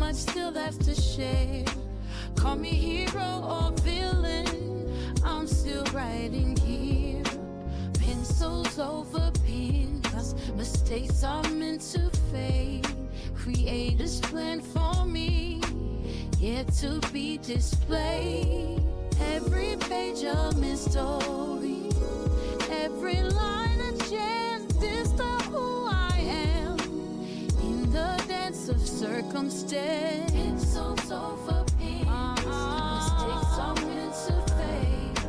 much still left to share. Call me hero or villain, I'm still writing here. Pencils over pen, 'cause mistakes are meant to fade. Creators plan for me, yet to be displayed. Every page a mystery, every line a chance. This the who I am in the dance of circumstance. Pencils over pen, mistakes are meant to fade.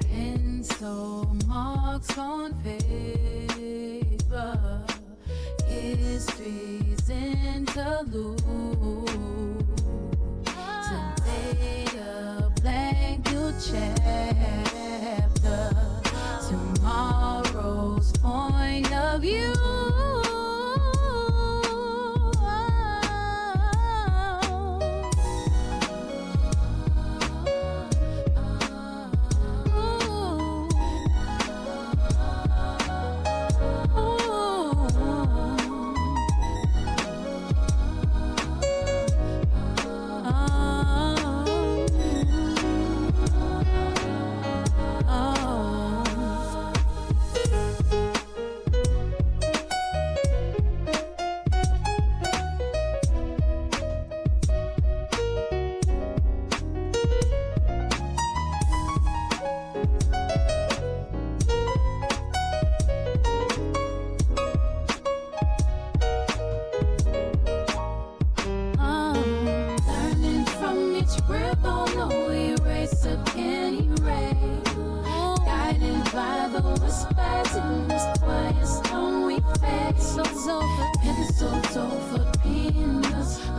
Pencil marks on paper, history's interlude. Today a blank new chapter, tomorrow's point of view.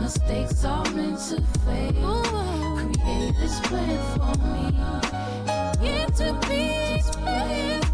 Mistakes are meant to fade. Creators plan for me, yet to be explained.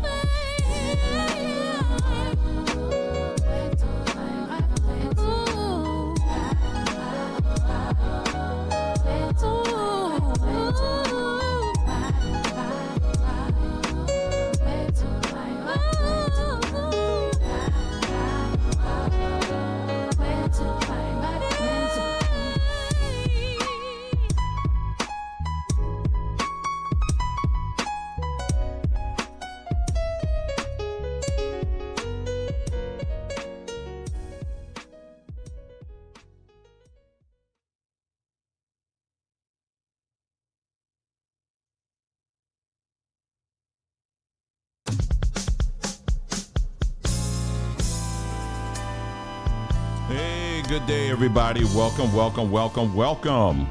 Hey, good day, everybody. Welcome, welcome, welcome, welcome.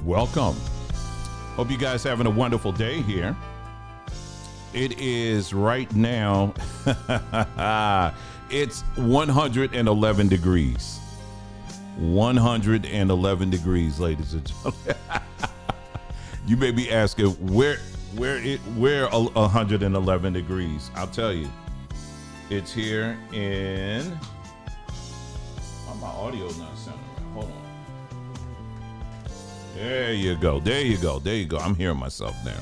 Welcome. Hope you guys having a wonderful day here. It is right now, it's 111 degrees. 111 degrees, ladies and gentlemen. You may be asking, where 111 degrees? I'll tell you. It's here in... My audio's not sounding right. Hold on. There you go. There you go. There you go. I'm hearing myself now.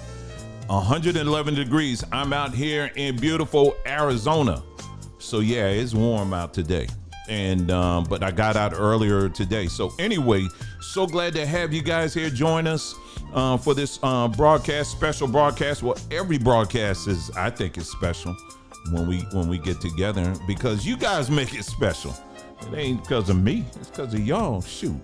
111 degrees. I'm out here in beautiful Arizona. So yeah, it's warm out today. And but I got out earlier today. So anyway, so glad to have you guys here join us for this broadcast, special broadcast. Well, every broadcast is, I think, is special when we get together, because you guys make it special. It ain't because of me, it's because of y'all. Shoot.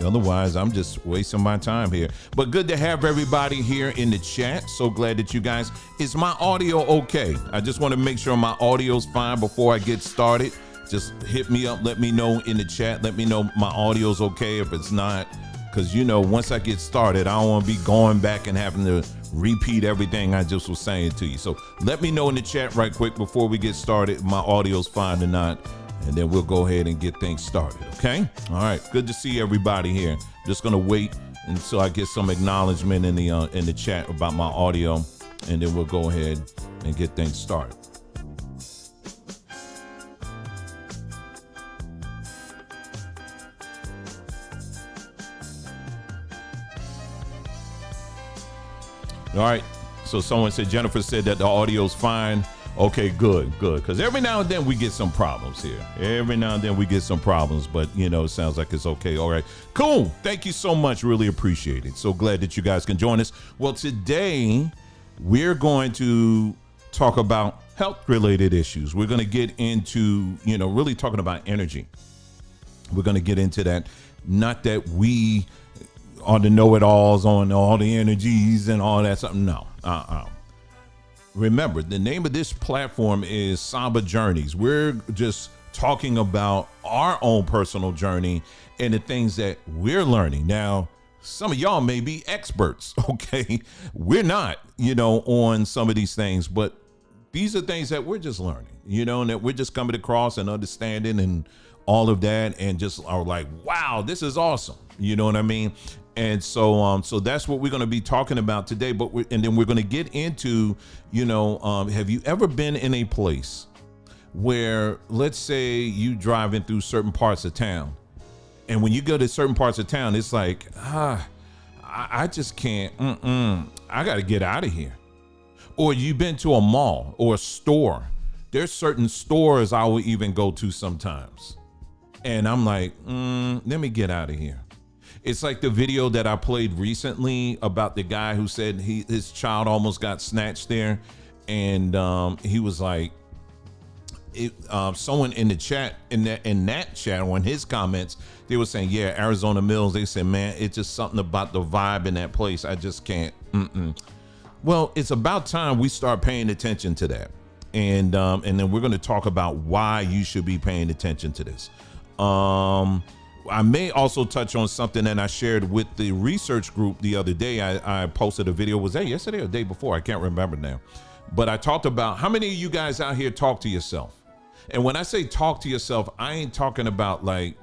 Otherwise, I'm just wasting my time here. But good to have everybody here in the chat. So glad that you guys, is my audio okay? I just want to make sure my audio's fine before I get started. Just hit me up, let me know in the chat. Let me know my audio's okay if it's not. Because, you know, once I get started, I don't want to be going back and having to repeat everything I just was saying to you. So let me know in the chat right quick before we get started if my audio's fine or not. And then we'll go ahead and get things started, okay? All right, good to see everybody here. Just gonna wait until I get some acknowledgement in the chat about my audio, and then we'll go ahead and get things started. All right, so someone said, Jennifer said that the audio's fine. Okay, good. Because every now and then we get some problems here. But it sounds like it's okay. All right, cool. Thank you so much. Really appreciate it. So glad that you guys can join us. Well, today we're going to talk about health-related issues. We're going to get into, really talking about energy. We're going to get into that. Not that we are the know-it-alls on all the energies and all that stuff. No. Remember, the name of this platform is Saba Journeys. We're just talking about our own personal journey and the things that we're learning. Now, some of y'all may be experts, okay? We're not, on some of these things, but these are things that we're just learning, and that we're just coming across and understanding and all of that, and just are like, wow, this is awesome. You know what I mean? And so that's what we're going to be talking about today. And then we're going to get into, have you ever been in a place where, let's say, you driving through certain parts of town, and when you go to certain parts of town, it's like, I just can't. I got to get out of here. Or you've been to a mall or a store. There's certain stores I will even go to sometimes, and I'm like, let me get out of here. It's like the video that I played recently about the guy who said his child almost got snatched there. And he was like, someone in the chat, in that chat, on his comments, they were saying, yeah, Arizona Mills, they said, man, it's just something about the vibe in that place. I just can't. Well, it's about time we start paying attention to that. And then we're going to talk about why you should be paying attention to this. I may also touch on something that I shared with the research group the other day. I posted a video. Was that yesterday or the day before? I can't remember now. But I talked about how many of you guys out here talk to yourself. And when I say talk to yourself, I ain't talking about like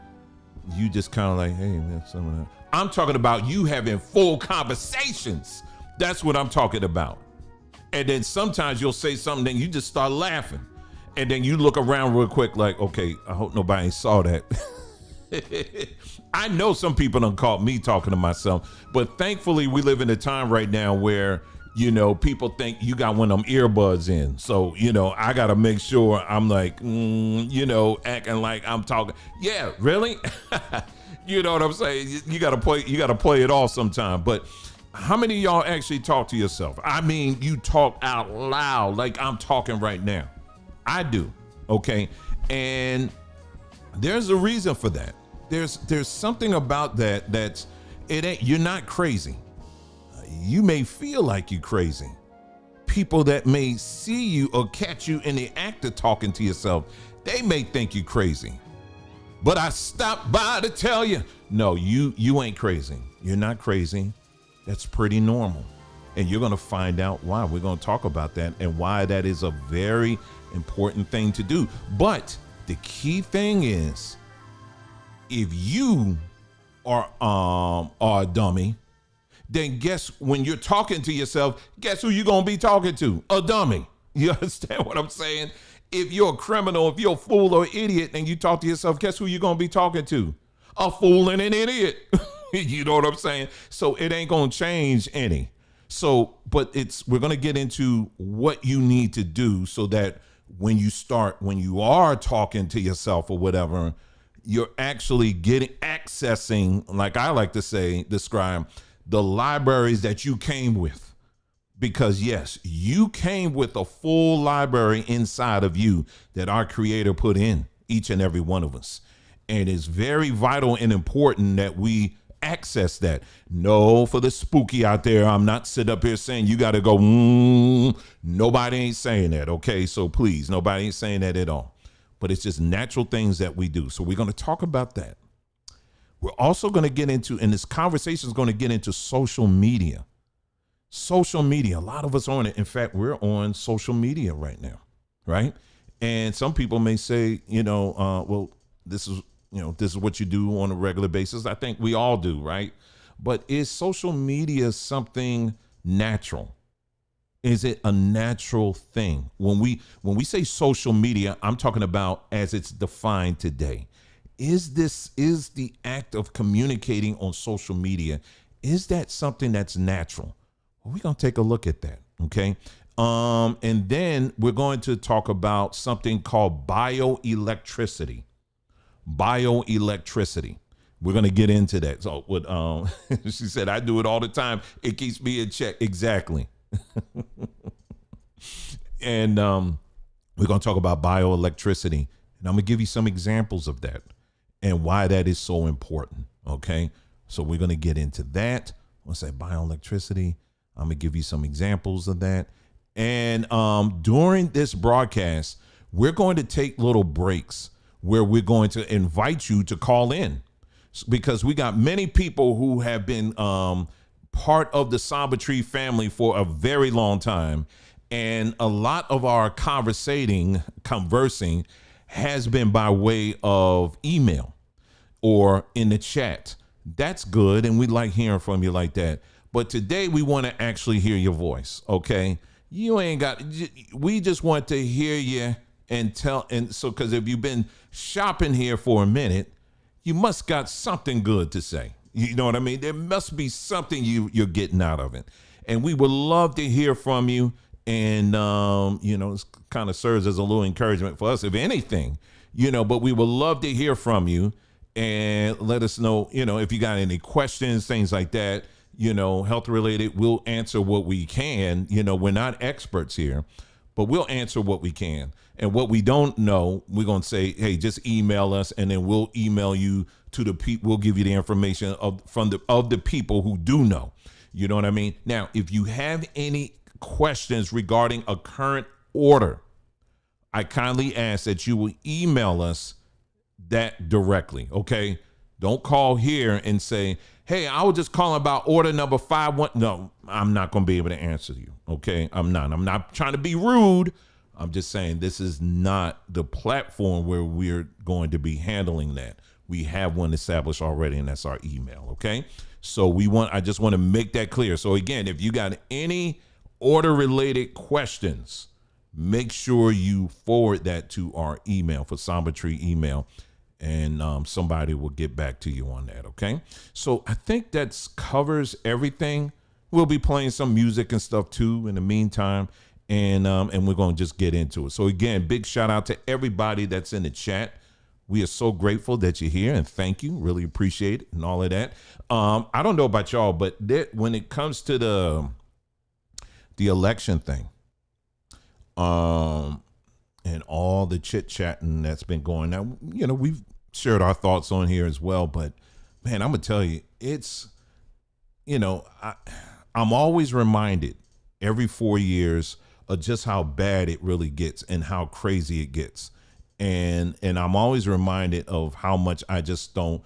you just kind of like, hey, man, some of that. I'm talking about you having full conversations. That's what I'm talking about. And then sometimes you'll say something, then you just start laughing. And then you look around real quick like, okay, I hope nobody saw that. I know some people done caught me talking to myself, but thankfully we live in a time right now where, people think you got one of them earbuds in. So, I got to make sure I'm like, acting like I'm talking. Yeah, really? You know what I'm saying? You got to play it off sometime. But how many of y'all actually talk to yourself? I mean, you talk out loud like I'm talking right now. I do. Okay. And there's a reason for that. There's something about that's you're not crazy. You may feel like you're crazy. People that may see you or catch you in the act of talking to yourself, they may think you're crazy. But I stopped by to tell you, no, you ain't crazy. You're not crazy. That's pretty normal. And you're going to find out why. We're going to talk about that and why that is a very important thing to do. But the key thing is, if you are a dummy, then when you're talking to yourself, guess who you're going to be talking to? A dummy. You understand what I'm saying? If you're a criminal, if you're a fool or idiot, and you talk to yourself, guess who you're going to be talking to? A fool and an idiot. You know what I'm saying? So it ain't going to change any. So, but we're going to get into what you need to do so that when you are talking to yourself or whatever, you're actually accessing, like I like to describe the libraries that you came with. Because yes, you came with a full library inside of you that our Creator put in each and every one of us. And it's very vital and important that we access that. No, for the spooky out there, I'm not sitting up here saying you got to go, nobody ain't saying that. Okay. So please, nobody ain't saying that at all, but it's just natural things that we do. So we're going to talk about that. We're also going to get into, and this conversation is going to get into social media. Social media, a lot of us are on it. In fact, we're on social media right now, right? And some people may say, well, this is what you do on a regular basis. I think we all do, right? But is social media something natural? Is it a natural thing? When we say social media, I'm talking about as it's defined today. Is the act of communicating on social media, is that something that's natural? Well, we're going to take a look at that. Okay. And then we're going to talk about something called bioelectricity. Bioelectricity. We're going to get into that. So what she said, I do it all the time. It keeps me in check. Exactly. And we're going to talk about bioelectricity. And I'm going to give you some examples of that and why that is so important. Okay. So we're going to get into that. What's that? Bioelectricity. I'm going to give you some examples of that. And during this broadcast, we're going to take little breaks where we're going to invite you to call in, because we got many people who have been part of the Saat Tre family for a very long time. And a lot of our conversing has been by way of email or in the chat. That's good. And we like hearing from you like that. But today we want to actually hear your voice. Okay. You ain't got, we just want to hear you and tell. And so, because if you've been shopping here for a minute, you must got something good to say. You know what I mean? There must be something you're getting out of it. And we would love to hear from you. And, it kind of serves as a little encouragement for us, if anything, but we would love to hear from you and let us know, if you got any questions, things like that, health related. We'll answer what we can. We're not experts here, but we'll answer what we can. And what we don't know, we're going to say, hey, just email us, and then we'll email you to the people. We'll give you the information of the people who do know. You know what I mean? Now, if you have any questions regarding a current order, I kindly ask that you will email us that directly. Okay. Don't call here and say, hey, I was just calling about order number 51. No, I'm not going to be able to answer you. Okay. I'm not trying to be rude. I'm just saying this is not the platform where we're going to be handling that. We have one established already, and that's our email. Okay. So I just want to make that clear. So again, if you got any order related questions, make sure you forward that to our email, for Saat Tre email, and somebody will get back to you on that. Okay. So I think that covers everything. We'll be playing some music and stuff too in the meantime. And we're going to just get into it. So again, big shout out to everybody that's in the chat. We are so grateful that you're here, and thank you. Really appreciate it and all of that. I don't know about y'all, but when it comes to the election thing, and all the chit chatting that's been going on, we've shared our thoughts on here as well. But man, I'm gonna tell you, it's, I'm always reminded every 4 years of just how bad it really gets and how crazy it gets. And I'm always reminded of how much I just don't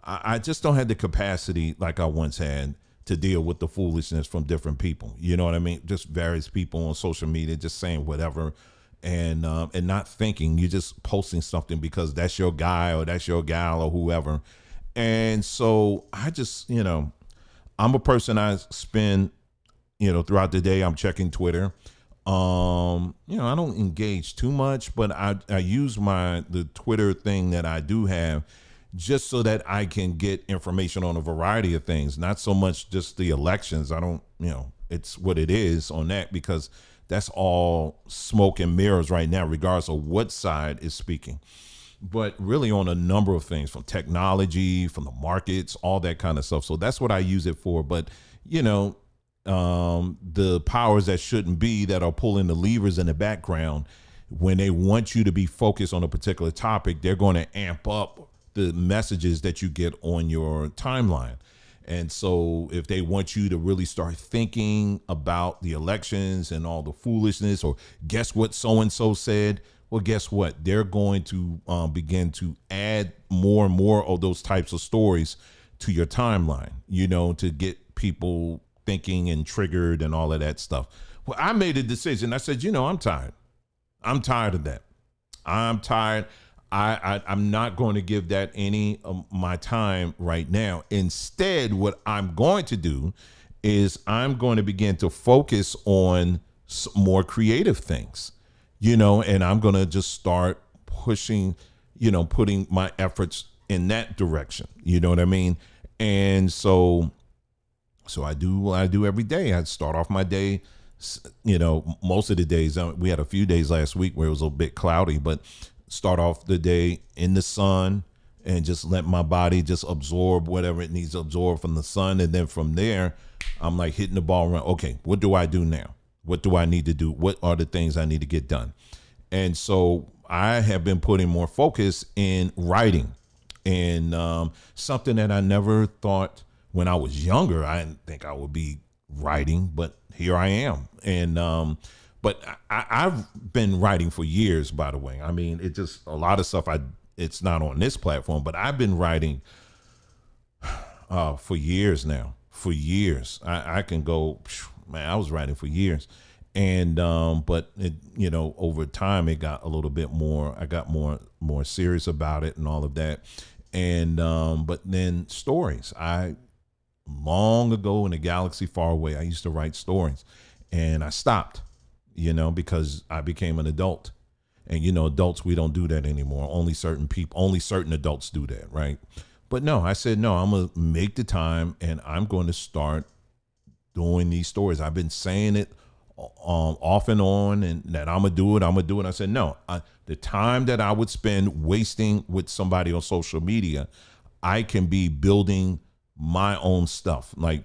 have the capacity like I once had to deal with the foolishness from different people. You know what I mean? Just various people on social media, just saying whatever, and not thinking. You're just posting something because that's your guy or that's your gal or whoever. And so I just, I'm a person, I spend, throughout the day, I'm checking Twitter. I don't engage too much, but I use the Twitter thing that I do have just so that I can get information on a variety of things, not so much just the elections. I don't, it's what it is on that, because that's all smoke and mirrors right now, regardless of what side is speaking. But really on a number of things, from technology, from the markets, all that kind of stuff. So that's what I use it for. But, the powers that shouldn't be, that are pulling the levers in the background, when they want you to be focused on a particular topic, they're going to amp up the messages that you get on your timeline. And so if they want you to really start thinking about the elections and all the foolishness, or guess what so-and-so said, well, guess what? They're going to begin to add more and more of those types of stories to your timeline, to get people thinking and triggered and all of that stuff. Well, I made a decision. I said, I'm tired. I'm tired of that. I'm tired. I'm not going to give that any of my time right now. Instead, what I'm going to do is I'm going to begin to focus on some more creative things, and I'm going to just start pushing, putting my efforts in that direction. You know what I mean? And so I do what I do every day. I start off my day Most of the days, we had a few days last week where it was a bit cloudy, but start off the day in the sun and just let my body just absorb whatever it needs to absorb from the sun. And then from there, I'm like hitting the ball around. Okay, what do I do now? What do I need to do? What are the things I need to get done? And so I have been putting more focus in writing, and something that I never thought when I was younger, I didn't think I would be writing, but here I am. And but I've been writing for years, by the way. I mean, it just a lot of stuff it's not on this platform, but I've been writing for years now. For years. I can go, man, I was writing for years. And but it, over time it got a little bit more, I got more serious about it and all of that. And but then stories. Long ago in a galaxy far away, I used to write stories, and I stopped, because I became an adult. And adults, we don't do that anymore. Only certain people, only certain adults do that, right? But no, I said, no, I'm gonna make the time, and I'm going to start doing these stories. I've been saying it off and on, and that I'm gonna do it. I said, no, the time that I would spend wasting with somebody on social media, I can be building my own stuff, like,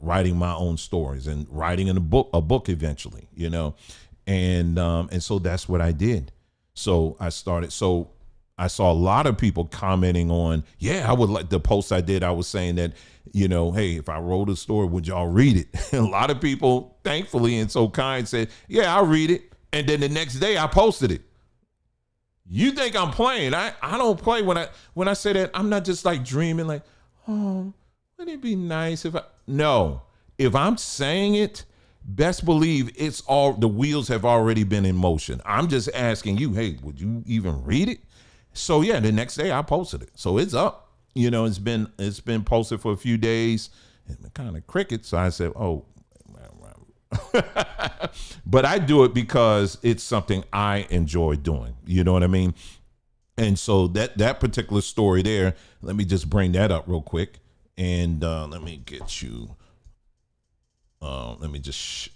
writing my own stories and writing in a book eventually, and so that's what I did. So I started. So I saw a lot of people commenting on, I would like the post I did. I was saying that, hey, if I wrote a story, would y'all read it? And a lot of people, thankfully and so kind, said, yeah, I'll read it. And then the next day I posted it. You think I'm playing? I don't play when I say that. I'm not just like dreaming like, oh, wouldn't it be nice if no, if I'm saying it, best believe it's all, the wheels have already been in motion. I'm just asking you, hey, would you even read it? So yeah, the next day I posted it. So it's up. It's been posted for a few days. It's been kind of crickets. So I said, oh, but I do it because it's something I enjoy doing. You know what I mean? And so that particular story there, let me just bring that up real quick. And let me get you, let me just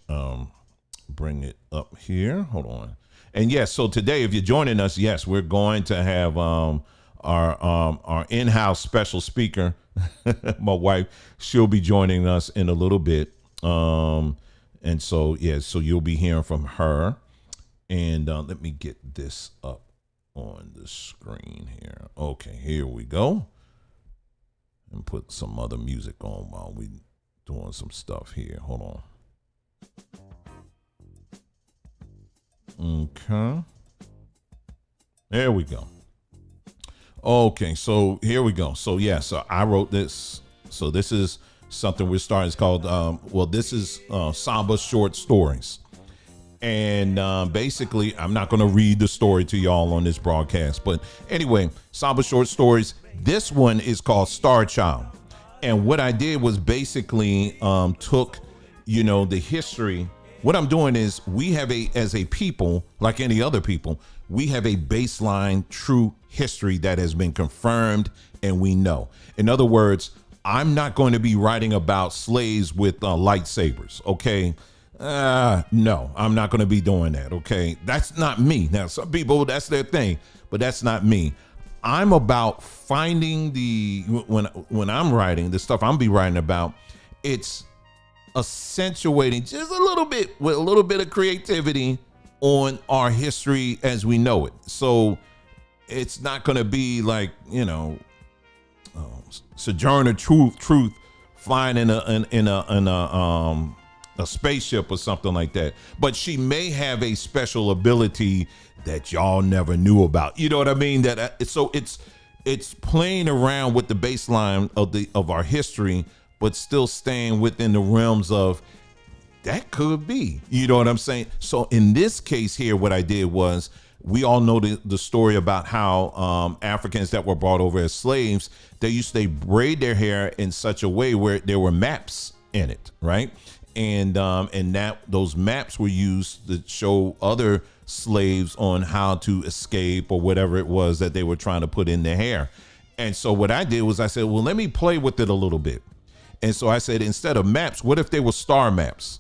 bring it up here. Hold on. And yes, so today, if you're joining us, yes, we're going to have our in-house special speaker, my wife. She'll be joining us in a little bit. And so, so you'll be hearing from her. And let me get this up on the screen here. Okay, here we go. And put some other music on while we doing some stuff here. Hold on. Okay. There we go. Okay, so here we go. So so I wrote this. So this is something we're starting. It's called, this is Samba Short Stories. And basically, I'm not going to read the story to y'all on this broadcast. But anyway, Samba Short Stories. This one is called Star Child. And what I did was basically took, the history. What I'm doing is we have as a people, like any other people, we have a baseline true history that has been confirmed and we know. In other words, I'm not going to be writing about slaves with lightsabers. Okay. No, I'm not going to be doing that. Okay. That's not me. Now, some people, that's their thing, but that's not me. I'm about finding when I'm writing the stuff I'm be writing about, it's accentuating just a little bit with a little bit of creativity on our history as we know it. So it's not going to be like, Sojourner Truth flying in a spaceship or something like that. But she may have a special ability that y'all never knew about. You know what I mean? It's playing around with the baseline of our history, but still staying within the realms of that could be. You know what I'm saying? So in this case here, what I did was, we all know the story about how Africans that were brought over as slaves, they braid their hair in such a way where there were maps in it, right? And that those maps were used to show other slaves on how to escape or whatever it was that they were trying to put in their hair. And so what I did was I said, well, let me play with it a little bit. And so I said, instead of maps, what if they were star maps?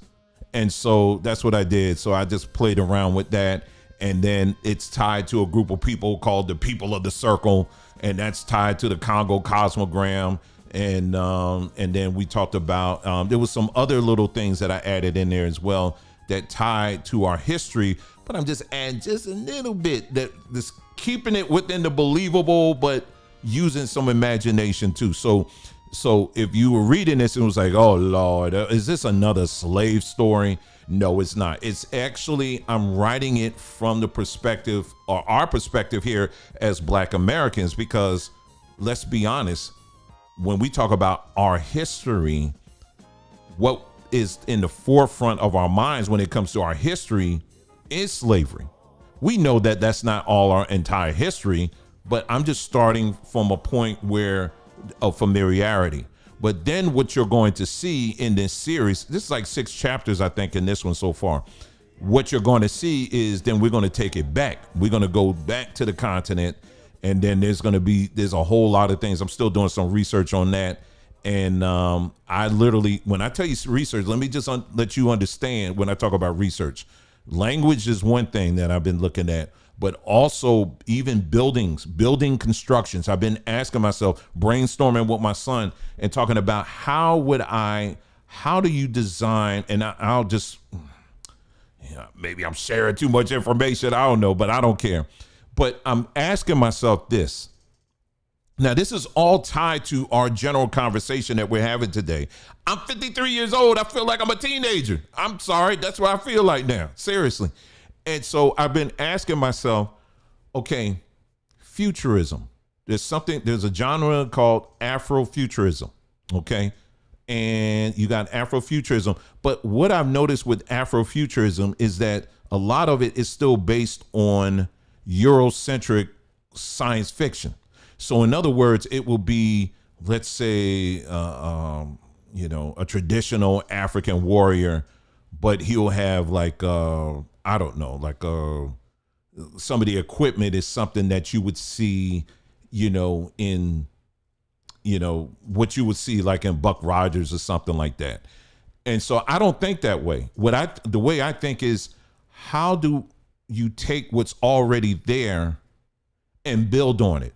And so that's what I did. So I just played around with that. And then it's tied to a group of people called the People of the Circle. And that's tied to the Congo Cosmogram. And then we talked about, there was some other little things that I added in there as well that tied to our history. But I'm just adding just a little bit, that this keeping it within the believable, but using some imagination too. So if you were reading this and it was like, oh Lord, is this another slave story? No, it's not. It's actually, I'm writing it from the perspective, or our perspective here as Black Americans, because let's be honest, when we talk about our history, what is in the forefront of our minds when it comes to our history is slavery. We know that that's not all our entire history, but I'm just starting from a point where of familiarity. But then what you're going to see in this series, this is like 6 chapters, I think, in this one so far. What you're going to see is then we're going to take it back. We're going to go back to the continent. And then there's a whole lot of things. I'm still doing some research on that. And I literally, when I tell you research, let me just let you understand when I talk about research. Language is one thing that I've been looking at, but also even building constructions. I've been asking myself, brainstorming with my son and talking about how do you design, and I'll just, maybe I'm sharing too much information. I don't know, but I don't care. But I'm asking myself this. Now, this is all tied to our general conversation that we're having today. I'm 53 years old. I feel like I'm a teenager. I'm sorry. That's what I feel like now. Seriously. And so I've been asking myself, okay, futurism. There's a genre called Afro-futurism. Okay. And you got Afro-futurism. But what I've noticed with Afro-futurism is that a lot of it is still based on Eurocentric science fiction. So in other words, it will be, let's say, a traditional African warrior, but he'll have like, I don't know, like some of the equipment is something that you would see, in, what you would see like in Buck Rogers or something like that. And so I don't think that way. The way I think is, how do you take what's already there and build on it?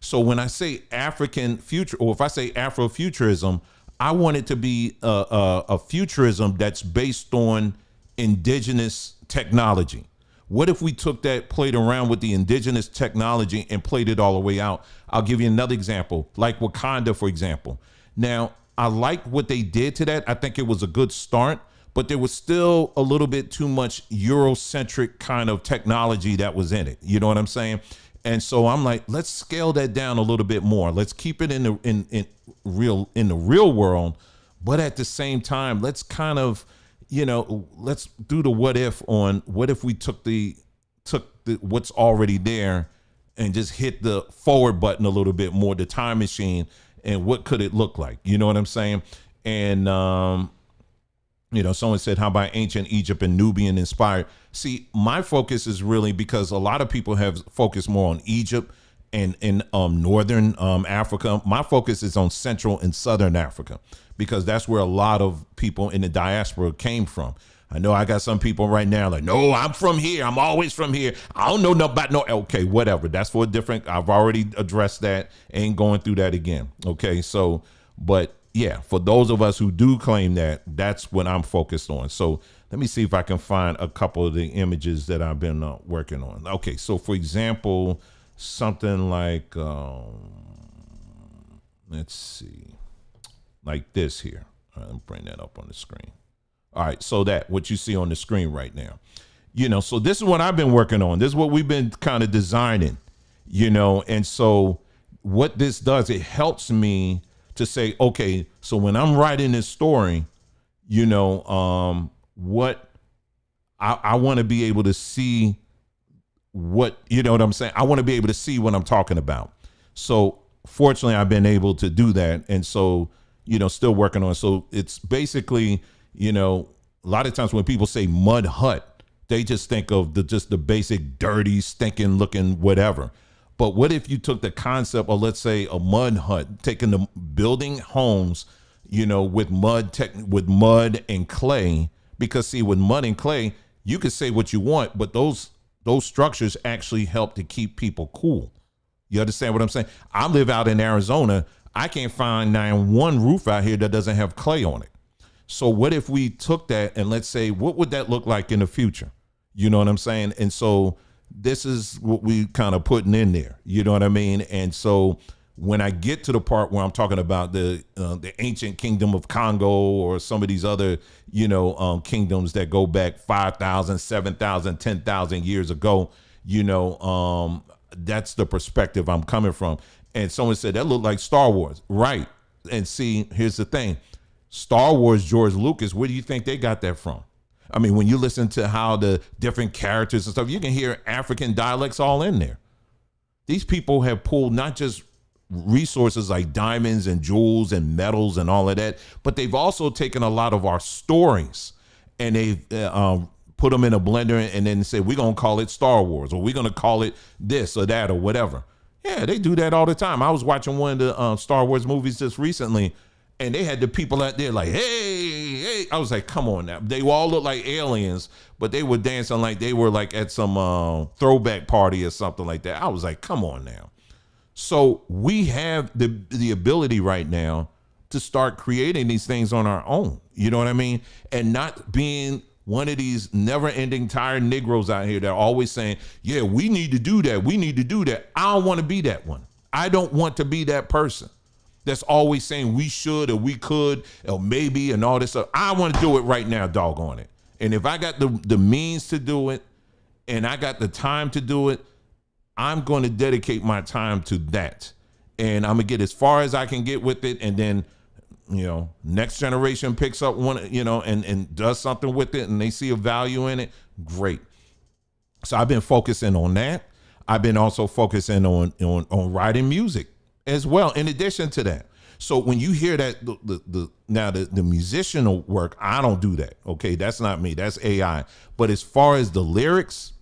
So when I say African future, or if I say Afro-futurism, I want it to be a futurism that's based on indigenous technology. What if we took that, played around with the indigenous technology and played it all the way out? I'll give you another example, like Wakanda, for example. Now, I like what they did to that. I think it was a good start, but there was still a little bit too much Eurocentric kind of technology that was in it. You know what I'm saying? And so I'm like, let's scale that down a little bit more. Let's keep it in the real world, but at the same time, let's kind of, let's do the what if on what if we took the what's already there and just hit the forward button a little bit more, the time machine, and what could it look like? You know what I'm saying? And someone said, how about ancient Egypt and Nubian inspired? See, my focus is really, because a lot of people have focused more on Egypt and in northern Africa. My focus is on Central and Southern Africa, because that's where a lot of people in the diaspora came from. I know I got some people right now like, no, I'm from here. I'm always from here. I don't know nothing about no. Okay, whatever. That's for a different. I've already addressed that. Ain't going through that again. Okay, so, but yeah, for those of us who do claim that, that's what I'm focused on. So let me see if I can find a couple of the images that I've been working on. Okay, so for example, something like, let's see, like this here. All right, let me bring that up on the screen. All right, so that what you see on the screen right now, so this is what I've been working on. This is what we've been kind of designing, and so what this does, it helps me to say, okay, so when I'm writing this story, what I want to be able to see what, what I'm saying? I want to be able to see what I'm talking about. So fortunately, I've been able to do that. And so, still working on it. So it's basically, a lot of times when people say mud hut, they just think of the basic dirty, stinking looking whatever. But what if you took the concept of, let's say, a mud hut, taking the building homes, with mud and clay, Because see, with mud and clay, you can say what you want, but those structures actually help to keep people cool. You understand what I'm saying? I live out in Arizona. I can't find one roof out here that doesn't have clay on it. So what if we took that and let's say, what would that look like in the future? You know what I'm saying? And so this is what we kind of putting in there. You know what I mean? And so when I get to the part where I'm talking about the ancient kingdom of Congo or some of these other, kingdoms that go back 5,000, 7,000, 10,000 years ago, that's the perspective I'm coming from. And someone said that looked like Star Wars. Right. And see, here's the thing. Star Wars, George Lucas, where do you think they got that from? I mean, when you listen to how the different characters and stuff, you can hear African dialects all in there. These people have pulled not just resources like diamonds and jewels and metals and all of that, but they've also taken a lot of our stories and they've put them in a blender and then said, we're going to call it Star Wars, or we're going to call it this or that or whatever. Yeah, they do that all the time. I was watching one of the Star Wars movies just recently, and they had the people out there like, hey. I was like, come on now. They all look like aliens, but they were dancing like they were like at some throwback party or something like that. I was like, come on now. So we have the ability right now to start creating these things on our own. You know what I mean? And not being one of these never-ending tired Negroes out here that are always saying, yeah, we need to do that. We need to do that. I don't want to be that one. I don't want to be that person that's always saying we should or we could or maybe and all this stuff. I want to do it right now, doggone it. And if I got the means to do it and I got the time to do it, I'm going to dedicate my time to that. And I'm going to get as far as I can get with it. And then, next generation picks up one, and does something with it and they see a value in it. Great. So I've been focusing on that. I've been also focusing on writing music as well, in addition to that. So when you hear that, the musicianal work, I don't do that. Okay. That's not me. That's AI. But as far as the lyrics,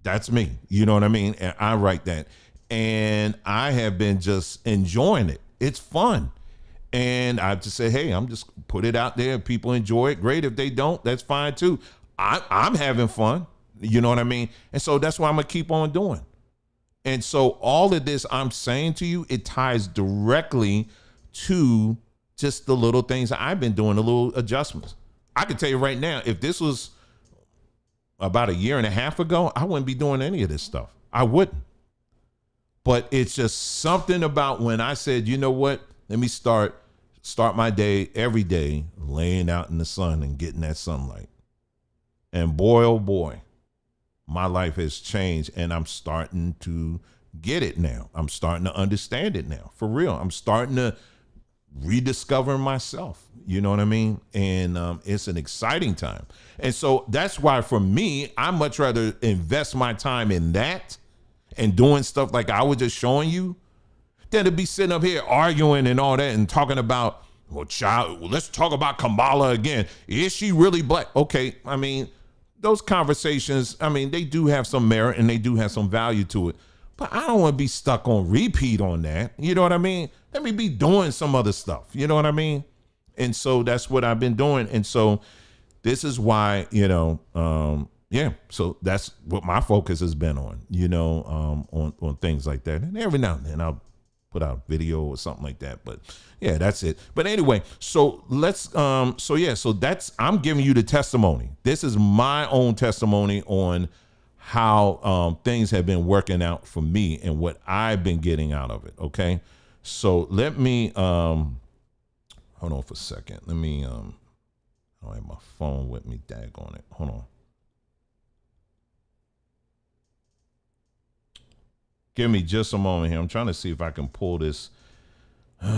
that's me. You know what I mean? And I write that. And I have been just enjoying it. It's fun. And I just say, hey, I'm just put it out there. If people enjoy it, great. If they don't, that's fine too. I'm having fun. You know what I mean? And so that's what I'm going to keep on doing. And so all of this I'm saying to you, it ties directly to just the little things I've been doing, the little adjustments. I can tell you right now, if this was about a year and a half ago, I wouldn't be doing any of this stuff. I wouldn't. But it's just something about when I said, you know what, let me start my day every day laying out in the sun and getting that sunlight. And boy, oh boy, my life has changed and I'm starting to get it now. I'm starting to understand it now, for real. I'm starting to rediscover myself. You know what I mean? And it's an exciting time. And so that's why for me, I much rather invest my time in that and doing stuff like I was just showing you than to be sitting up here arguing and all that and talking about, well, child, let's talk about Kamala again. Is she really black? Okay. I mean, those conversations, I mean, they do have some merit and they do have some value to it, but I don't want to be stuck on repeat on that. You know what I mean? Let me be doing some other stuff. You know what I mean? And so that's what I've been doing. And so this is why, so that's what my focus has been on, on things like that. And every now and then I'll put out a video or something like that. But yeah, that's it. But anyway, so let's, so that's, I'm giving you the testimony. This is my own testimony on how things have been working out for me and what I've been getting out of it. Okay. So let me, hold on for a second. Let me, I don't have my phone with me. Daggone it. Hold on. Give me just a moment here. I'm trying to see if I can pull this. This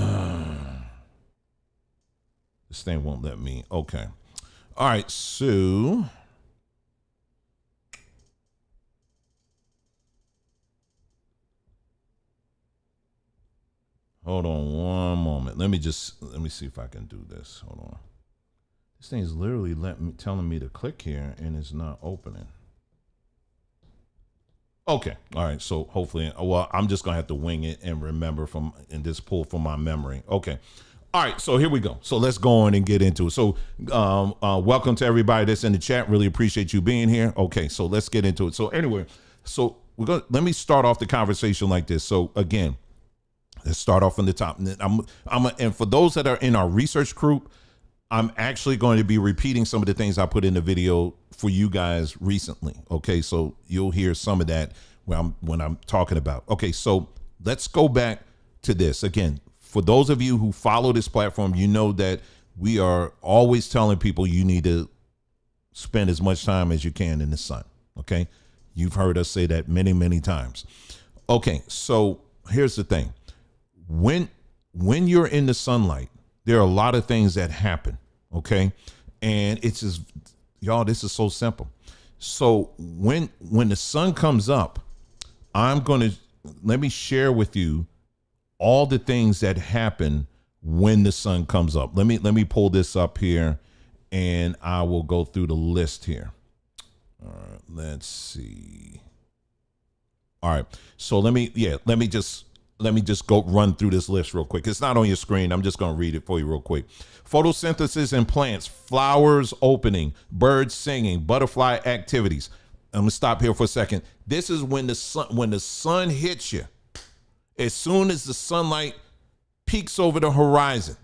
thing won't let me. Okay. All right. So hold on one moment. Let me see if I can do this. Hold on. This thing is literally telling me to click here and it's not opening. Okay. All right. So hopefully, well, I'm just going to have to wing it and remember and just pull from my memory. Okay. All right, so here we go. So let's go on and get into it. So welcome to everybody that's in the chat. Really appreciate you being here. Okay, so let's get into it. So anyway, so let me start off the conversation like this. So again, let's start off from the top. And for those that are in our research group, I'm actually going to be repeating some of the things I put in the video for you guys recently. Okay, so you'll hear some of that when I'm talking about. Okay, so let's go back to this again. For those of you who follow this platform, you know that we are always telling people you need to spend as much time as you can in the sun. Okay. You've heard us say that many, many times. Okay. So here's the thing. When you're in the sunlight, there are a lot of things that happen. Okay. And it's just, y'all, this is so simple. So when the sun comes up, let me share with you all the things that happen when the sun comes up. Let me pull this up here and I will go through the list here. All right, let's see. All right. So let me just go run through this list real quick. It's not on your screen. I'm just going to read it for you real quick. Photosynthesis in plants, flowers opening, birds singing, butterfly activities. I'm going to stop here for a second. This is when the sun hits you. As soon as the sunlight peaks over the horizon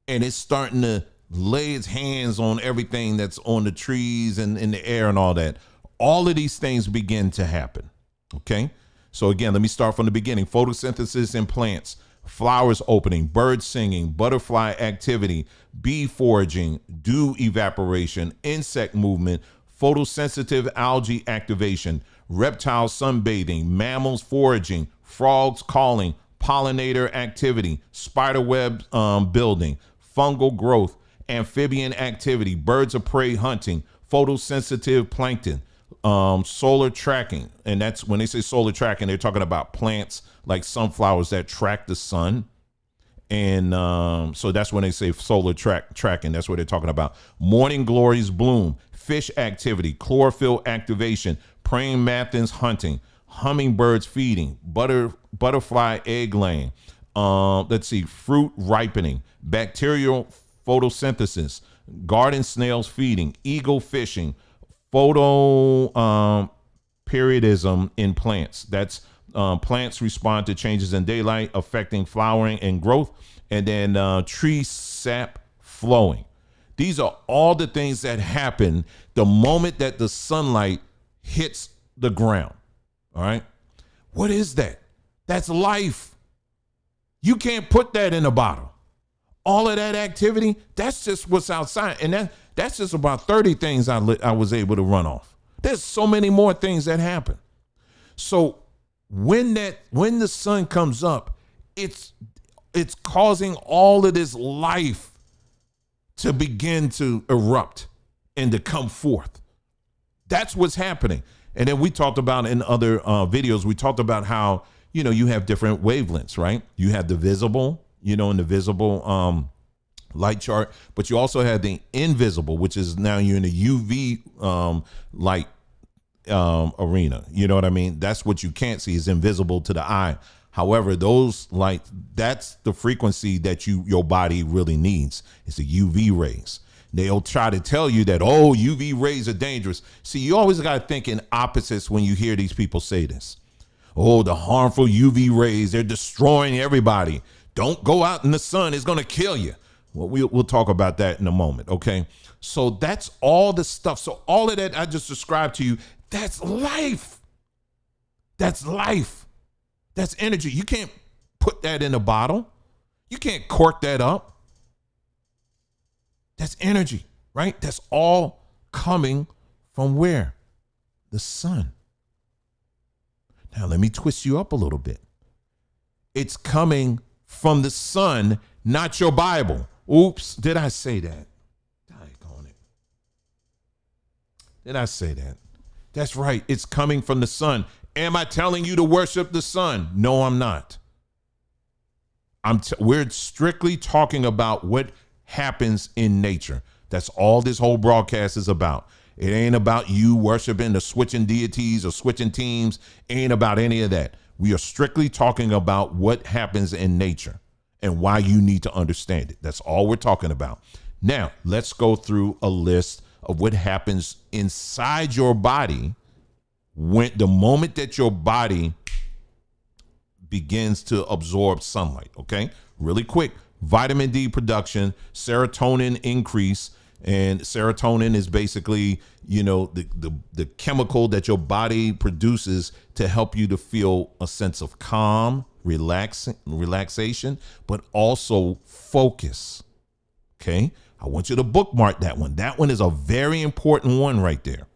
and it's starting to lay its hands on everything that's on the trees and in the air and all that, all of these things begin to happen. Okay. So again, let me start from the beginning. Photosynthesis in plants, flowers opening, birds singing, butterfly activity, bee foraging, dew evaporation, insect movement, photosensitive algae activation, reptile sunbathing, mammals foraging, frogs calling, pollinator activity, spiderweb building, fungal growth, amphibian activity, birds of prey hunting, photosensitive plankton, solar tracking. And that's when they say solar tracking, they're talking about plants like sunflowers that track the sun. And so that's when they say solar tracking. That's what they're talking about. Morning glories bloom, fish activity, chlorophyll activation, praying mantis hunting, hummingbirds feeding, butterfly egg laying. Let's see, fruit ripening, bacterial photosynthesis, garden snails feeding, eagle fishing, photoperiodism in plants. That's plants respond to changes in daylight affecting flowering and growth, and then tree sap flowing. These are all the things that happen the moment that the sunlight hits the ground. All right. What is that? That's life. You can't put that in a bottle. All of that activity, that's just what's outside. And that's just about 30 things I was able to run off. There's so many more things that happen. So when the sun comes up, it's causing all of this life to begin to erupt and to come forth. That's what's happening. And then we talked about in other videos, we talked about how, you have different wavelengths, right? You have the visible, in the visible light chart, but you also have the invisible, which is now you're in the UV light arena. You know what I mean? That's what you can't see, is invisible to the eye. However, those lights, that's the frequency that your body really needs. It's the UV rays. They'll try to tell you that, UV rays are dangerous. See, you always got to think in opposites when you hear these people say this. The harmful UV rays, they're destroying everybody. Don't go out in the sun. It's going to kill you. Well, we'll talk about that in a moment. Okay. So that's all the stuff. So all of that I just described to you, that's life. That's life. That's energy. You can't put that in a bottle. You can't cork that up. That's energy, right? That's all coming from where? The sun. Now, let me twist you up a little bit. It's coming from the sun, not your Bible. Oops, did I say that? Did I say that? That's right. It's coming from the sun. Am I telling you to worship the sun? No, I'm not. We're strictly talking about what happens in nature. That's all this whole broadcast is about. It ain't about you worshiping or switching deities or switching teams. It ain't about any of that. We are strictly talking about what happens in nature. and why you need to understand it. That's all we're talking about. Now, let's go through a list of what happens inside your body when the moment that your body begins to absorb sunlight. Okay, really quick. Vitamin D production, serotonin increase, and serotonin is basically, the chemical that your body produces to help you to feel a sense of calm, relaxation, but also focus. Okay, I want you to bookmark that one. That one is a very important one right there.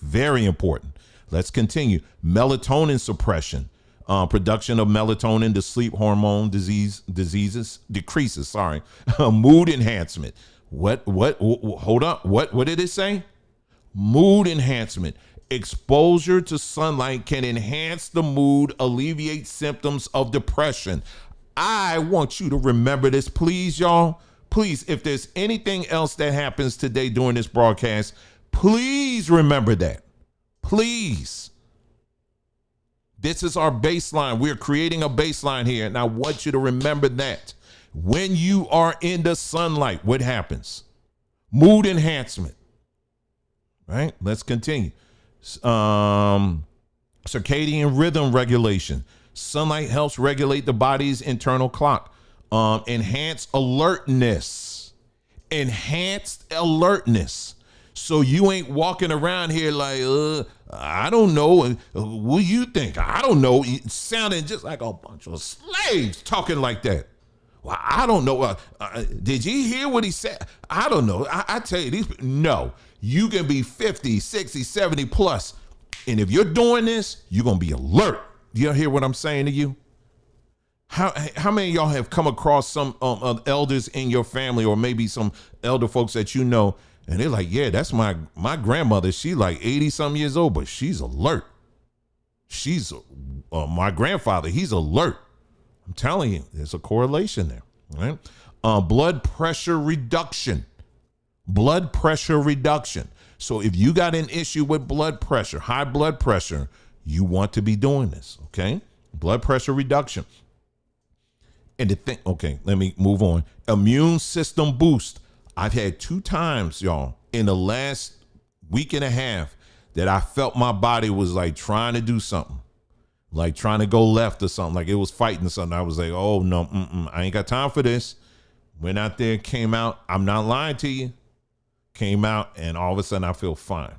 Very important. Let's continue. Melatonin suppression. Production of melatonin, the sleep hormone diseases decreases. Sorry. Mood enhancement. Hold up. What did it say? Mood enhancement. Exposure to sunlight can enhance the mood, alleviate symptoms of depression. I want you to remember this, please, y'all. Please, if there's anything else that happens today during this broadcast, please remember that. Please. This is our baseline. We're creating a baseline here, and I want you to remember that. When you are in the sunlight, what happens? Mood enhancement. Right? Let's continue. Circadian rhythm regulation. Sunlight helps regulate the body's internal clock. Enhanced alertness. So you ain't walking around here like, I don't know. What do you think? I don't know. Sounding just like a bunch of slaves talking like that. Well, I don't know. Did you hear what he said? I don't know. I tell you, no. You can be 50, 60, 70 plus. And if you're doing this, you're going to be alert. You hear what I'm saying to you? How many of y'all have come across some elders in your family, or maybe some elder folks that you know, and they're like, yeah, that's my grandmother. She like 80 some years old, but she's alert. She's my grandfather. He's alert. I'm telling you, there's a correlation there. Right? Blood pressure reduction. So if you got an issue with blood pressure, high blood pressure, you want to be doing this. Okay. Blood pressure reduction. And the thing, okay, let me move on. Immune system boost. I've had 2 times, y'all, in the last week and a half that I felt my body was like trying to do something, like trying to go left or something, like it was fighting something. I was like, oh, no, I ain't got time for this. Went out there, came out. I'm not lying to you. Came out, and all of a sudden I feel fine.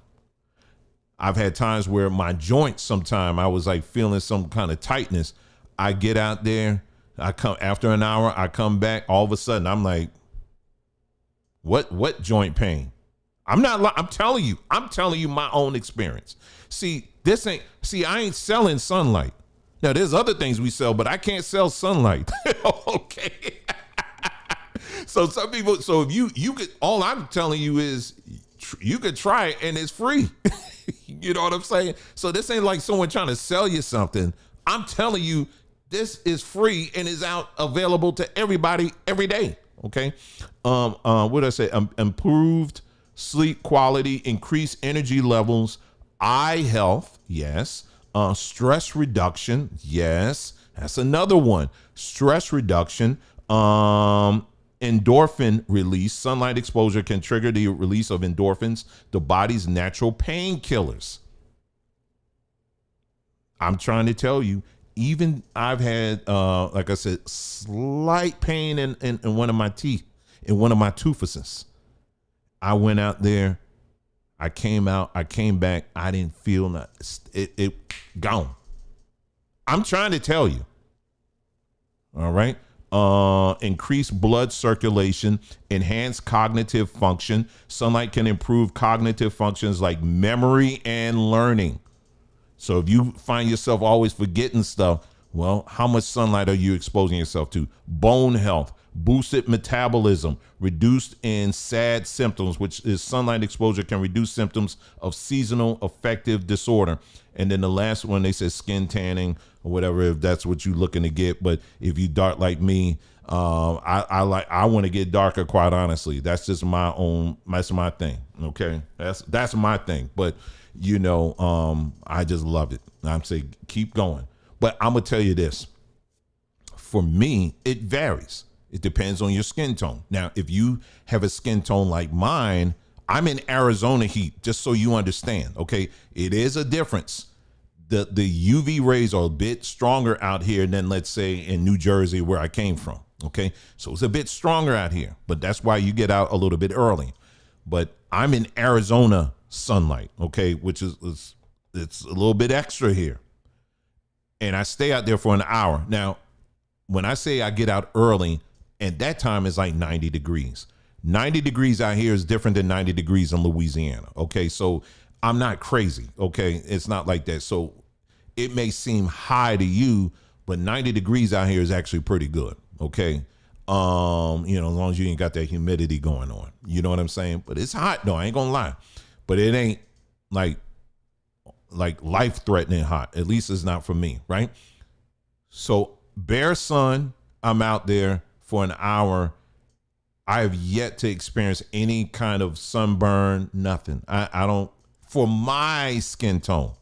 I've had times where my joints, sometime I was like feeling some kind of tightness. I get out there. I come after an hour. I come back. All of a sudden, I'm like, what joint pain? I'm telling you my own experience. I ain't selling sunlight. Now, there's other things we sell, but I can't sell sunlight. Okay. So some people, so if you could, all I'm telling you is you could try it and it's free. You know what I'm saying? So this ain't like someone trying to sell you something. I'm telling you, this is free and is out available to everybody every day. Okay. What did I say? Improved sleep quality, increased energy levels, eye health. Yes. Stress reduction. Yes. That's another one. Stress reduction. Endorphin release. Sunlight exposure can trigger the release of endorphins, the body's natural painkillers. I'm trying to tell you, even I've had, like I said, slight pain in one of my teeth, in one of my toofuses. I went out there. I came out. I came back. I didn't feel nothing. It gone. I'm trying to tell you. All right. Increased blood circulation, enhanced cognitive function. Sunlight can improve cognitive functions like memory and learning. So if you find yourself always forgetting stuff, well, how much sunlight are you exposing yourself to? Bone health, boosted metabolism, reduced in SAD symptoms, which is sunlight exposure can reduce symptoms of seasonal affective disorder. And then the last one, they said skin tanning or whatever, if that's what you're looking to get. But if you dark like me, I want to get darker, quite honestly. That's just that's my thing. Okay. That's my thing. But I just love it. I'm saying keep going. But I'm going to tell you this. for me, it varies. It depends on your skin tone. Now, if you have a skin tone like mine, I'm in Arizona heat, just so you understand, okay? It is a difference. The UV rays are a bit stronger out here than, let's say, in New Jersey, where I came from, okay? So it's a bit stronger out here, but that's why you get out a little bit early. But I'm in Arizona sunlight, okay, which is it's a little bit extra here. And I stay out there for an hour. Now, when I say I get out early, at that time it's like 90 degrees. 90 degrees out here is different than 90 degrees in Louisiana, okay? So I'm not crazy, okay? It's not like that. So it may seem high to you, but 90 degrees out here is actually pretty good, okay? As long as you ain't got that humidity going on. You know what I'm saying? But it's hot though, I ain't gonna lie. But it ain't like life-threatening hot. At least it's not for me, right? So bare sun, I'm out there for an hour. I have yet to experience any kind of sunburn, nothing. I don't, for my skin tone.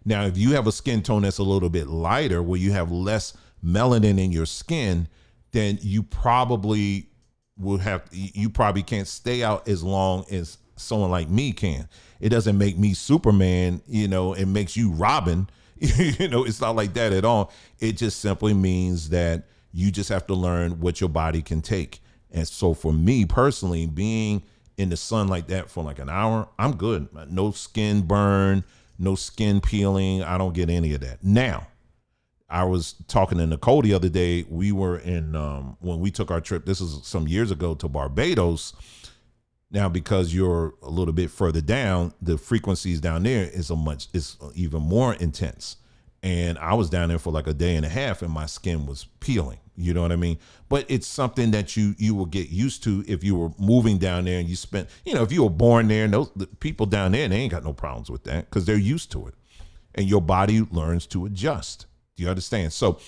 Now, if you have a skin tone that's a little bit lighter, where you have less melanin in your skin, then you probably can't stay out as long as someone like me can. It doesn't make me Superman, it makes you Robin. It's not like that at all. It just simply means that you just have to learn what your body can take. And so for me personally, being in the sun like that for like an hour, I'm good. No skin burn, no skin peeling. I don't get any of that. Now, I was talking to Nicole the other day. We were in, when we took our trip, this is some years ago, to Barbados. Now, because you're a little bit further down, the frequencies down there is even more intense. And I was down there for like a day and a half and my skin was peeling. You know what I mean? But it's something that you will get used to if you were moving down there and you spent, if you were born there, and the people down there, they ain't got no problems with that because they're used to it. And your body learns to adjust. Do you understand? So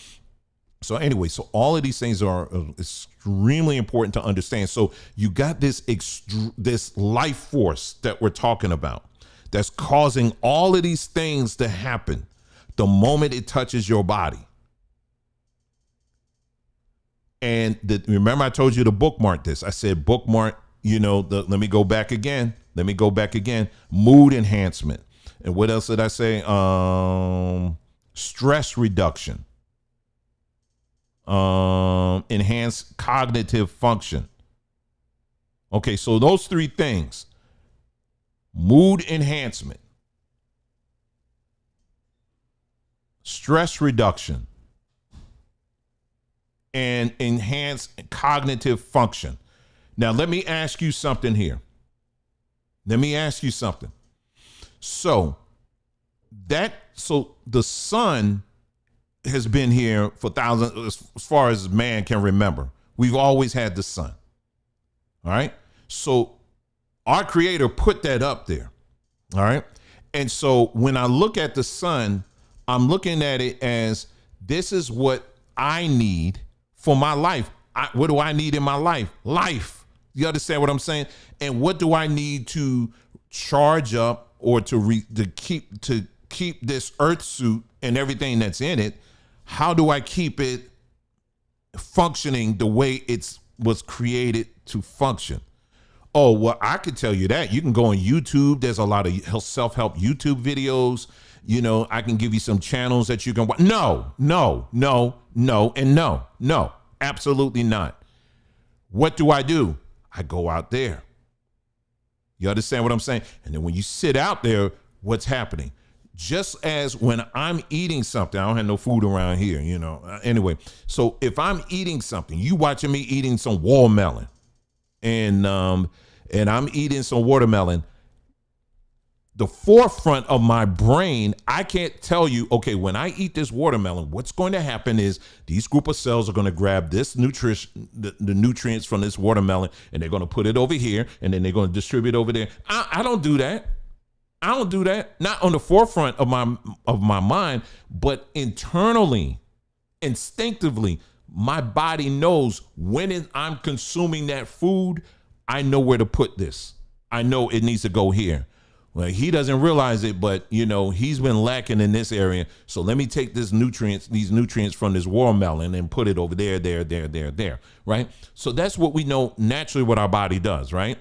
anyway, so all of these things are extremely important to understand. So you got this life force that we're talking about that's causing all of these things to happen the moment it touches your body. And remember I told you to bookmark this. I said bookmark, let me go back again. Mood enhancement. And what else did I say? Stress reduction. Enhanced cognitive function. Okay, so those three things: mood enhancement, stress reduction, and enhanced cognitive function. Now, let me ask you something here. So the sun has been here for thousands, as far as man can remember. We've always had the sun. All right. So our creator put that up there. All right. And so when I look at the sun, I'm looking at it as, this is what I need for my life. What do I need in my life? Life. You understand what I'm saying? And what do I need to charge up or to keep this earth suit and everything that's in it? How do I keep it functioning the way it was created to function? Oh, well, I could tell you that. You can go on YouTube. There's a lot of self-help YouTube videos. I can give you some channels that you can watch. No, and no, absolutely not. What do? I go out there. You understand what I'm saying? And then when you sit out there, what's happening? Just as when I'm eating something, I don't have no food around here, Anyway, so if I'm eating something, you watching me eating some watermelon, and I'm eating some watermelon, the forefront of my brain, I can't tell you, okay, when I eat this watermelon, what's going to happen is these group of cells are going to grab this nutrition, the nutrients from this watermelon, and they're going to put it over here, and then they're going to distribute over there. I don't do that. Not on the forefront of my mind, but internally, instinctively, my body knows when I'm consuming that food. I know where to put this. I know it needs to go here. Well, he doesn't realize it, but he's been lacking in this area. So let me take these nutrients from this watermelon and put it over there, right? So that's what we know naturally what our body does, right?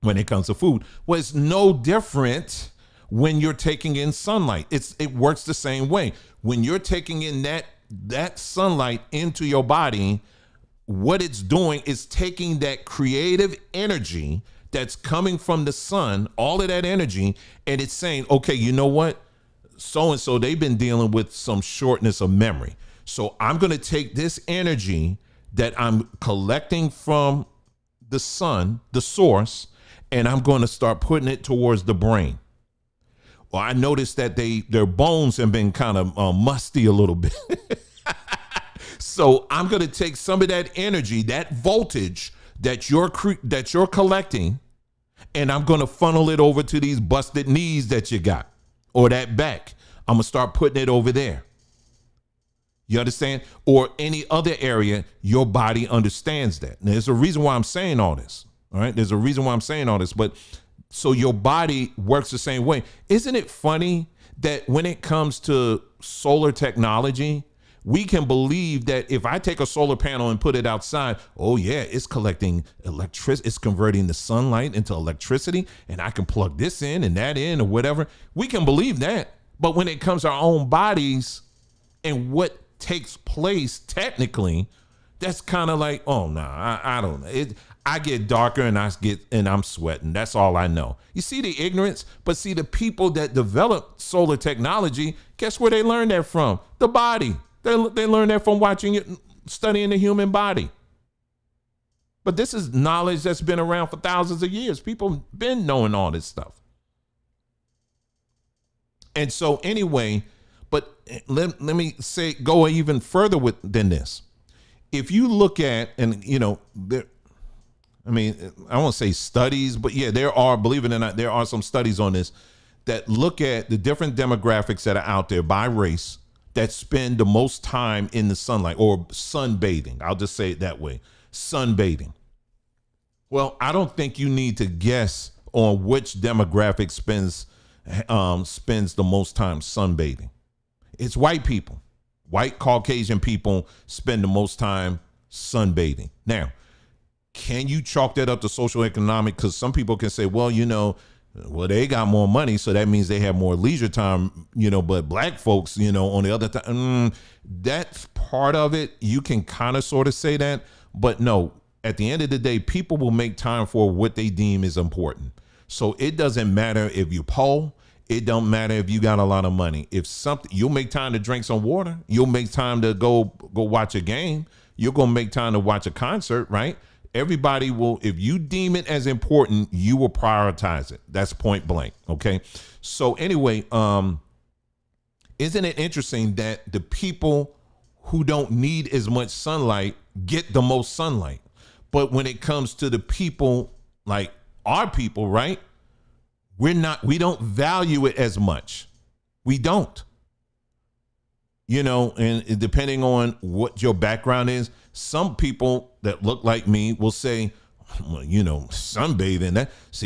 When it comes to food. Well, it's no different when you're taking in sunlight. It works the same way. When you're taking in that sunlight into your body, what it's doing is taking that creative energy that's coming from the sun, all of that energy, and it's saying, okay, you know what? So-and-so, they've been dealing with some shortness of memory. So I'm going to take this energy that I'm collecting from the sun, the source, and I'm going to start putting it towards the brain. Well, I noticed that their bones have been kind of musty a little bit. So I'm going to take some of that energy, that voltage that you're collecting, and I'm going to funnel it over to these busted knees that you got, or that back. I'm going to start putting it over there. You understand? Or any other area, your body understands that. Now, there's a reason why I'm saying all this. All right. There's a reason why I'm saying all this. But so your body works the same way. Isn't it funny that when it comes to solar technology, we can believe that if I take a solar panel and put it outside, oh yeah, it's collecting electricity, it's converting the sunlight into electricity, and I can plug this in and that in or whatever. We can believe that. But when it comes to our own bodies and what takes place technically, that's kind of like, oh no, I don't know. I get darker and I'm sweating. That's all I know. You see the ignorance, but see the people that develop solar technology, guess where they learned that from? The body. They learned that from watching it, studying the human body. But this is knowledge that's been around for thousands of years. People have been knowing all this stuff. And so anyway, but let me go even further than this. If you look at, and I won't say studies, but yeah, believe it or not, there are some studies on this that look at the different demographics that are out there by race that spend the most time in the sunlight or sunbathing. I'll just say it that way, sunbathing. Well, I don't think you need to guess on which demographic spends the most time sunbathing. It's white people. White Caucasian people spend the most time sunbathing. Now, can you chalk that up to social economic? Because some people can say, well, they got more money, so that means they have more leisure time, but black folks, on the other time, that's part of it. You can kind of sort of say that, but no, at the end of the day, people will make time for what they deem is important. So it doesn't matter if you poor, it don't matter if you got a lot of money. You'll make time to drink some water. You'll make time to go watch a game. You're going to make time to watch a concert, right? Everybody will, if you deem it as important, you will prioritize it. That's point blank. Okay. So anyway, isn't it interesting that the people who don't need as much sunlight get the most sunlight? But when it comes to the people like our people, right? We don't value it as much. We don't. And depending on what your background is, some people that look like me will say, well, sunbathing,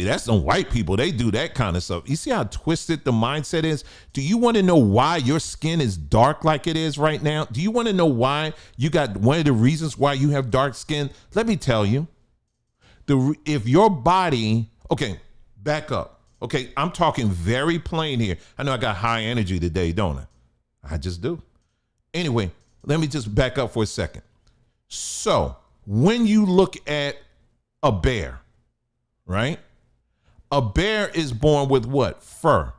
that's some white people. They do that kind of stuff. You see how twisted the mindset is? Do you want to know why your skin is dark like it is right now? Do you want to know why you got one of the reasons why you have dark skin? Let me tell you. If your body, okay, back up. Okay, I'm talking very plain here. I know I got high energy today, don't I? I just do. Anyway, let me just back up for a second. So when you look at a bear, right? A bear is born with what? Fur.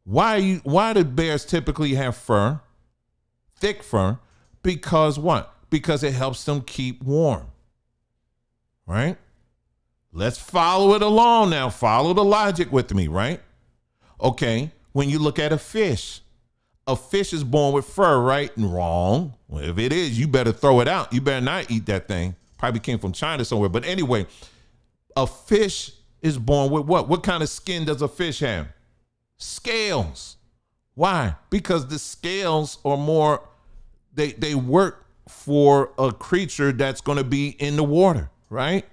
Why do bears typically have fur? Thick fur. Because what? Because it helps them keep warm. Right? Let's follow it along now. Follow the logic with me, right? Okay, when you look at a fish is born with fur, right? And wrong. Well, if it is, you better throw it out. You better not eat that thing. Probably came from China somewhere. But anyway, a fish is born with what? What kind of skin does a fish have? Scales. Why? Because the scales are more, they work for a creature that's going to be in the water, right?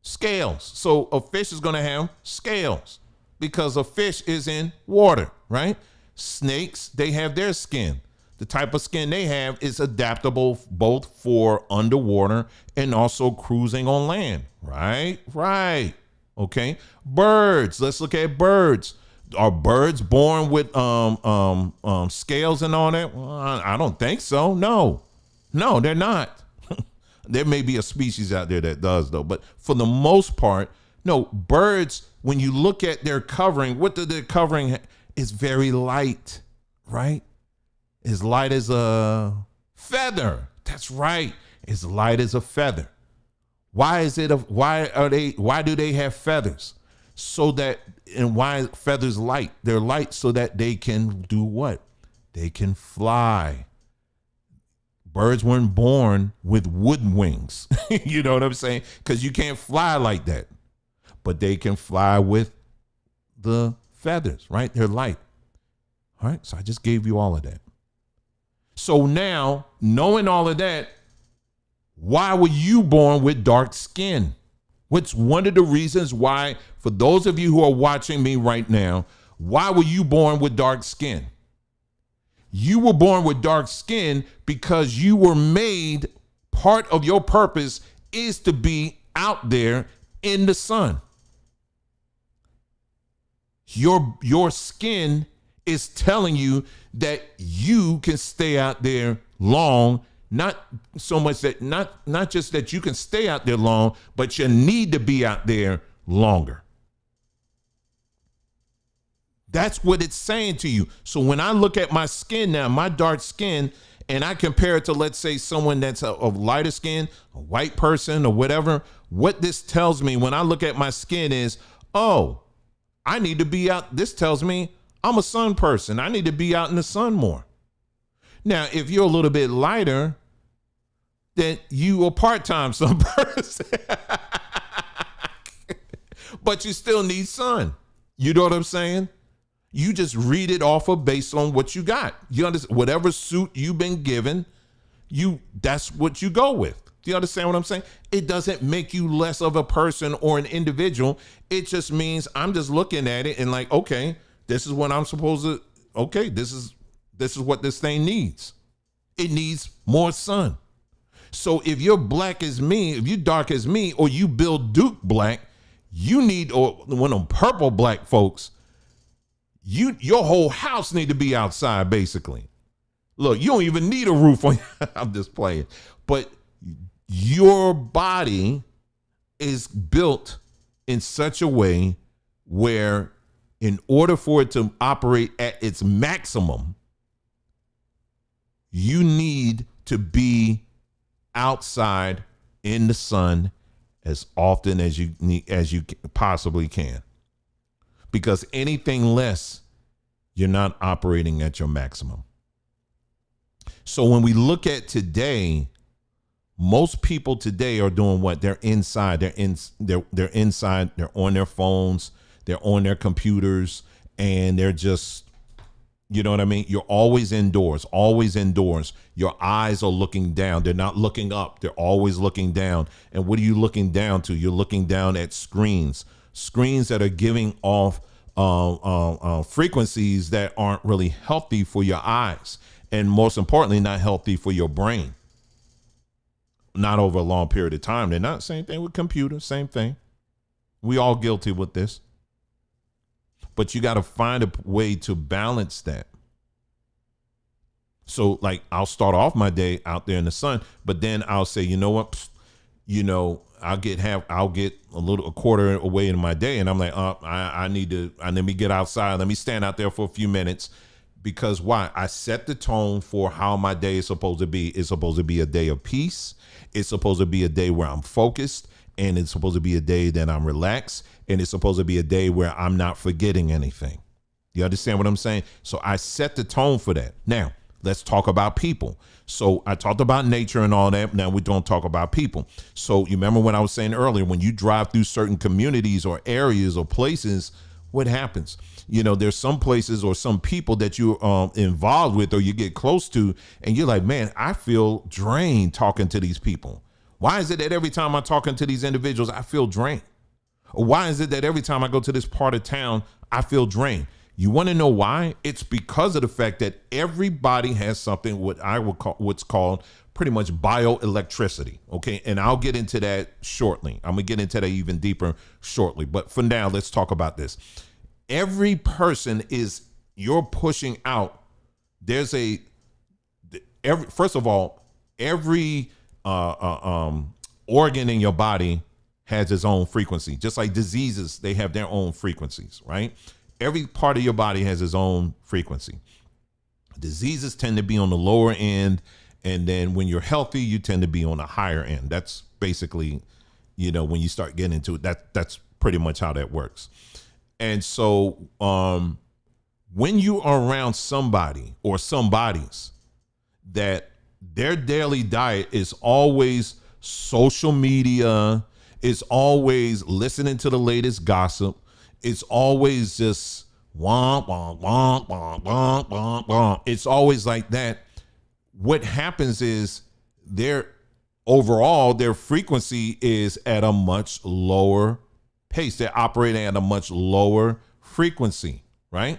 Scales. So a fish is going to have scales because a fish is in water, right? Snakes, they have their skin. The type of skin they have is adaptable both for underwater and also cruising on land, right? Right. Okay. Birds. Let's look at birds. Are birds born with scales and all that? Well, I don't think so. No, they're not. There may be a species out there that does, though. But for the most part, no, birds, when you look at their covering, what their covering is very light, right? As light as a feather. That's right. As light as a feather. Why do they have feathers? So that, and why feathers light? They're light so that they can do what? They can fly. Birds weren't born with wood wings. You know what I'm saying? Because you can't fly like that. But they can fly with the feathers, right? They're light. All right. So I just gave you all of that. So now, knowing all of that, why were you born with dark skin? What's one of the reasons why, for those of you who are watching me right now, why were you born with dark skin? You were born with dark skin because you were made, part of your purpose is to be out there in the sun. Your skin is telling you that you can stay out there long, not so much that, not just that you can stay out there long, but you need to be out there longer. That's what it's saying to you. So when I look at my skin now, my dark skin, and I compare it to, let's say, someone that's of lighter skin, a white person or whatever, what this tells me when I look at my skin is, oh, I need to be out. This tells me I'm a sun person. I need to be out in the sun more. Now, if you're a little bit lighter, then you a part-time sun person. But you still need sun. You know what I'm saying? You just read it off of based on what you got. You understand? Whatever suit you've been given, that's what you go with. Do you understand what I'm saying? It doesn't make you less of a person or an individual. It just means I'm just looking at it and like, okay, this is what I'm supposed to, okay, this is what this thing needs. It needs more sun. So if you're black as me, if you're dark as me, or you Bill Duke black, you need, or one of them purple black folks, your whole house need to be outside, basically. Look, you don't even need a roof on. I'm just playing. But your body is built in such a way where in order for it to operate at its maximum, you need to be outside in the sun as often as you possibly can. Because anything less, you're not operating at your maximum. So when we look at today, most people today are doing what? They're inside. They're inside. They're on their phones. They're on their computers, and they're just, you know what I mean? You're always indoors, always indoors. Your eyes are looking down. They're not looking up. They're always looking down. And what are you looking down to? You're looking down at screens that are giving off frequencies that aren't really healthy for your eyes, and most importantly, not healthy for your brain. Not over a long period of time. They're not. Same thing with computers. Same thing. We all guilty with this. But you got to find a way to balance that. So like I'll start off my day out there in the sun, but then I'll say, you know what? I'll get a quarter away in my day, and I'm like, let me get outside. Let me stand out there for a few minutes. Because why? I set the tone for how my day is supposed to be. It's supposed to be a day of peace. It's supposed to be a day where I'm focused, and it's supposed to be a day that I'm relaxed, and it's supposed to be a day where I'm not forgetting anything. You understand what I'm saying? So I set the tone for that. Now, let's talk about people. So I talked about nature and all that. Now we don't talk about people. So you remember when I was saying earlier, when you drive through certain communities or areas or places, what happens? There's some places or some people that you're involved with or you get close to, and you're like, man, I feel drained talking to these people. Why is it that every time I'm talking to these individuals, I feel drained? Or why is it that every time I go to this part of town, I feel drained? You want to know why? It's because of the fact that everybody has something what I would call what's called pretty much bioelectricity. Okay. And I'll get into that shortly. I'm gonna get into that even deeper shortly. But for now, let's talk about this. Every person you're pushing out. First of all, every organ in your body has its own frequency. Just like diseases, they have their own frequencies, right? Every part of your body has its own frequency. Diseases tend to be on the lower end, and then when you're healthy, you tend to be on the higher end. That's basically, when you start getting into it, that's pretty much how that works. And so when you are around somebody or somebodies that their daily diet is always social media, it's always listening to the latest gossip, it's always just womp, womp, womp, womp, womp, womp, womp. It's always like that. What happens is their frequency is at a much lower pace. They're operating at a much lower frequency, right?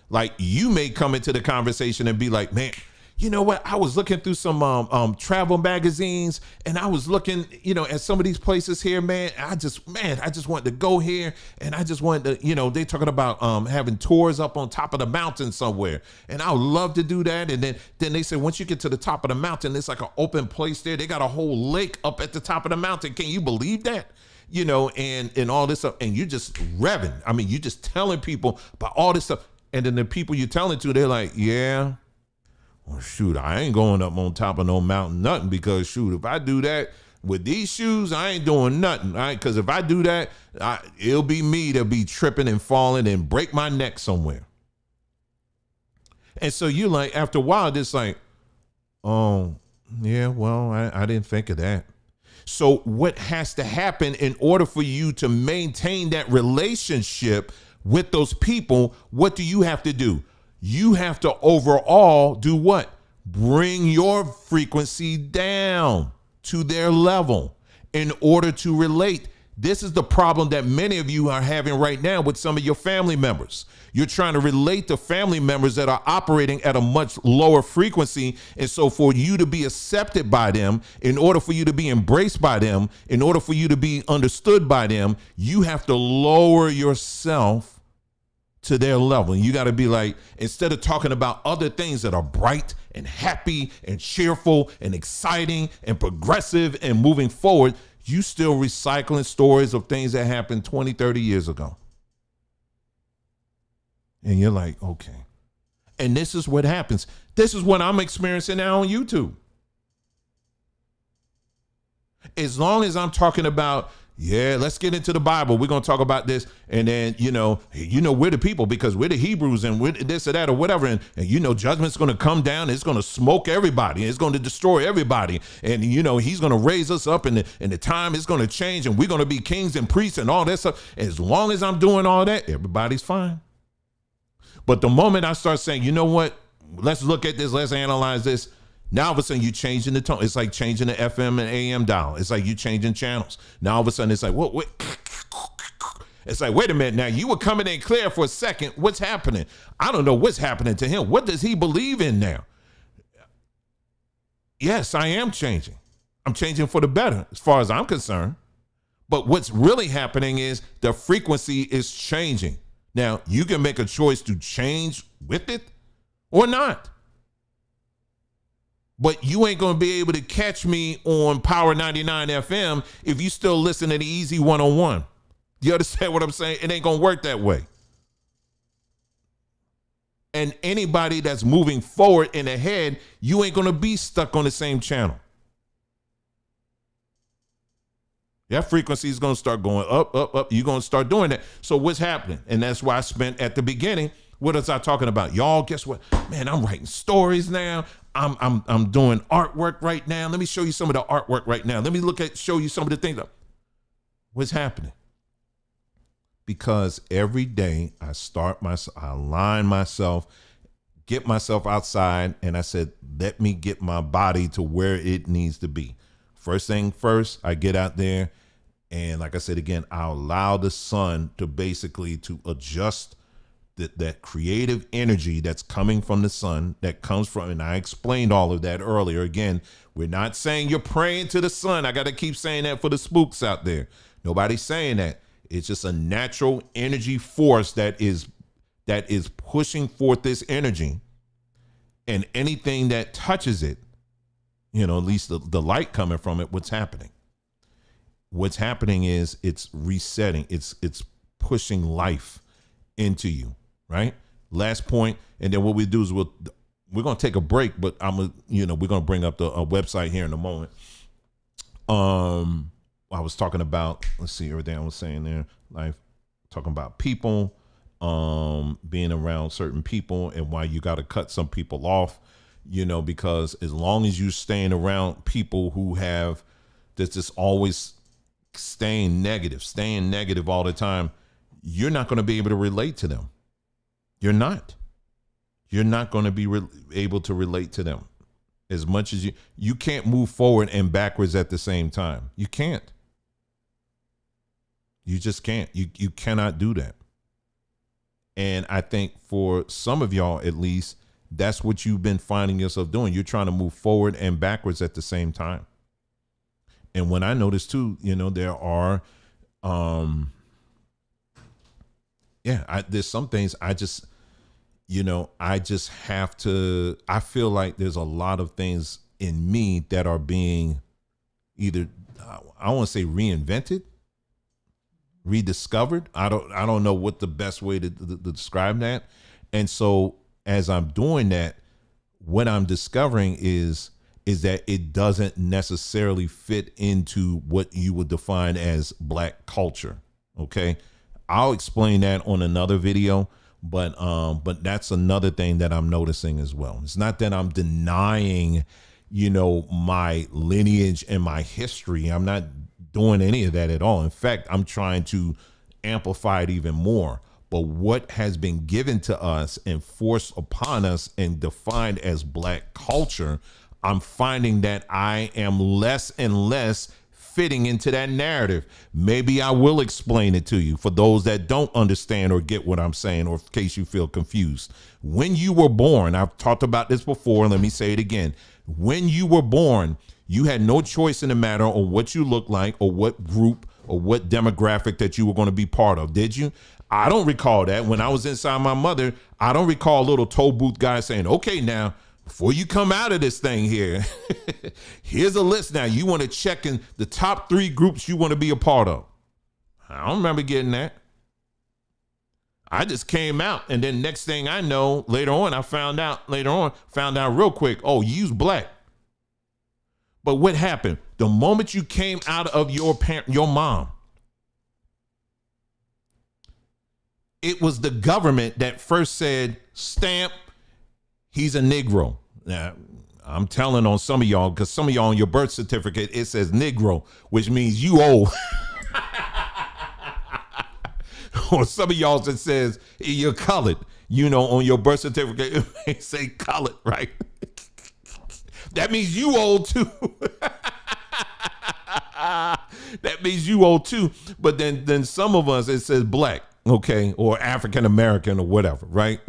Like you may come into the conversation and be like, man, you know what? I was looking through some travel magazines, and I was looking, at some of these places here, man. I just wanted to go here, and I just wanted to, they talking about having tours up on top of the mountain somewhere, and I would love to do that. And then they said once you get to the top of the mountain, it's like an open place there. They got a whole lake up at the top of the mountain. Can you believe that? And all this stuff, and you're just revving. I mean, you're just telling people about all this stuff, and then the people you're telling to, they're like, yeah. Well, shoot, I ain't going up on top of no mountain, nothing, because shoot, if I do that with these shoes, I ain't doing nothing, right? Because if I do that, it'll be me that'll be tripping and falling and break my neck somewhere. And so you like, after a while, just like, oh, yeah, well, I didn't think of that. So what has to happen in order for you to maintain that relationship with those people? What do you have to do? You have to overall do what? Bring your frequency down to their level in order to relate. This is the problem that many of you are having right now with some of your family members. You're trying to relate to family members that are operating at a much lower frequency. And so for you to be accepted by them, in order for you to be embraced by them, in order for you to be understood by them, you have to lower yourself to their level. And you got to be like, instead of talking about other things that are bright and happy and cheerful and exciting and progressive and moving forward, you still recycling stories of things that happened 20, 30 years ago. And you're like, okay. And this is what happens. This is what I'm experiencing now on YouTube. As long as I'm talking about, yeah, let's get into the Bible. We're going to talk about this. And then, we're the people because we're the Hebrews and we're this or that or whatever. And judgment's going to come down. It's going to smoke everybody. It's going to destroy everybody. And, he's going to raise us up and the time is going to change and we're going to be kings and priests and all that stuff. As long as I'm doing all that, everybody's fine. But the moment I start saying, you know what, let's look at this, let's analyze this. Now all of a sudden you're changing the tone. It's like changing the FM and AM dial. It's like you changing channels. Now all of a sudden it's like, what? It's like, wait a minute now, you were coming in clear for a second. What's happening? I don't know what's happening to him. What does he believe in now? Yes, I am changing. I'm changing for the better as far as I'm concerned. But what's really happening is the frequency is changing. Now you can make a choice to change with it or not. But you ain't going to be able to catch me on Power 99 FM if you still listen to the Easy 101. You understand what I'm saying? It ain't going to work that way. And anybody that's moving forward and ahead, you ain't going to be stuck on the same channel. That frequency is going to start going up, up, up. You're going to start doing that. So what's happening? And that's why I spent at the beginning, what was I talking about? Y'all, guess what? Man, I'm writing stories now. I'm doing artwork right now. Let me show you some of the artwork right now. Let me show you some of the things. What's happening? Because every day I align myself, get myself outside, and I said, let me get my body to where it needs to be. First thing first, I get out there, and like I said again, I allow the sun to basically to adjust that creative energy that's coming from the sun, that comes from, and I explained all of that earlier. Again, we're not saying you're praying to the sun. I got to keep saying that for the spooks out there. Nobody's saying that. It's just a natural energy force that is pushing forth this energy, and anything that touches it, at least the light coming from it, what's happening? What's happening is it's resetting. It's pushing life into you, right? Last point, and then what we do is we're gonna take a break, but we're gonna bring up the website here in a moment. I was talking about, let's see, everything I was saying there, life, talking about people, being around certain people, and why you got to cut some people off, because as long as you're staying around people who have that's just always staying negative all the time, you're not going to be able to relate to them. You're not going to be able to relate to them as much as you can't move forward and backwards at the same time. You can't. You just can't. You cannot do that. And I think for some of y'all, at least, that's what you've been finding yourself doing. You're trying to move forward and backwards at the same time. And when I notice too, there are, there's some things I just have to, I feel like there's a lot of things in me that are being either, I want to say reinvented, rediscovered. I don't know what the best way to describe that. And so as I'm doing that, what I'm discovering is that it doesn't necessarily fit into what you would define as Black culture. Okay. I'll explain that on another video, but that's another thing that I'm noticing as well. It's not that I'm denying, my lineage and my history. I'm not doing any of that at all. In fact, I'm trying to amplify it even more. But what has been given to us and forced upon us and defined as Black culture, I'm finding that I am less and less fitting into that narrative. Maybe I will explain it to you for those that don't understand or get what I'm saying, or in case you feel confused. When you were born, I've talked about this before, let me say it again. When you were born, you had no choice in the matter of what you look like or what group or what demographic that you were going to be part of, did you? I don't recall that. When I was inside my mother, I don't recall a little toll booth guy saying, okay, now, before you come out of this thing here, here's a list now. You want to check in the top 3 groups you want to be a part of. I don't remember getting that. I just came out, and then next thing I know, I found out real quick, oh, you's Black. But what happened? The moment you came out of your mom, it was the government that first said, stamp, he's a Negro. Now, I'm telling on some of y'all, because some of y'all on your birth certificate, it says Negro, which means you old. Or some of y'all that says you're colored, on your birth certificate, it may say colored, right? That means you old too. That means you old too. But then some of us, it says Black, okay, or African American or whatever, right?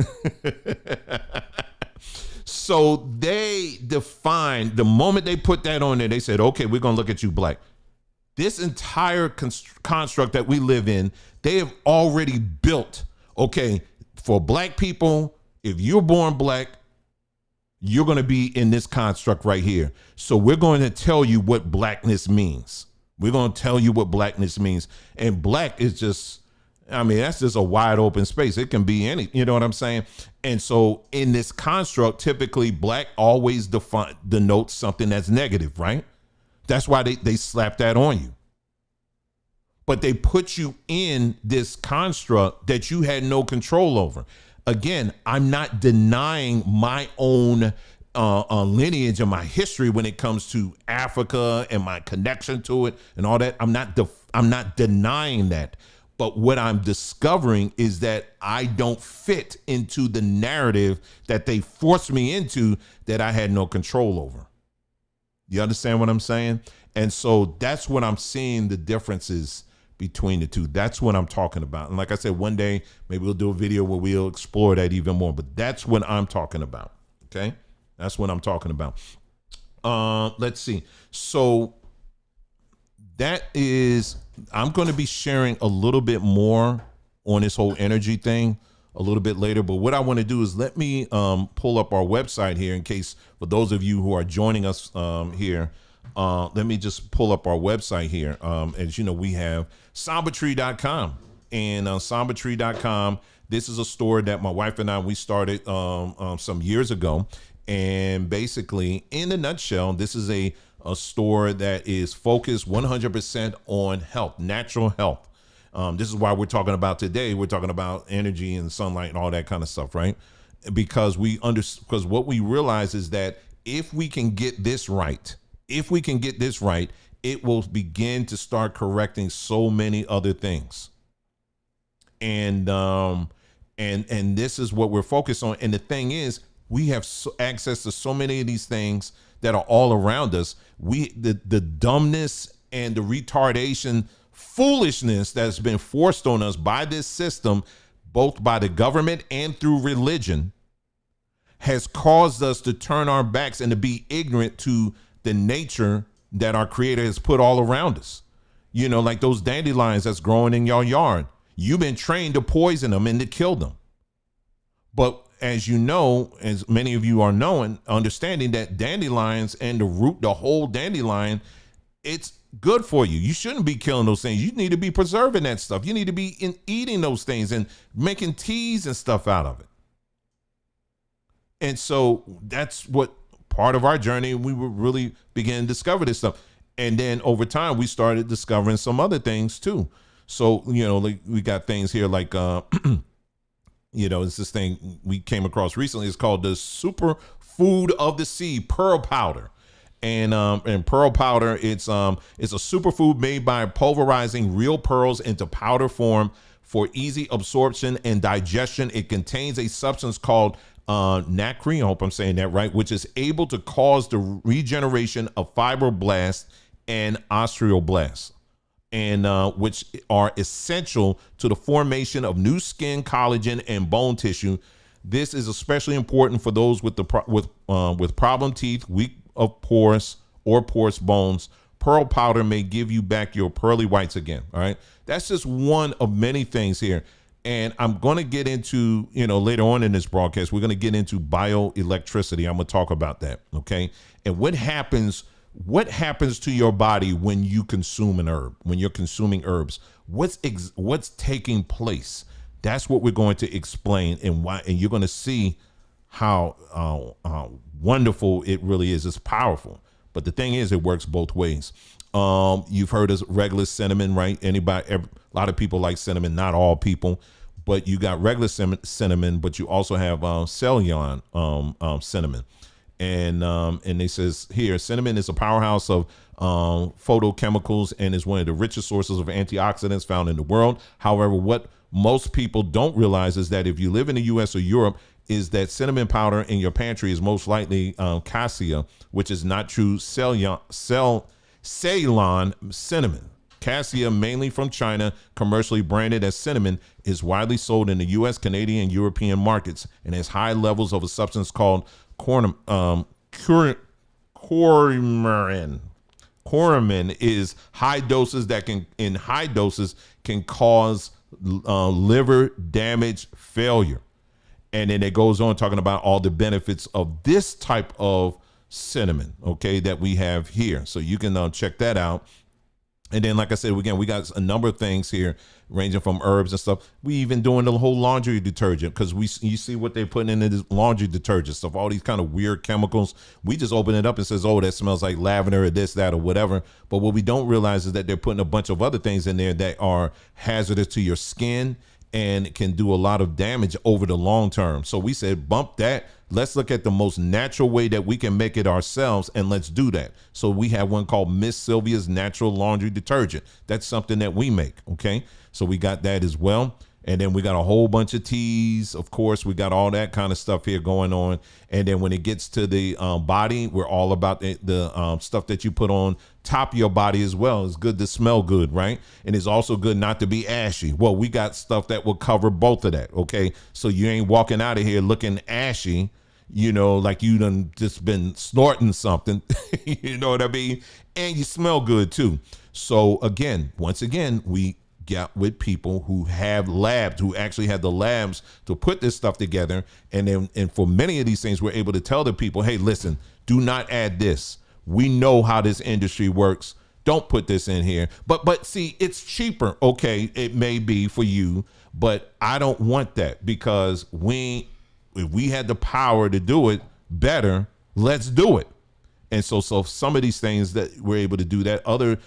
So they defined, the moment they put that on there, they said, okay, we're going to look at you Black. This entire construct that we live in, they have already built, okay, for Black people, if you're born Black, you're going to be in this construct right here. So we're going to tell you what Blackness means. We're going to tell you what Blackness means. And Black is just, that's just a wide open space. It can be any, you know what I'm saying? And so in this construct, typically Black always denotes something that's negative, right? That's why they slap that on you. But they put you in this construct that you had no control over. Again, I'm not denying my own lineage and my history when it comes to Africa and my connection to it and all that. I'm not denying that. But what I'm discovering is that I don't fit into the narrative that they forced me into that I had no control over. You understand what I'm saying? And so that's what I'm seeing the differences between the two. That's what I'm talking about. And like I said, one day maybe we'll do a video where we'll explore that even more, but that's what I'm talking about. Okay. That's what I'm talking about. Let's see. So that is, I'm going to be sharing a little bit more on this whole energy thing a little bit later. But what I want to do is let me pull up our website here in case for those of you who are joining us here. Let me just pull up our website here. As you know, we have sombertree.com, and sombertree.com. This is a store that my wife and we started some years ago. And basically, in a nutshell, this is a store that is focused 100% on health, natural health. This is why we're talking about today. We're talking about energy and sunlight and all that kind of stuff, right? Because because what we realize is that if we can get this right, it will begin to start correcting so many other things. And this is what we're focused on. And the thing is, we have access to so many of these things that are all around us. The dumbness and the retardation, foolishness that's been forced on us by this system, both by the government and through religion, has caused us to turn our backs and to be ignorant to the nature that our Creator has put all around us. You know, like those dandelions that's growing in your yard. You've been trained to poison them and to kill them. But as you know, as many of you are understanding that dandelions and the whole dandelion, it's good for you. You shouldn't be killing those things. You need to be preserving that stuff. You need to be eating those things and making teas and stuff out of it. And so that's what part of our journey, we were really beginning to discover this stuff. And then over time, we started discovering some other things too. So, you know, like we got things here like, you know, it's this thing we came across recently. It's called the super food of the sea, pearl powder. And pearl powder, it's a superfood made by pulverizing real pearls into powder form for easy absorption and digestion. It contains a substance called nacre, I hope I'm saying that right, which is able to cause the regeneration of fibroblasts and osteoblasts, and which are essential to the formation of new skin, collagen, and bone tissue. This is especially important for those with problem teeth, weak of porous or porous bones. Pearl powder may give you back your pearly whites again. All right, that's just one of many things here. And I'm going to get into, you know, later on in this broadcast, we're going to get into bioelectricity. I'm going to talk about that. Okay. And what happens to your body when you consume an herb, when you're consuming herbs, what's taking place? That's what we're going to explain, and why, and you're going to see how wonderful it really is. It's powerful. But the thing is, it works both ways. You've heard of regular cinnamon, right? A lot of people like cinnamon, not all people, but you got regular cinnamon, but you also have Ceylon cinnamon. And they says here, cinnamon is a powerhouse of phytochemicals and is one of the richest sources of antioxidants found in the world. However, what most people don't realize is that if you live in the US or Europe, is that cinnamon powder in your pantry is most likely cassia, which is not true Ceylon cinnamon. Cassia, mainly from China, commercially branded as cinnamon, is widely sold in the US, Canadian, and European markets, and has high levels of a substance called coumarin. Coumarin is high doses that can cause liver damage, failure. And then it goes on talking about all the benefits of this type of cinnamon, okay, that we have here. So you can check that out. And then, like I said, again, we got a number of things here ranging from herbs and stuff. We even doing the whole laundry detergent, because you see what they're putting in this laundry detergent stuff, all these kind of weird chemicals. We just open it up and says, oh, that smells like lavender or this, that, or whatever. But what we don't realize is that they're putting a bunch of other things in there that are hazardous to your skin and can do a lot of damage over the long term. So we said, bump that. Let's look at the most natural way that we can make it ourselves, and let's do that. So we have one called Miss Sylvia's Natural Laundry Detergent. That's something that we make, okay? So we got that as well. And then we got a whole bunch of teas. Of course, we got all that kind of stuff here going on. And then when it gets to the body, we're all about the stuff that you put on top of your body as well. It's good to smell good, right? And it's also good not to be ashy. Well, we got stuff that will cover both of that, okay? So you ain't walking out of here looking ashy, you know, like you done just been snorting something, you know what I mean? And you smell good too. So again, once again, we got with people who have labs, who actually have the labs to put this stuff together. And then, and for many of these things, we're able to tell the people, hey, listen, do not add this. We know how this industry works. Don't put this in here. But see, it's cheaper. Okay, it may be for you, but I don't want that, because if we had the power to do it better, let's do it. And so some of these things that we're able to do that, other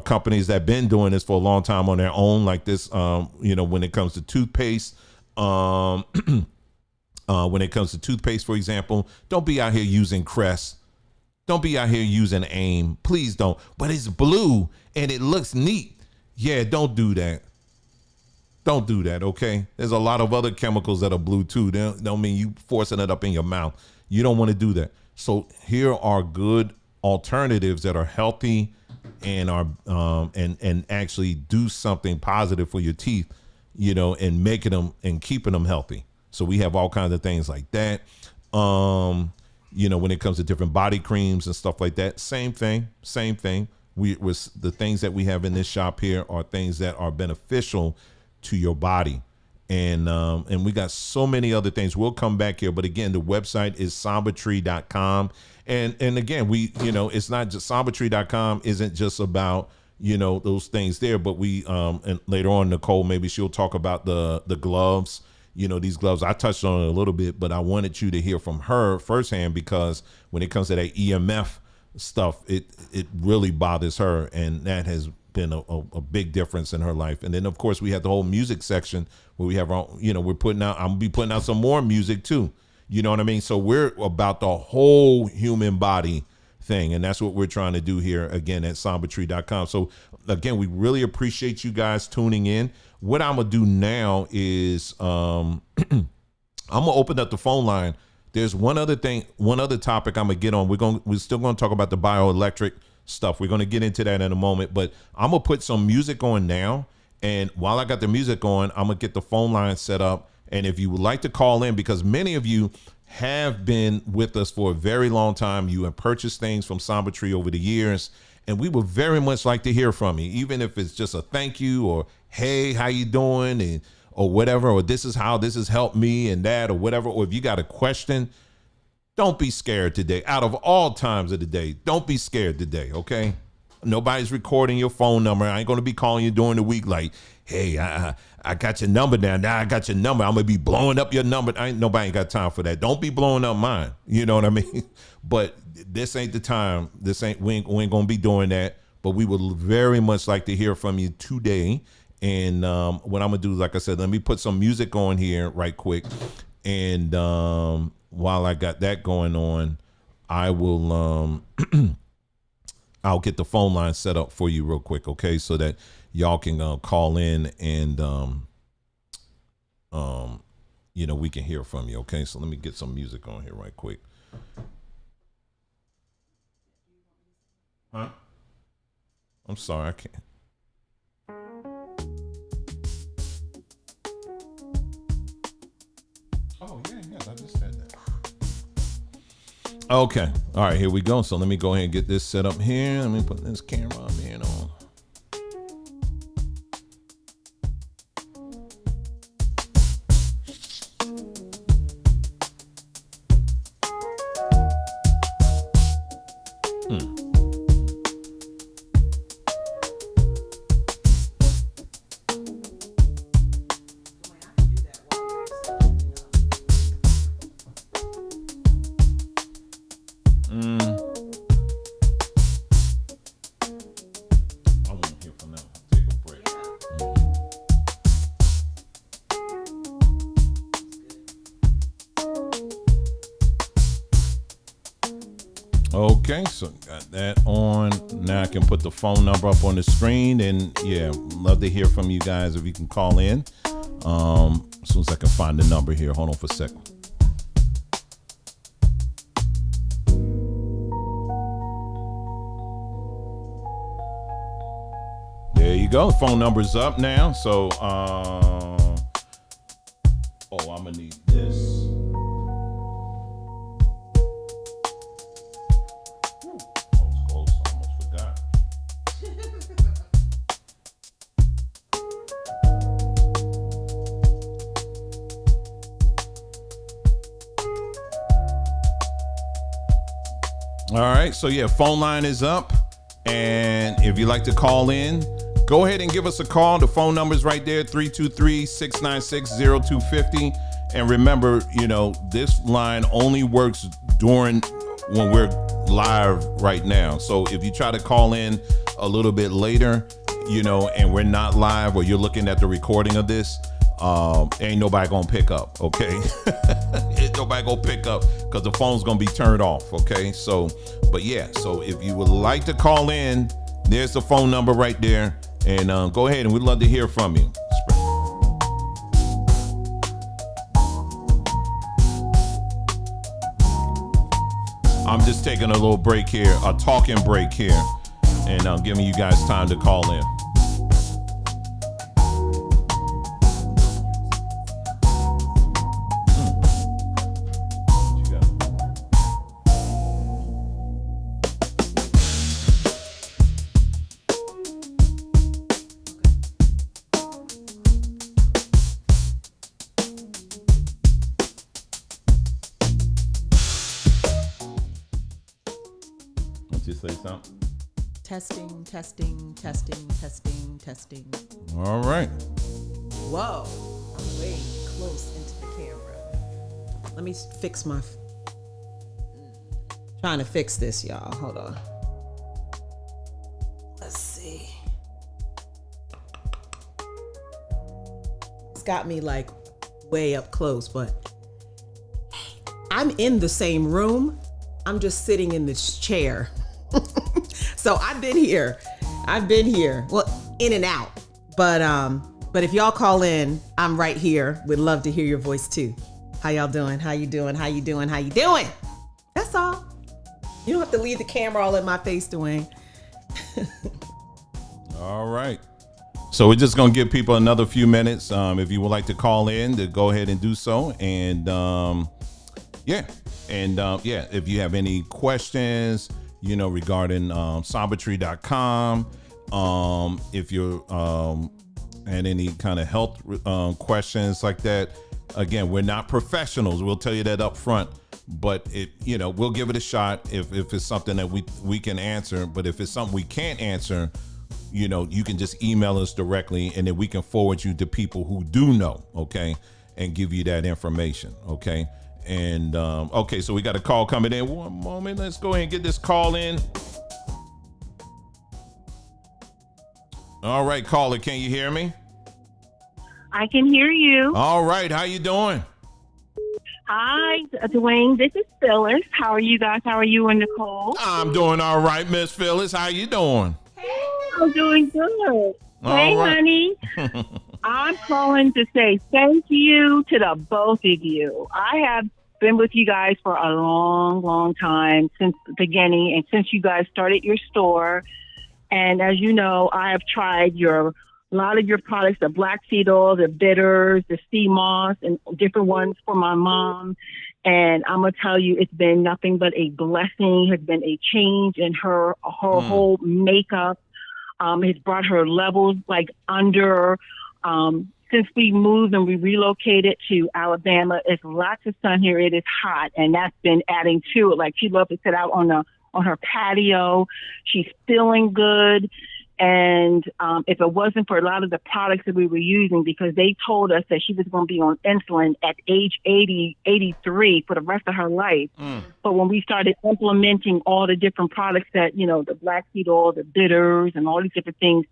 companies that have been doing this for a long time on their own, like this, you know, when it comes to toothpaste, when it comes to toothpaste, for example, don't be out here using Crest. Don't be out here using AIM. Please don't. But it's blue and it looks neat. Yeah, don't do that. Don't do that, okay? There's a lot of other chemicals that are blue too. They don't mean you forcing it up in your mouth. You don't want to do that. So here are good alternatives that are healthy and are and actually do something positive for your teeth, you know, and making them and keeping them healthy. So we have all kinds of things like that. You know, when it comes to different body creams and stuff like that, same thing. The things that we have in this shop here are things that are beneficial to your body. And we got so many other things. We'll come back here, but again, the website is sambatree.com. And again, we, you know, it's not just sambatree.com isn't just about, you know, those things there, but we and later on, Nicole, maybe she'll talk about the gloves. You know, these gloves, I touched on it a little bit, but I wanted you to hear from her firsthand, because when it comes to that EMF stuff, it really bothers her, and that has been a big difference in her life. And then of course we have the whole music section where we have our, you know, I'm gonna be putting out some more music too. You know what I mean? So we're about the whole human body thing, and that's what we're trying to do here again at sambatree.com. So again, we really appreciate you guys tuning in. What I'm gonna do now is I'm gonna open up the phone line. There's one other topic I'm gonna get on. We're still gonna talk about the bioelectric stuff. We're gonna get into that in a moment, but I'm gonna put some music on now. And while I got the music on, I'm gonna get the phone line set up. And if you would like to call in, because many of you have been with us for a very long time, you have purchased things from Saat Tre over the years, and we would very much like to hear from you, even if it's just a thank you or hey, how you doing, and or whatever, or this is how this has helped me and that, or whatever. Or if you got a question, don't be scared today. Out of all times of the day, don't be scared today, okay? Nobody's recording your phone number. I ain't going to be calling you during the week like, hey, I got your number down. Now I got your number. I'm going to be blowing up your number. Nobody ain't got time for that. Don't be blowing up mine. You know what I mean? But this ain't the time. We ain't going to be doing that. But we would very much like to hear from you today. And what I'm going to do, like I said, let me put some music on here right quick. And while I got that going on, I will I'll get the phone line set up for you real quick, okay, so that y'all can call in and you know, we can hear from you, okay? So let me get some music on here right quick. Huh? I'm sorry, I can't. Oh, yeah, I just said that. Okay. All right, here we go. So let me go ahead and get this set up here. Let me put this camera on here and on. Okay, so got that on. Now I can put the phone number up on the screen, and yeah, love to hear from you guys if you can call in. As soon as I can find the number here. Hold on for a second. There you go. Phone number's up now. So, I'm gonna need this. Ooh, that was close. I almost forgot. All right. So yeah, phone line is up, and if you'd like to call in, go ahead and give us a call. The phone number is right there, 323-696-0250. And remember, this line only works when we're live right now. So if you try to call in a little bit later, and we're not live, or you're looking at the recording of this, ain't nobody gonna pick up, okay? Ain't nobody gonna pick up because the phone's gonna be turned off, okay? So if you would like to call in, there's the phone number right there. And go ahead, and we'd love to hear from you. I'm just taking a little break here, a talking break here, and I'm giving you guys time to call in. Testing. All right. Whoa, I'm way close into the camera. Let me fix trying to fix this, y'all. Hold on. Let's see. It's got me like way up close, but I'm in the same room. I'm just sitting in this chair. So I've been here. Well, in and out. But if y'all call in, I'm right here. We'd love to hear your voice too. How y'all doing? How you doing? That's all. You don't have to leave the camera all in my face, Dwayne. All right. So we're just going to give people another few minutes. If you would like to call in, to go ahead and do so. And if you have any questions, regarding saattre.com, if you're and any kind of health questions like that, again, we're not professionals. We'll tell you that up front, but we'll give it a shot if it's something that we can answer. But if it's something we can't answer, you can just email us directly, and then we can forward you to people who do know, okay, and give you that information, okay. And so we got a call coming in. One moment, let's go ahead and get this call in. All right, caller, can you hear me? I can hear you. All right, how you doing? Hi, Dwayne. This is Phyllis. How are you guys? How are you and Nicole? I'm doing all right, Miss Phyllis. How you doing? I'm doing good. Hey, right. honey. I'm calling to say thank you to the both of you. I have been with you guys for a long, long time, since the beginning, and since you guys started your store. And as you know, I have tried a lot of your products, the black seed oil, the bitters, the sea moss, and different ones for my mom. And I'm going to tell you, it's been nothing but a blessing, has been a change in her whole makeup. It's brought her levels like under, since we moved and we relocated to Alabama, it's lots of sun here. It is hot, and that's been adding to it. Like, she loves to sit out on her patio. She's feeling good. And if it wasn't for a lot of the products that we were using, because they told us that she was going to be on insulin at age 83 for the rest of her life. But when we started implementing all the different products that, the black seed oil, the bitters, and all these different things,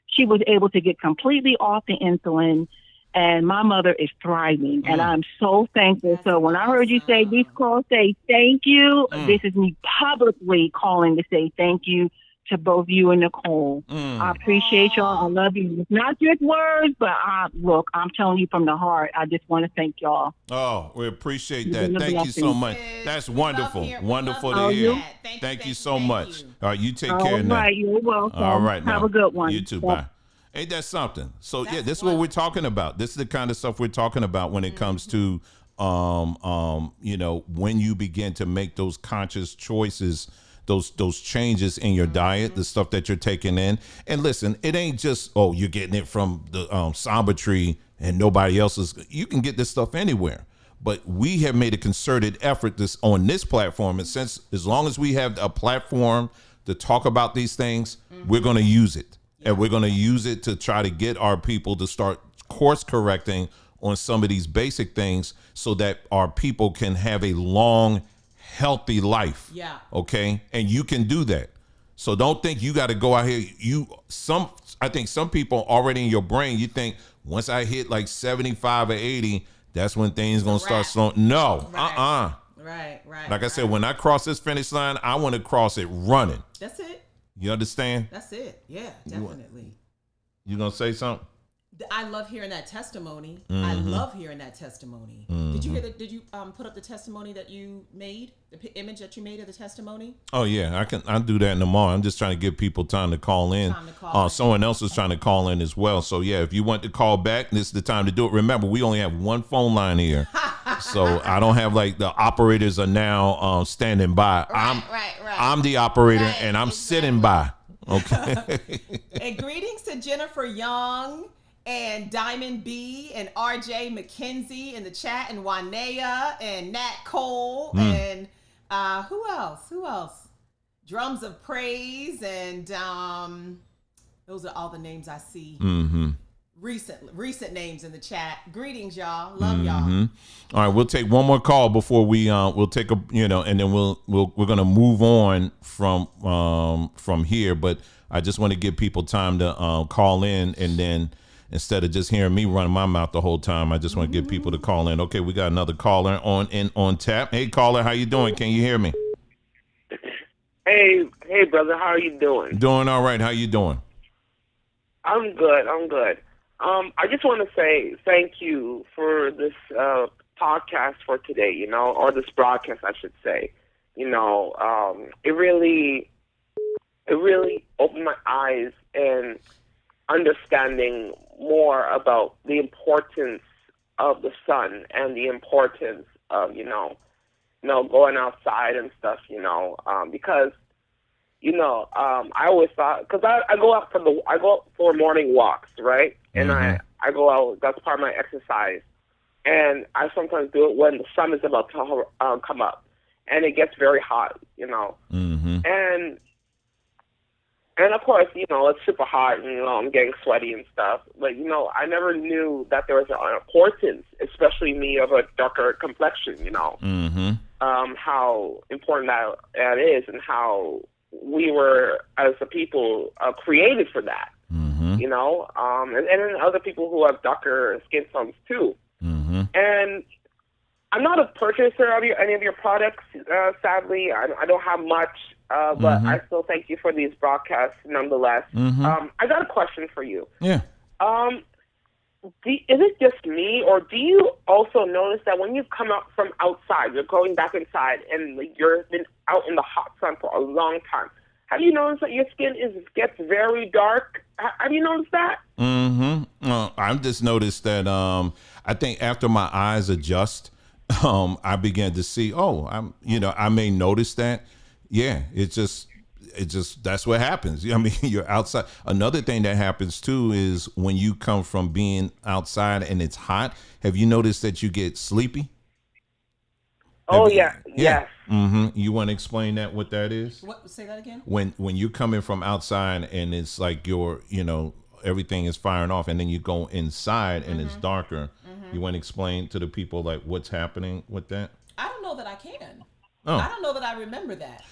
she was able to get completely off the insulin. And my mother is thriving, and I'm so thankful. So when I heard you say this call, say thank you, this is me publicly calling to say thank you to both you and Nicole. I appreciate y'all. I love you. It's not just words, but look, I'm telling you from the heart. I just want to thank y'all. Oh, we appreciate that. You've been a Thank you so blessing. much. That's wonderful. Wonderful love to hear. that. Thank you so much. All right, you take care All now. right, you're welcome. All right, Have now. a good one. You too. Bye. Ain't that something? So yeah, this is what we're talking about. This is the kind of stuff we're talking about when it comes to, you know, when you begin to make those conscious choices, those changes in your diet, the stuff that you're taking in. And listen, it ain't just, oh, you're getting it from the Samba tree and nobody else is. You can get this stuff anywhere. But we have made a concerted effort on this platform, and since as long as we have a platform to talk about these things, we're going to use it. And we're going to use it to try to get our people to start course correcting on some of these basic things so that our people can have a long, healthy life. Yeah. Okay. And you can do that. So don't think you got to go out here. I think some people already in your brain, you think once I hit like 75 or 80, that's when things going to start slowing. No. Right. Like I said, when I cross this finish line, I want to cross it running. That's it. You understand? That's it. Yeah, definitely. You gonna say something? I love hearing that testimony. I love hearing that testimony. Did you hear that? Did you put up the testimony that you made? The image that you made of the testimony? Oh yeah, I'll do that in the morning. I'm just trying to give people time to call in. Someone else is trying to call in as well. So yeah, if you want to call back, this is the time to do it. Remember, we only have one phone line here. So I don't have like the operators are now standing by. Right. I'm the operator and I'm sitting by. Okay. And greetings to Jennifer Young and Diamond B and RJ McKenzie in the chat, and Wanea and Nat Cole and who else? Drums of Praise, and those are all the names I see. Recent names in the chat. Greetings, y'all. Love y'all. All right, we'll take one more call before we'll take a, and then we're gonna move on from here. But I just want to give people time to call in, and then instead of just hearing me running my mouth the whole time, I just want to get people to call in. Okay, we got another caller on tap. Hey, caller, how you doing? Can you hear me? Hey, brother, how are you doing? Doing all right. How you doing? I'm good. I just want to say thank you for this podcast for today, or this broadcast, I should say. It really opened my eyes and understanding more about the importance of the sun and the importance of, going outside and stuff, because, I always thought, because I go out for morning walks, right? And I go out, that's part of my exercise. And I sometimes do it when the sun is about to come up and it gets very hot, And of course, it's super hot and, I'm getting sweaty and stuff. But, I never knew that there was an importance, especially me of a darker complexion, how important that is and how we were, as a people, created for that, and then other people who have darker skin tones, too. And I'm not a purchaser of any of your products, sadly. I don't have much. But I still thank you for these broadcasts nonetheless. I got a question for you. Yeah. Is it just me, or do you also notice that when you come out from outside, you're going back inside, and you've been out in the hot sun for a long time? Have you noticed that your skin gets very dark? Have you noticed that? I've just noticed that I think after my eyes adjust, I began to see, I may notice that. Yeah, it's just that's what happens. I mean, you're outside. Another thing that happens too is when you come from being outside and it's hot, have you noticed that you get sleepy? Yes. You want to explain what that is? What? Say that again. When you're coming from outside and it's like everything is firing off, and then you go inside and it's darker. You want to explain to the people what's happening with that? I don't know that I can. Oh. I don't know that I remember that.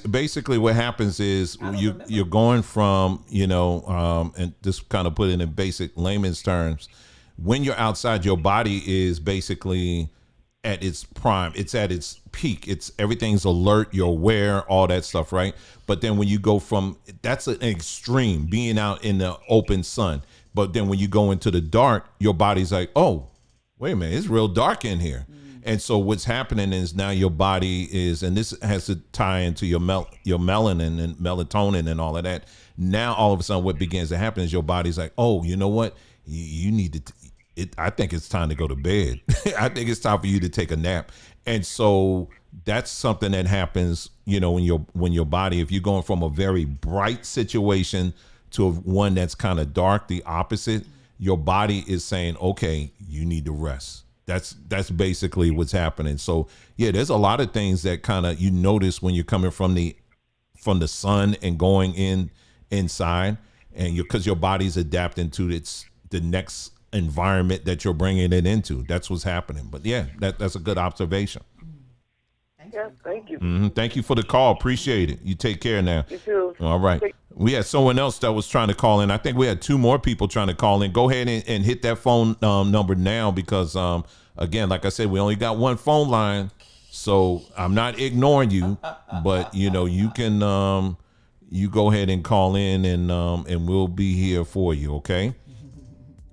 Basically, what happens is you're going from, and just kind of put it in basic layman's terms. When you're outside, your body is basically at its prime. It's at its peak. Everything's alert. You're aware, all that stuff, right? But then when you go from, that's an extreme, being out in the open sun. But then when you go into the dark, your body's like, oh, wait a minute, it's real dark in here. And so what's happening is now your body is, and this has to tie into your melanin and melatonin and all of that. Now, all of a sudden, what begins to happen is your body's like, oh, you know what? You need to, I think it's time to go to bed. I think it's time for you to take a nap. And so that's something that happens, you know, when your body, if you're going from a very bright situation to one that's kind of dark, the opposite, your body is saying, okay, you need to rest. That's basically what's happening. So yeah, there's a lot of things that kind of you notice when you're coming from the sun and going inside, and because your body's adapting to the next environment that you're bringing it into. That's what's happening. But yeah, that's a good observation. Yeah, thank you. Thank you for the call. Appreciate it. You take care now. You too. All right. We had someone else that was trying to call in. I think we had 2 more people trying to call in. Go ahead and hit that phone number now because, again, like I said, we only got 1 phone line. So I'm not ignoring you, but, you know, you can you go ahead and call in and we'll be here for you, okay?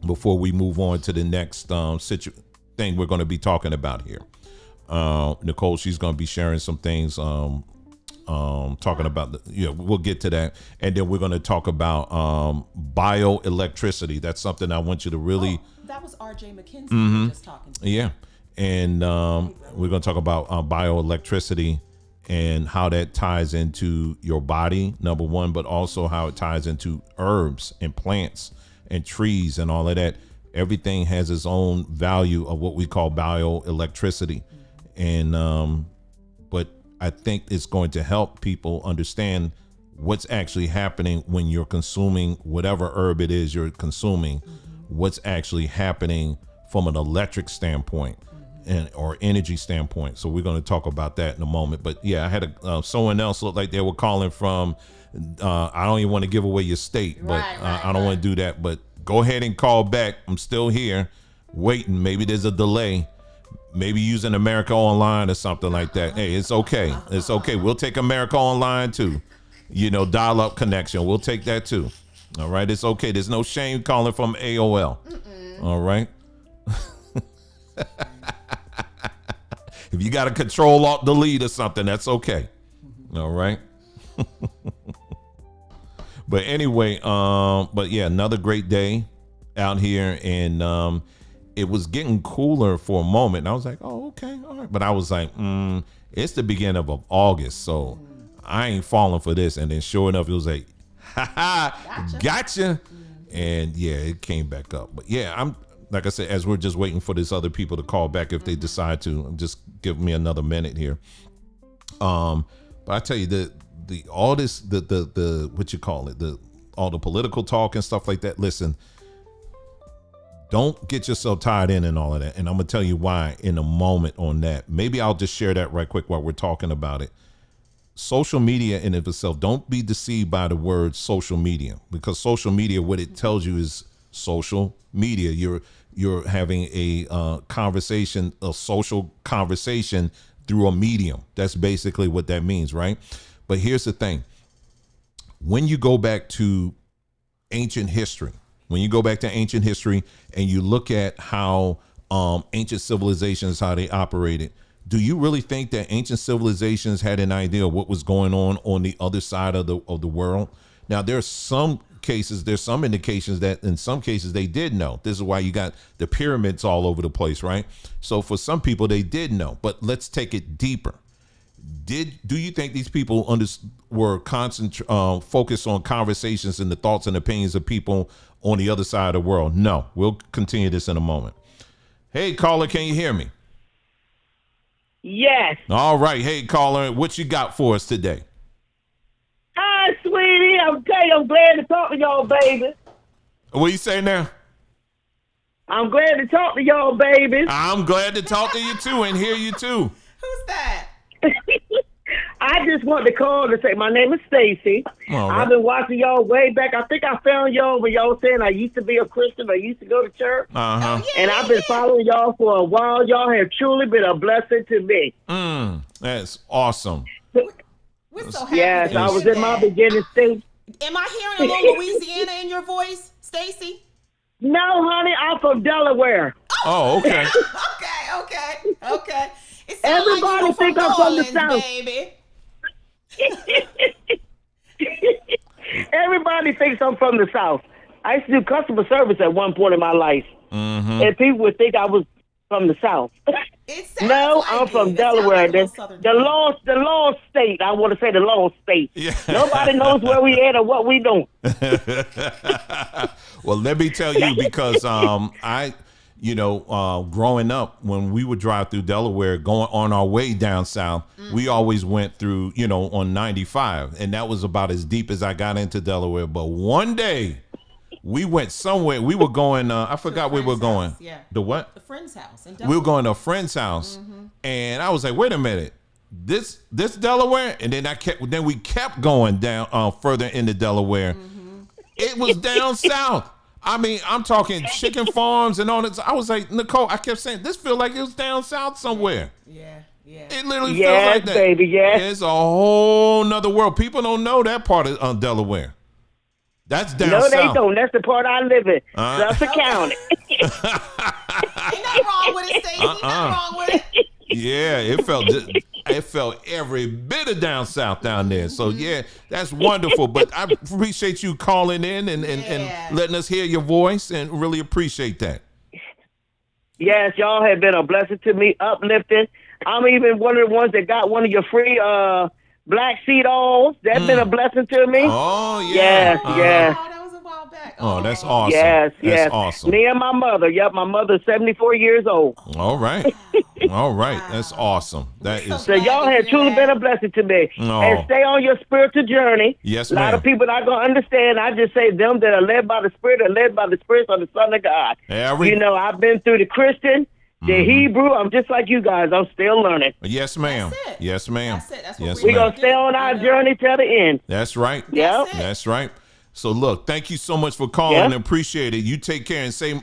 Before we move on to the next thing we're going to be talking about here. Nicole, she's going to be sharing some things talking about we'll get to that, and then we're going to talk about bioelectricity. That's something I want you to really that was RJ McKenzie just talking to. Yeah, and we're going to talk about bioelectricity and how that ties into your body, number one, but also how it ties into herbs and plants and trees and all of that. Everything has its own value of what we call bioelectricity. And but I think it's going to help people understand what's actually happening when you're consuming whatever herb it is you're consuming, what's actually happening from an electric standpoint or energy standpoint. So we're going to talk about that in a moment. But yeah, I had someone else look like they were calling from, I don't even want to give away your state, but I don't want to do that. But go ahead and call back. I'm still here waiting. Maybe there's a delay. Maybe using America Online or something like that. Hey, it's okay. It's okay. We'll take America Online too. You know, dial-up connection. We'll take that too. All right. It's okay. There's no shame calling from AOL. All right. If you got to Control Alt Delete or something, that's okay. All right. But anyway, but yeah, another great day out here, and it was getting cooler for a moment. And I was like, oh, okay, all right. But I was like, it's the beginning of August, so I ain't falling for this. And then sure enough, it was like, ha ha, gotcha. And yeah, it came back up. But yeah, I'm like I said, as we're just waiting for these other people to call back if they decide to, just give me another minute here. But I tell you, all this what you call it, all the political talk and stuff like that. Listen, don't get yourself tied in and all of that. And I'm gonna tell you why in a moment on that. Maybe I'll just share that right quick while we're talking about it. Social media in of itself, don't be deceived by the word social media, because social media, what it tells you is social media. You're having a conversation, a social conversation through a medium. That's basically what that means, right? But here's the thing. When you go back to ancient history, and you look at how ancient civilizations, how they operated, do you really think that ancient civilizations had an idea of what was going on the other side of the world? Now, there's some indications that in some cases they did know. This is why you got the pyramids all over the place, right? So for some people they did know, but let's take it deeper. Do you think these people were focused on conversations and the thoughts and opinions of people on the other side of the world? No. We'll continue this in a moment. Hey, caller, can you hear me? Yes. All right. Hey, caller, what you got for us today? Hi, sweetie. I'm glad to talk to y'all, baby. What you say now? I'm glad to talk to y'all, baby. I'm glad to talk to you too and hear you too. Who's that? I just want to call to say my name is Stacy. All right. I've been watching y'all way back. I think I found y'all when y'all saying I used to be a Christian. I used to go to church. Uh-huh. And I've been following y'all for a while. Y'all have truly been a blessing to me. That's awesome. We're so happy. Yes, to I hear was in my that. beginning stage. Am I hearing a little Louisiana in your voice, Stacy? No, honey, I'm from Delaware. Oh, okay. Okay. It sounds Everybody like think you're I'm from the Orleans, South. baby. Everybody thinks I'm from the South. I used to do customer service at one point in my life. And people would think I was from the South. It sounds No, like I'm it. from That sounds Delaware. like a little The Southern the lost state. I want to say the lost state. Yeah. Nobody knows where we at or what we doing. Well, let me tell you, because growing up, when we would drive through Delaware, going on our way down south, we always went through, on 95, and that was about as deep as I got into Delaware. But one day, we went somewhere. We were going. I forgot where we were going. House, yeah. The what? The friend's house. In We Delaware. were going to a friend's house, and I was like, "Wait a minute, this Delaware?" And then we kept going down further into Delaware. It was down south. I mean, I'm talking chicken farms and all that. I was like, Nicole, I kept saying, this feel like it was down south somewhere. Yeah. It literally feels Yes, like that. baby, yes. It's a whole nother world. People don't know that part of Delaware. That's down No, south. they don't. That's the part I live in. Suffolk County. Ain't nothing wrong with it, Stacey. Nothing wrong with it. Yeah, it felt every bit of down south down there. So yeah, that's wonderful. But I appreciate you calling in and letting us hear your voice, and really appreciate that. Yes, y'all have been a blessing to me, uplifting. I'm even one of the ones that got one of your free black seed oils. That's been a blessing to me. Oh yeah. Yes, yes. Oh, that was a while back. Oh, that's awesome. Yes, That's yes. awesome. Me and my mother. Yep, my mother's 74 years old. All right. All right. That's awesome. That is. So y'all have truly been a blessing to me. Oh. And stay on your spiritual journey. Yes, A lot ma'am. of people not going to understand. I just say them that are led by the Spirit are led by the Spirit of the Son of God. I've been through the Christian, the Hebrew. I'm just like you guys. I'm still learning. Yes, ma'am. That's it. Yes, ma'am. That's it. That's what Yes, We're ma'am. going to stay on our journey till the end. That's right. Yep. That's right. So look, thank you so much for calling. Yeah. And appreciate it. You take care and say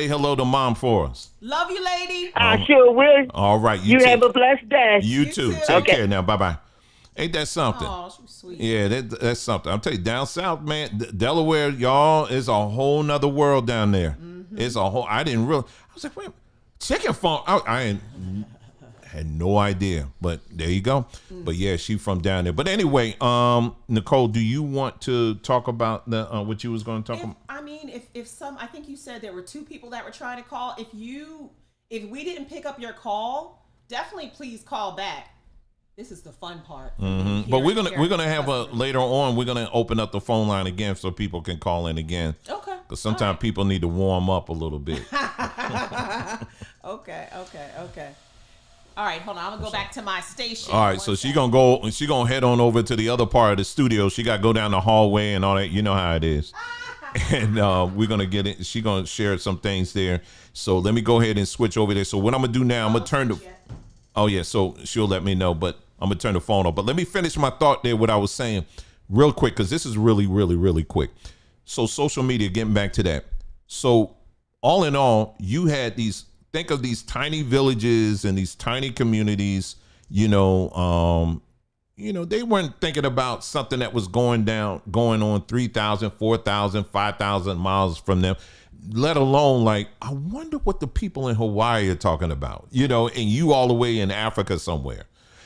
hello to mom for us. Love you, lady. I sure will. All right. You have a blessed day. You too. too. Take Okay. care now. Bye bye. Ain't that something? Oh, she's sweet. Yeah, that's something. I'll tell you, down south, man, Delaware, y'all, is a whole nother world down there. It's a whole. I didn't realize. I was like, wait, chicken farm. I had no idea, but there you go. But yeah, she from down there. But anyway, Nicole, do you want to talk about the what you was going to talk about? I think you said there were two people that were trying to call. If we didn't pick up your call, definitely please call back. This is the fun part. But we're gonna have later on. We're gonna open up the phone line again so people can call in again. Okay. Because sometimes people need to warm up a little bit. Okay. All right, hold on. I'm gonna go back to my station. All right, so she gonna head on over to the other part of the studio. She got to go down the hallway and all that. You know how it is. And we're gonna get it. She gonna share some things there. So let me go ahead and switch over there. So what I'm gonna do now, I'm gonna turn the. Oh yeah, so she'll let me know, but I'm gonna turn the phone off. But let me finish my thought there. What I was saying, real quick, because this is really, really, really quick. So social media, getting back to that. So all in all, you had these. Think of these tiny villages and these tiny communities. They weren't thinking about something that was going on 3,000, 4,000, 5,000 miles from them, let alone like, I wonder what the people in Hawaii are talking about, and you all the way in Africa somewhere.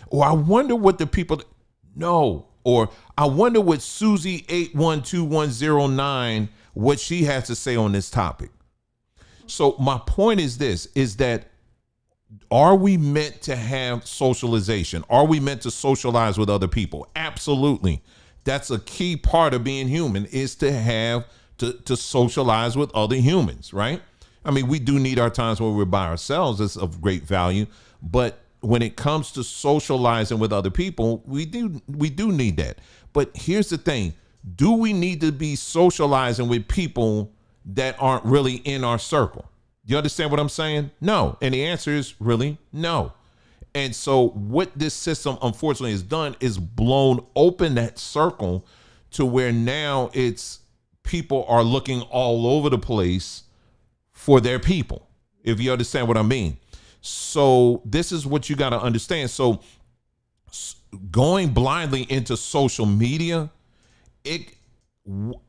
Or I wonder what the people, no, or I wonder what Susie 812109, what she has to say on this topic. So my point is this, is that are we meant to have socialization? Are we meant to socialize with other people? Absolutely. That's a key part of being human, is to have to socialize with other humans, right? I mean, we do need our times where we're by ourselves. It's of great value. But when it comes to socializing with other people, we do need that. But here's the thing. Do we need to be socializing with people that aren't really in our circle? You understand what I'm saying? No. And the answer is really no. And so what this system unfortunately has done is blown open that circle to where now it's people are looking all over the place for their people, if you understand what I mean. So this is what you got to understand. So going blindly into social media,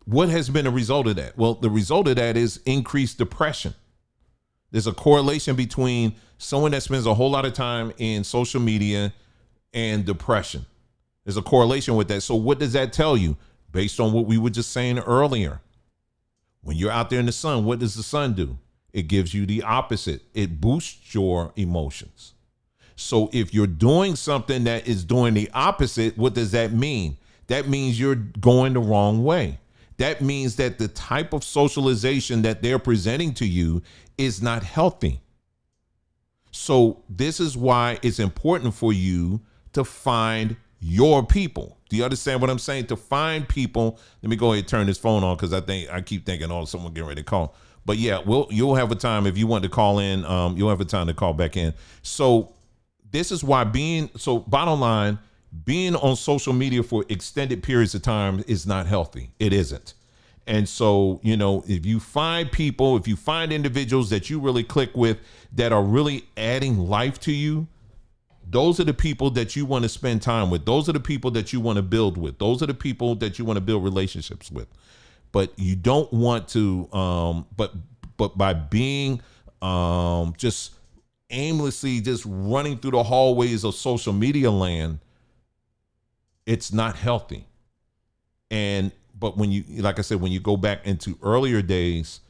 what has been a result of that? Well, the result of that is increased depression. There's a correlation between someone that spends a whole lot of time in social media and depression. There's a correlation with that. So what does that tell you? Based on what we were just saying earlier, when you're out there in the sun, what does the sun do? It gives you the opposite. It boosts your emotions. So if you're doing something that is doing the opposite, what does that mean? That means you're going the wrong way. That means that the type of socialization that they're presenting to you is not healthy. So this is why it's important for you to find your people. Do you understand what I'm saying? To find people. Let me go ahead and turn this phone on because I keep thinking, oh, someone getting ready to call. But yeah, you'll have a time if you want to call in. You'll have a time to call back in. So this is why bottom line, being on social media for extended periods of time is not healthy. It isn't. And so, if you find people, if you find individuals that you really click with that are really adding life to you, those are the people that you want to spend time with. Those are the people that you want to build with. Those are the people that you want to build relationships with. But you don't want to, but by being just aimlessly just running through the hallways of social media land, it's not healthy. But when you, like I said, when you go back into earlier days,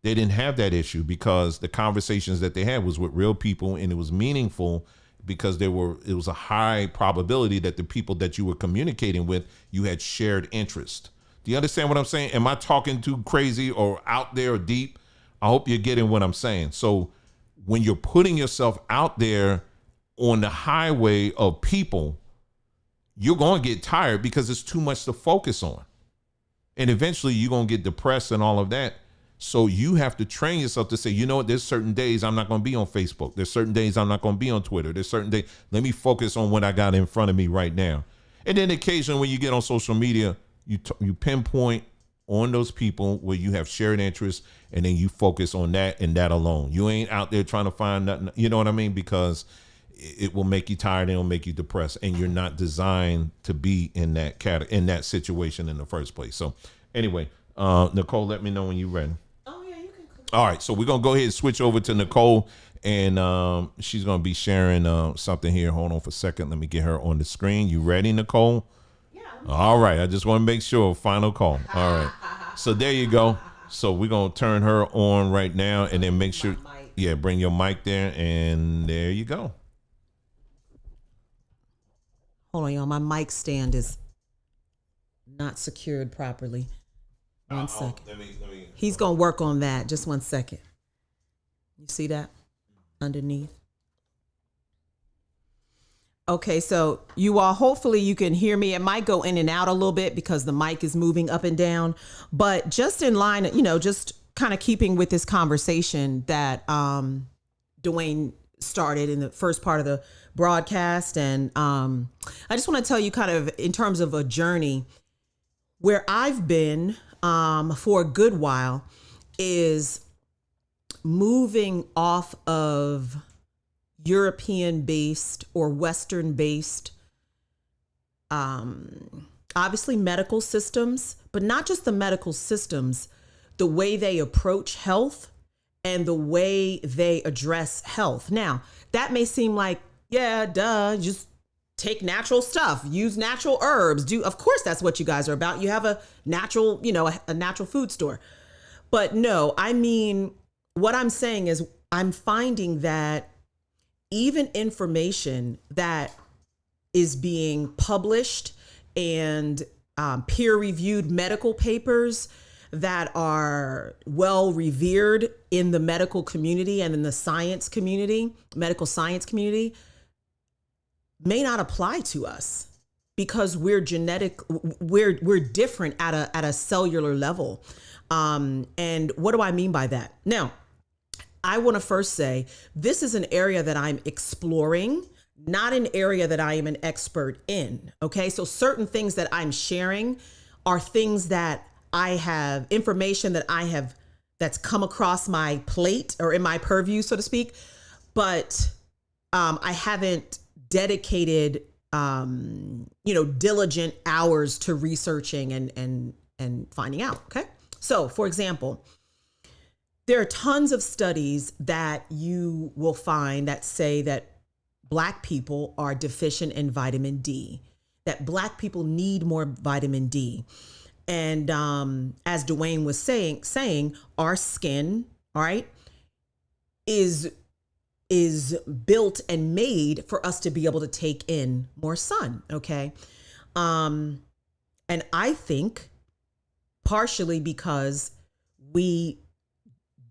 they didn't have that issue because the conversations that they had was with real people and it was meaningful because it was a high probability that the people that you were communicating with, you had shared interest. Do you understand what I'm saying? Am I talking too crazy or out there or deep? I hope you're getting what I'm saying. So when you're putting yourself out there on the highway of people, you're going to get tired because it's too much to focus on. And eventually you're going to get depressed and all of that. So you have to train yourself to say, you know what, there's certain days I'm not going to be on Facebook. There's certain days I'm not going to be on Twitter. There's certain days, let me focus on what I got in front of me right now. And then occasionally when you get on social media, you pinpoint on those people where you have shared interests and then you focus on that and that alone. You ain't out there trying to find nothing, you know what I mean? Because it will make you tired and it'll make you depressed, and you're not designed to be in that situation in the first place. So anyway, Nicole, let me know when you're ready. Oh yeah, you can. All right, so we're gonna go ahead and switch over to Nicole, and she's gonna be sharing something here. Hold on for a second. Let me get her on the screen. You ready, Nicole? Yeah. All right. I just want to make sure. Final call. All right. So there you go. So we're gonna turn her on right now, and then make sure. Yeah, bring your mic there, and there you go. Hold on, y'all. My mic stand is not secured properly. One second. Let me. He's going to work on that. Just 1 second. You see that underneath? Okay, so you all, hopefully you can hear me. It might go in and out a little bit because the mic is moving up and down. But just in line, just kind of keeping with this conversation that Dwayne started in the first part of the broadcast. And I just want to tell you kind of in terms of a journey where I've been for a good while is moving off of European based or Western based, obviously medical systems, but not just the medical systems, the way they approach health and the way they address health. Now, that may seem like, yeah, duh, just take natural stuff, use natural herbs. Of course, that's what you guys are about. You have a natural, a natural food store. But no, I mean, what I'm saying is I'm finding that even information that is being published and peer-reviewed medical papers that are well revered in the medical community and in the science community, medical science community, may not apply to us because we're different at a cellular level. And what do I mean by that? Now, I want to first say this is an area that I'm exploring not an area that I am an expert in. Okay. So certain things that I'm sharing are things that I have, information that I have, that's come across my plate or in my purview, so to speak. But I haven't dedicated, diligent hours to researching and finding out. Okay. So for example, there are tons of studies that you will find that say that Black people are deficient in vitamin D, that Black people need more vitamin D. And as Dwayne was saying, our skin, all right, is built and made for us to be able to take in more sun. Okay. And I think partially because we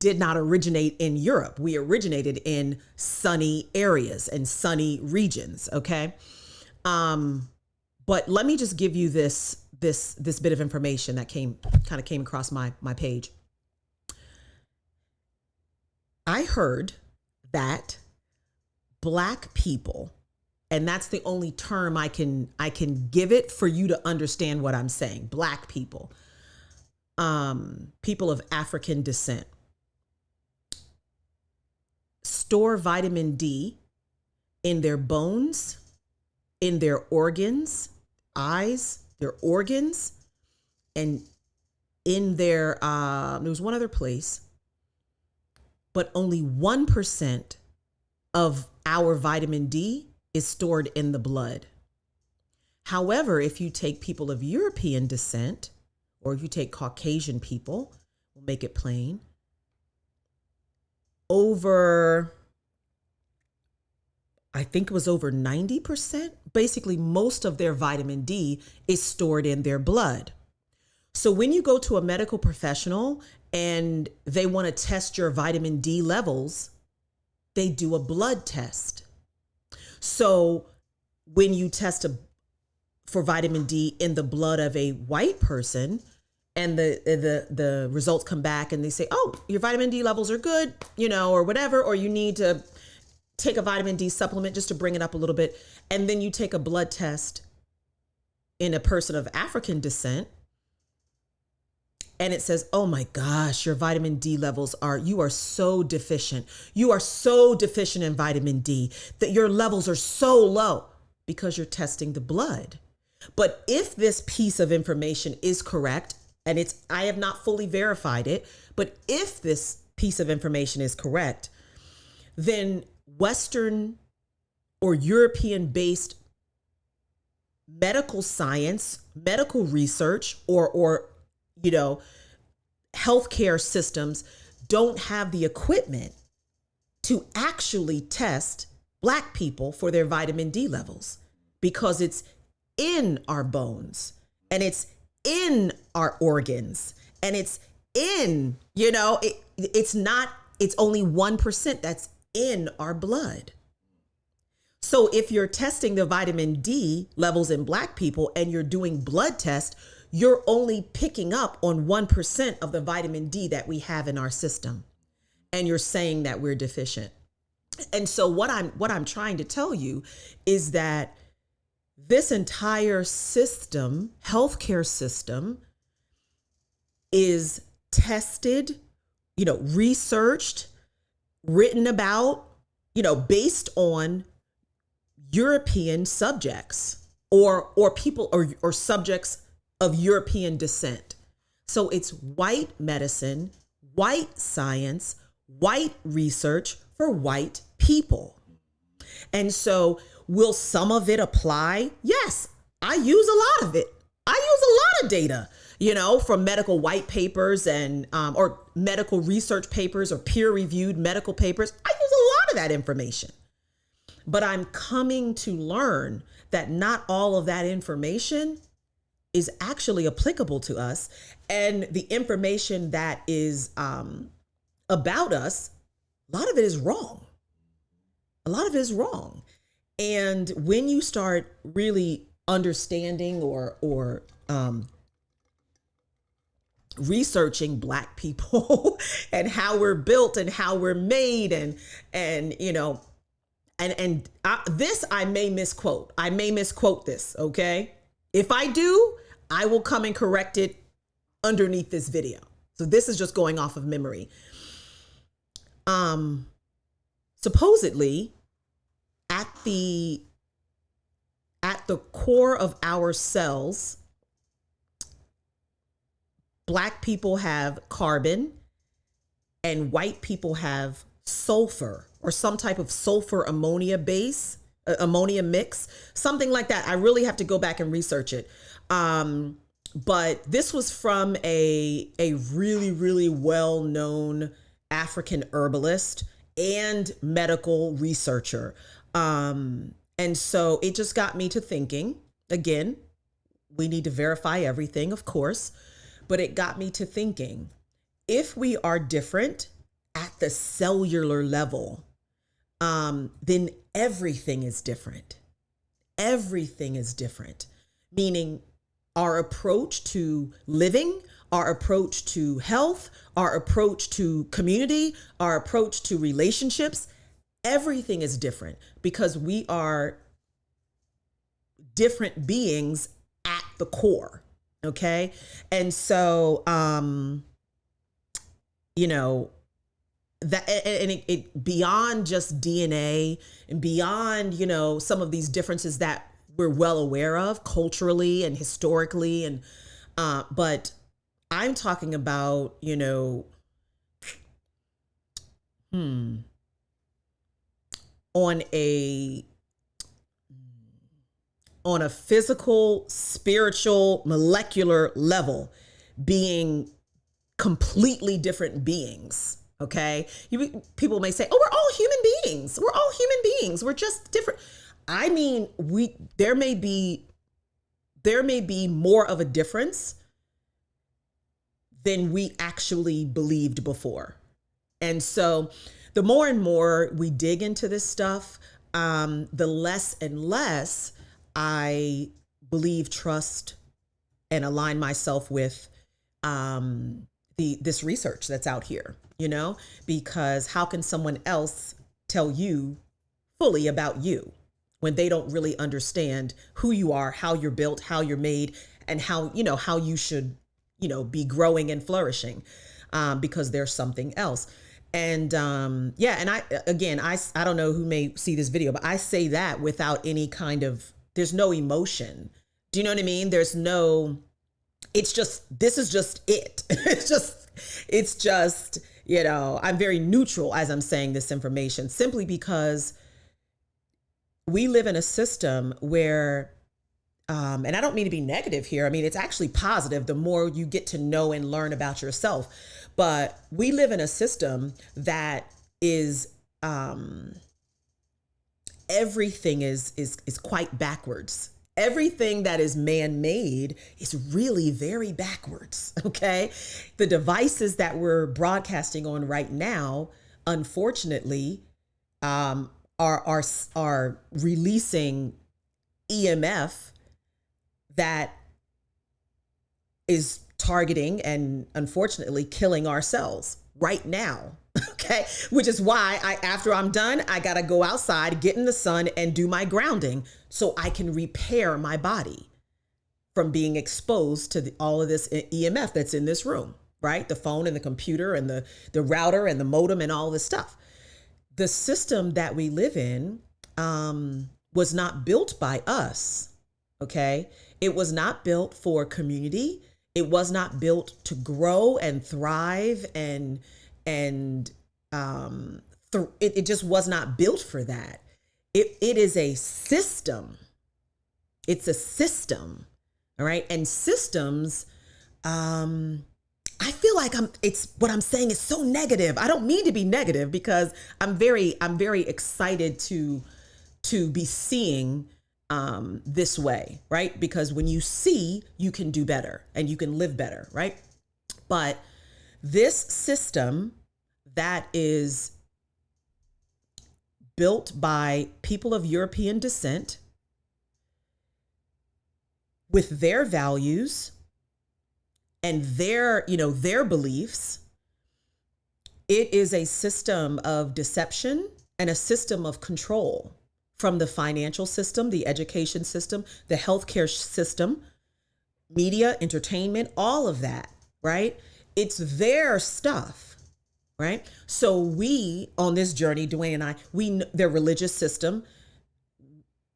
did not originate in Europe. We originated in sunny areas and sunny regions. Okay. But let me just give you this bit of information that came across my page. I heard that Black people, and that's the only term I can give it for you to understand what I'm saying. Black people, people of African descent, store vitamin D in their bones, in their organs, eyes, their organs, and in their, there was one other place, but only 1% of our vitamin D is stored in the blood. However, if you take people of European descent, or if you take Caucasian people, we'll make it plain, I think it was over 90%, basically most of their vitamin D is stored in their blood. So when you go to a medical professional and they want to test your vitamin D levels, they do a blood test. So when you test for vitamin D in the blood of a white person, and the results come back and they say, oh, your vitamin D levels are good, or whatever, or you need to take a vitamin D supplement just to bring it up a little bit. And then you take a blood test in a person of African descent, and it says, oh my gosh, your vitamin D levels you are so deficient. You are so deficient in vitamin D that your levels are so low because you're testing the blood. But if this piece of information is correct, and I have not fully verified it, but if this piece of information is correct, then Western or European-based medical science, medical research, or healthcare systems don't have the equipment to actually test Black people for their vitamin D levels, because it's in our bones and it's in our organs and it's in, it's only 1% that's in our blood. So if you're testing the vitamin D levels in Black people and you're doing blood tests, you're only picking up on 1% of the vitamin D that we have in our system. And you're saying that we're deficient. And so what I'm trying to tell you is that this entire system, healthcare system, is tested, researched, written about, based on European subjects or people or subjects of European descent. So it's white medicine, white science, white research for white people. And so will some of it apply? Yes, I use a lot of it. I use a lot of data, from medical white papers and or medical research papers or peer-reviewed medical papers. I use a lot of that information. But I'm coming to learn that not all of that information is actually applicable to us. And the information that is about us, a lot of it is wrong. A lot of it is wrong. And when you start really understanding or researching Black people and how we're built and how we're made and this I may misquote. I may misquote this, okay? If I do, I will come and correct it underneath this video. So this is just going off of memory. Supposedly, at the core of our cells, Black people have carbon and white people have sulfur, or some type of sulfur ammonia base, ammonia mix, something like that. I really have to go back and research it. But this was from a really, really well-known African herbalist and medical researcher. And so it just got me to thinking, again, we need to verify everything, of course, but it got me to thinking, if we are different at the cellular level, then everything is different. Everything is different, meaning our approach to living, our approach to health, our approach to community, our approach to relationships, everything is different because we are different beings at the core. Okay. And so, you know, that, and it beyond just DNA and beyond, you know, some of these differences that we're well aware of culturally and historically. And, but I'm talking about, you know, on a physical, spiritual, molecular level, being completely different beings. Okay. People may say, oh, we're all human beings. We're all human beings. We're just different. I mean, there may be more of a difference than we actually believed before. And so the more and more we dig into this stuff, the less and less I believe, trust, and align myself with this research that's out here, you know, because how can someone else tell you fully about you when they don't really understand who you are, how you're built, how you're made, and how you should, you know, be growing and flourishing, because there's something else. And yeah, and I don't know who may see this video, but I say that without any kind of, there's no emotion. Do you know what I mean? This is just it. It's just, you know, I'm very neutral as I'm saying this information, simply because we live in a system where, and I don't mean to be negative here. I mean, it's actually positive the more you get to know and learn about yourself. But we live in a system that is, everything is quite backwards. Everything that is man-made is really very backwards, okay? The devices that we're broadcasting on right now, unfortunately, are releasing EMF that is targeting and unfortunately killing our cells right now. Okay. Which is why after I'm done, I got to go outside, get in the sun and do my grounding so I can repair my body from being exposed to all of this EMF that's in this room, right? The phone and the computer and the router and the modem and all this stuff. The system that we live in was not built by us. Okay. It was not built for community. It was not built to grow and thrive it just was not built for that. It is a system. It's a system. All right. And systems, I feel like what I'm saying is so negative. I don't mean to be negative because I'm very excited to be seeing this way, right? Because when you see, you can do better and you can live better, right? But this system that is built by people of European descent with their values and their beliefs, it is a system of deception and a system of control from the financial system, the education system, the healthcare system, media, entertainment, all of that, right? It's their stuff, right? So we, on this journey, Dwayne and I, their religious system,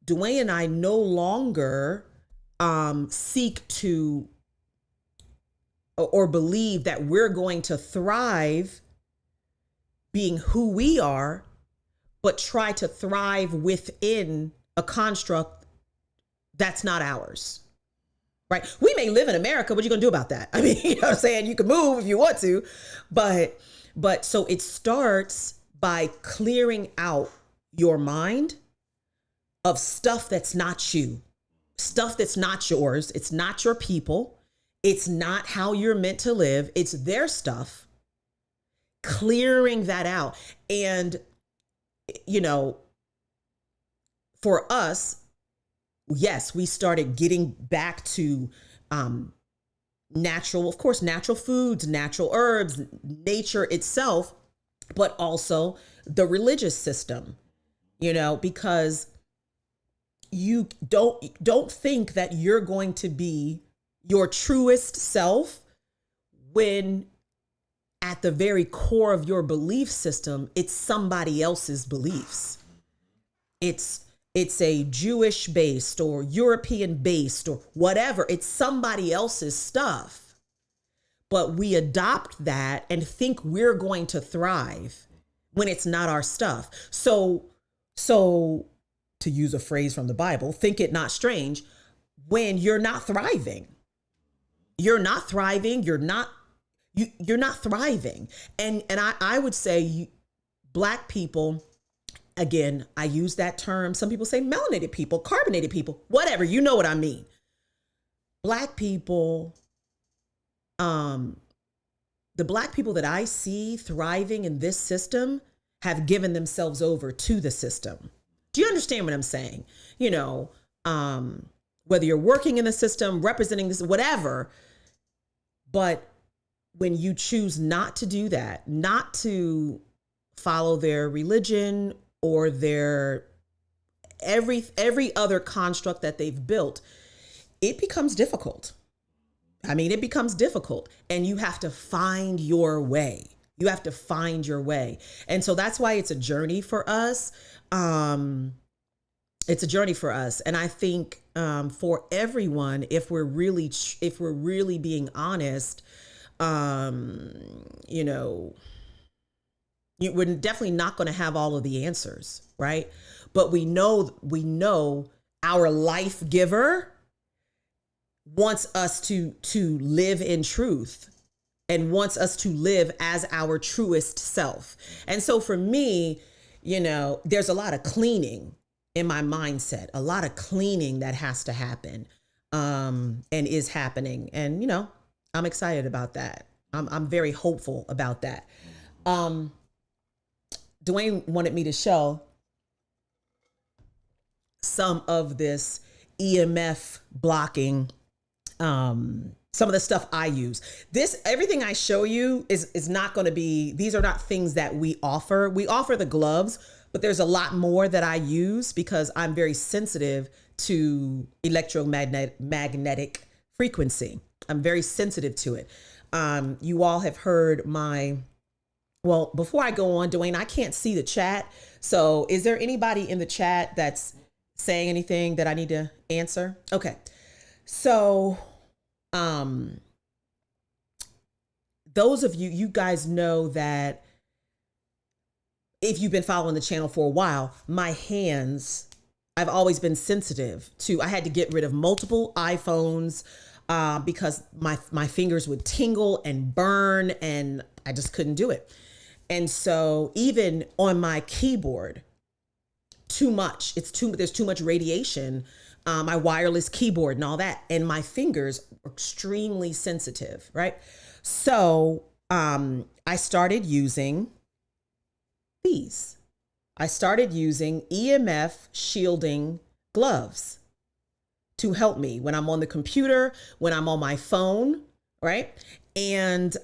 Dwayne and I no longer seek to or believe that we're going to thrive being who we are, but try to thrive within a construct that's not ours, right? We may live in America. What are you going to do about that? I mean, you know what I'm saying? You can move if you want to, but so it starts by clearing out your mind of stuff that's not you, stuff that's not yours. It's not your people. It's not how you're meant to live. It's their stuff. Clearing that out. And, you know, for us, yes, we started getting back to natural, of course, natural foods, natural herbs, nature itself, but also the religious system, you know, because you don't think that you're going to be your truest self when at the very core of your belief system, it's somebody else's beliefs. It's a Jewish based or European based or whatever. It's somebody else's stuff. But we adopt that and think we're going to thrive when it's not our stuff. So to use a phrase from the Bible, think it not strange when you're not thriving. You're not thriving. You're not thriving. And I would say Black people, again, I use that term. Some people say melanated people, carbonated people, whatever, you know what I mean. Black people, the Black people that I see thriving in this system have given themselves over to the system. Do you understand what I'm saying? You know, whether you're working in the system, representing this, whatever, but when you choose not to do that, not to follow their religion or their every other construct that they've built, it becomes difficult. I mean, it becomes difficult, and you have to find your way. You have to find your way. And so that's why it's a journey for us. It's a journey for us. And I think for everyone, if we're really being honest, you know, we're definitely not going to have all of the answers, right? But we know our life giver wants us to live in truth and wants us to live as our truest self. And so for me, you know, there's a lot of cleaning in my mindset, a lot of cleaning that has to happen, and is happening. And, you know, I'm excited about that. I'm very hopeful about that. Dwayne wanted me to show some of this EMF blocking, some of the stuff I use. Everything I show you is not going to be, these are not things that we offer. We offer the gloves, but there's a lot more that I use because I'm very sensitive to electromagnetic frequency. I'm very sensitive to it. You all have heard well, before I go on, Dwayne, I can't see the chat. So is there anybody in the chat that's saying anything that I need to answer? Okay. So, those of you guys know that if you've been following the channel for a while, my hands, I've always been sensitive to, I had to get rid of multiple iPhones, because my fingers would tingle and burn and I just couldn't do it. And so even on my keyboard, there's too much radiation, my wireless keyboard and all that. And my fingers are extremely sensitive, right? So I started using these. I started using EMF shielding gloves to help me when I'm on the computer, when I'm on my phone, right? And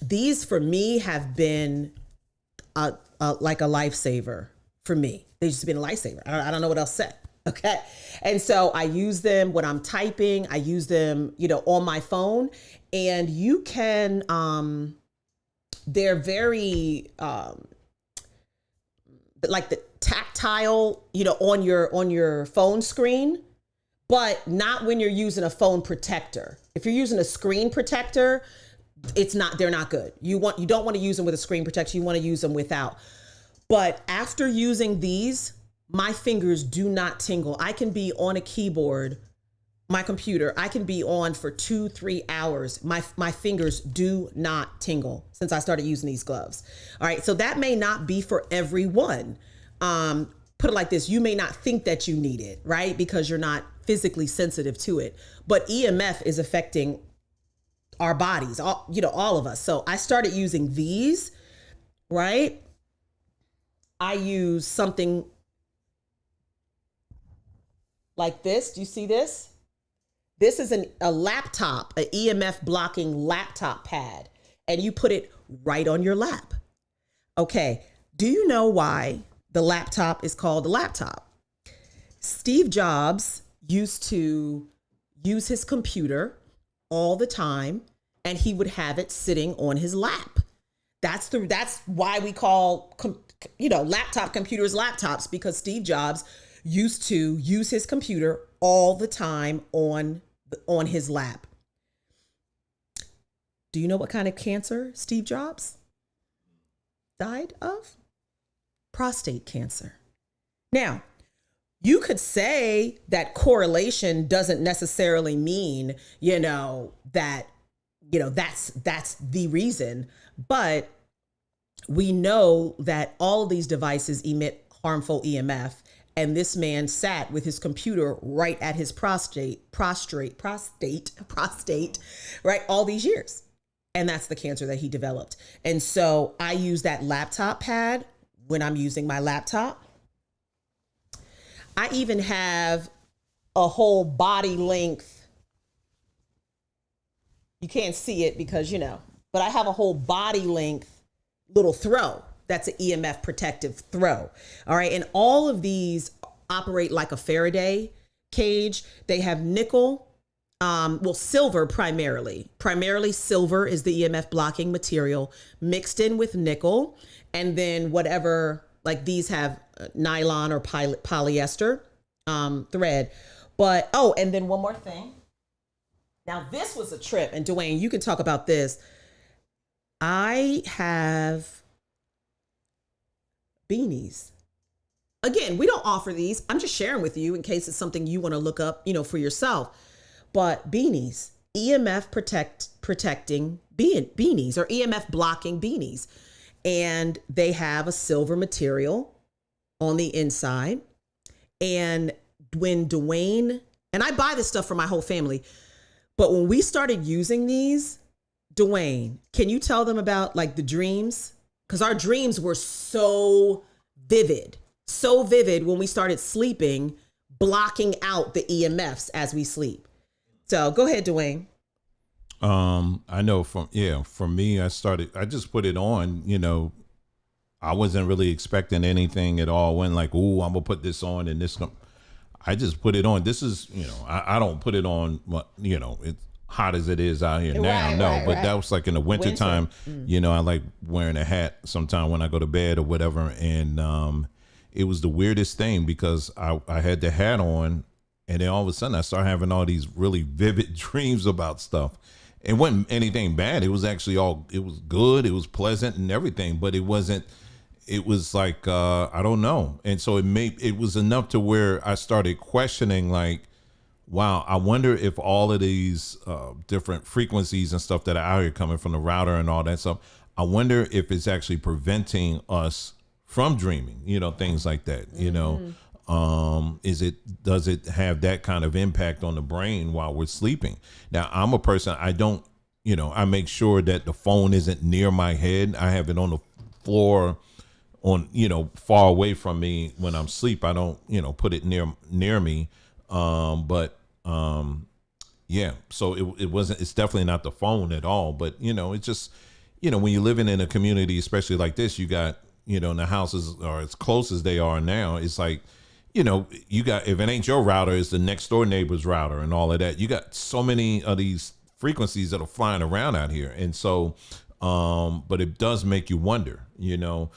these for me have been like a lifesaver for me. They've just been a lifesaver. I don't know what else to say. Okay. And so I use them when I'm typing. I use them, on my phone, and you can, they're very, like the tactile, on your phone screen, but not when you're using a phone protector. If you're using a screen protector, they're not good. You don't want to use them with a screen protector. You want to use them without. But after using these, my fingers do not tingle. I can be on a keyboard, my computer, I can be on for 2-3 hours. My fingers do not tingle since I started using these gloves. All right. So that may not be for everyone. Put it like this. You may not think that you need it, right? Because you're not physically sensitive to it, but EMF is affecting our bodies, all of us. So I started using these, right? I use something like this. Do you see this? This is a laptop, an EMF blocking laptop pad, and you put it right on your lap. Okay. Do you know why the laptop is called a laptop? Steve Jobs used to use his computer all the time, and he would have it sitting on his lap. That's why we call, laptop computers laptops, because Steve Jobs used to use his computer all the time on his lap. Do you know what kind of cancer Steve Jobs died of? Prostate cancer. Now, you could say that correlation doesn't necessarily mean, that's the reason, but we know that all of these devices emit harmful EMF, and this man sat with his computer right at his prostate, right, all these years. And that's the cancer that he developed. And so I use that laptop pad when I'm using my laptop. I even have a whole body length. You can't see it because, but I have a whole body length little throw. That's an EMF protective throw. All right. And all of these operate like a Faraday cage. They have nickel, silver primarily. Primarily silver is the EMF blocking material mixed in with nickel. And then whatever, like these have nylon or polyester thread. But, and then one more thing. Now this was a trip, and Dwayne, you can talk about this. I have beanies. Again, we don't offer these. I'm just sharing with you in case it's something you want to look up, for yourself. But beanies, EMF protecting beanies, or EMF blocking beanies. And they have a silver material on the inside. And when Dwayne, and I buy this stuff for my whole family, but when we started using these, Dwayne, can you tell them about like the dreams? Because our dreams were so vivid when we started sleeping, blocking out the EMFs as we sleep. So go ahead, Dwayne. I know for me, I just put it on, I wasn't really expecting anything at all. When like, I'm gonna put this on and this, I just put it on. This is, I don't put it on, it's hot as it is out here now. Right. That was like in the wintertime, I like wearing a hat sometime when I go to bed or whatever. And, it was the weirdest thing because I had the hat on, and then all of a sudden I started having all these really vivid dreams about stuff. It wasn't anything bad. It was actually it was good. It was pleasant and everything, but it was like, I don't know. And so it was enough to where I started questioning like, wow, I wonder if all of these different frequencies and stuff that are out here coming from the router and all that stuff, I wonder if it's actually preventing us from dreaming, things like that, does it have that kind of impact on the brain while we're sleeping? Now, I'm a person, I don't, I make sure that the phone isn't near my head. I have it on the floor far away from me when I'm asleep. I don't, put it near me. So it's definitely not the phone at all, but it's just, when you're living in a community, especially like this, you got, you know, and the houses are as close as they are now. It's like, you know, you got, if it ain't your router, it's the next door neighbor's router and all of that. You got so many of these frequencies that are flying around out here. And so, but it does make you wonder, you know,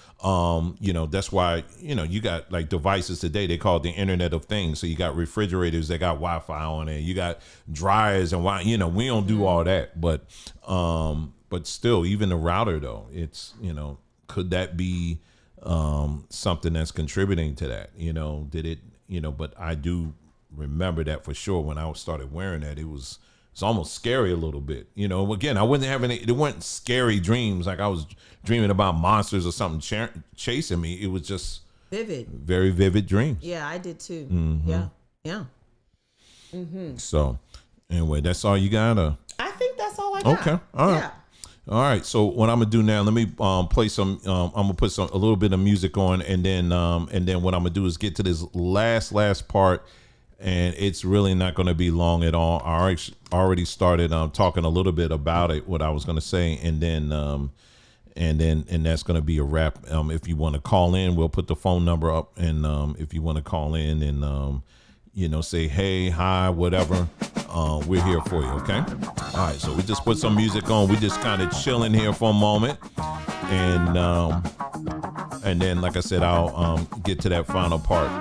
that's why, you know, you got like devices today, they call it the Internet of Things. So you got refrigerators that got Wi-Fi on it. You got dryers and you know, we don't do all that, but still, even the router though, it's, you know, could that be something that's contributing to that? You know, did it, you know, but I do remember that for sure. When I started wearing that, it's almost scary a little bit. You know, again, I wasn't having it weren't scary dreams like I was dreaming about monsters or something chasing me. It was just vivid, very vivid dreams. Yeah, I did too. Mm-hmm. Yeah. So anyway, that's all you got? I think that's all I got. Okay. All right. Yeah. All right. So what I'm gonna do now? Let me play some. I'm gonna put a little bit of music on, and then what I'm gonna do is get to this last part, and it's really not gonna be long at all. I already started talking a little bit about it, what I was gonna say, and that's gonna be a wrap. If you want to call in, we'll put the phone number up, and if you want to call in and you know, say hey, hi, whatever. We're here for you, okay? All right, so we just put some music on. We just kind of chilling here for a moment, and then, like I said, I'll get to that final part.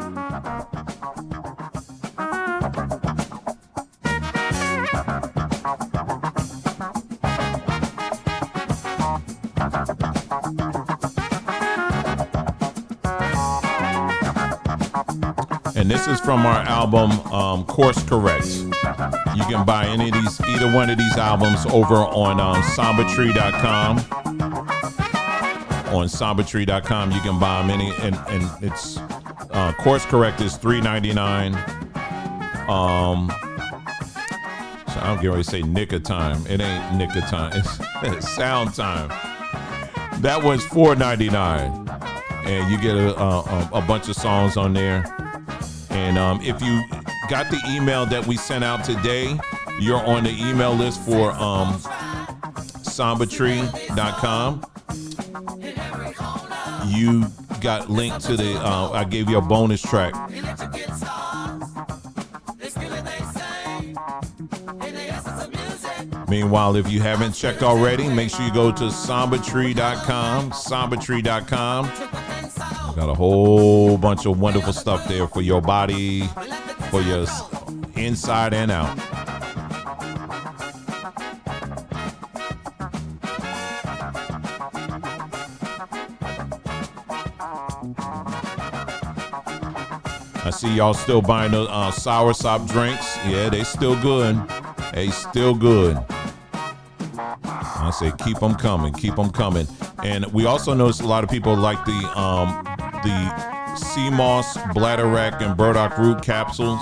And this is from our album, Course Correct. You can buy either one of these albums over on SambaTree.com. On SambaTree.com, you can buy them and it's Course Correct is $3.99. So I'm getting ready to say Nick of Time. It ain't Nick of Time. It's Sound Time. That one's $4.99, and you get a bunch of songs on there. And if you got the email that we sent out today, you're on the email list for SambaTree.com. You got linked to the, I gave you a bonus track. Meanwhile, if you haven't checked already, make sure you go to SambaTree.com. SambaTree.com. Got a whole bunch of wonderful stuff there for your body, for your inside and out. I see y'all still buying the soursop drinks. Yeah, they still good. They still good. I say keep them coming, keep them coming. And we also noticed a lot of people like the sea moss, bladderwrack, and burdock root capsules,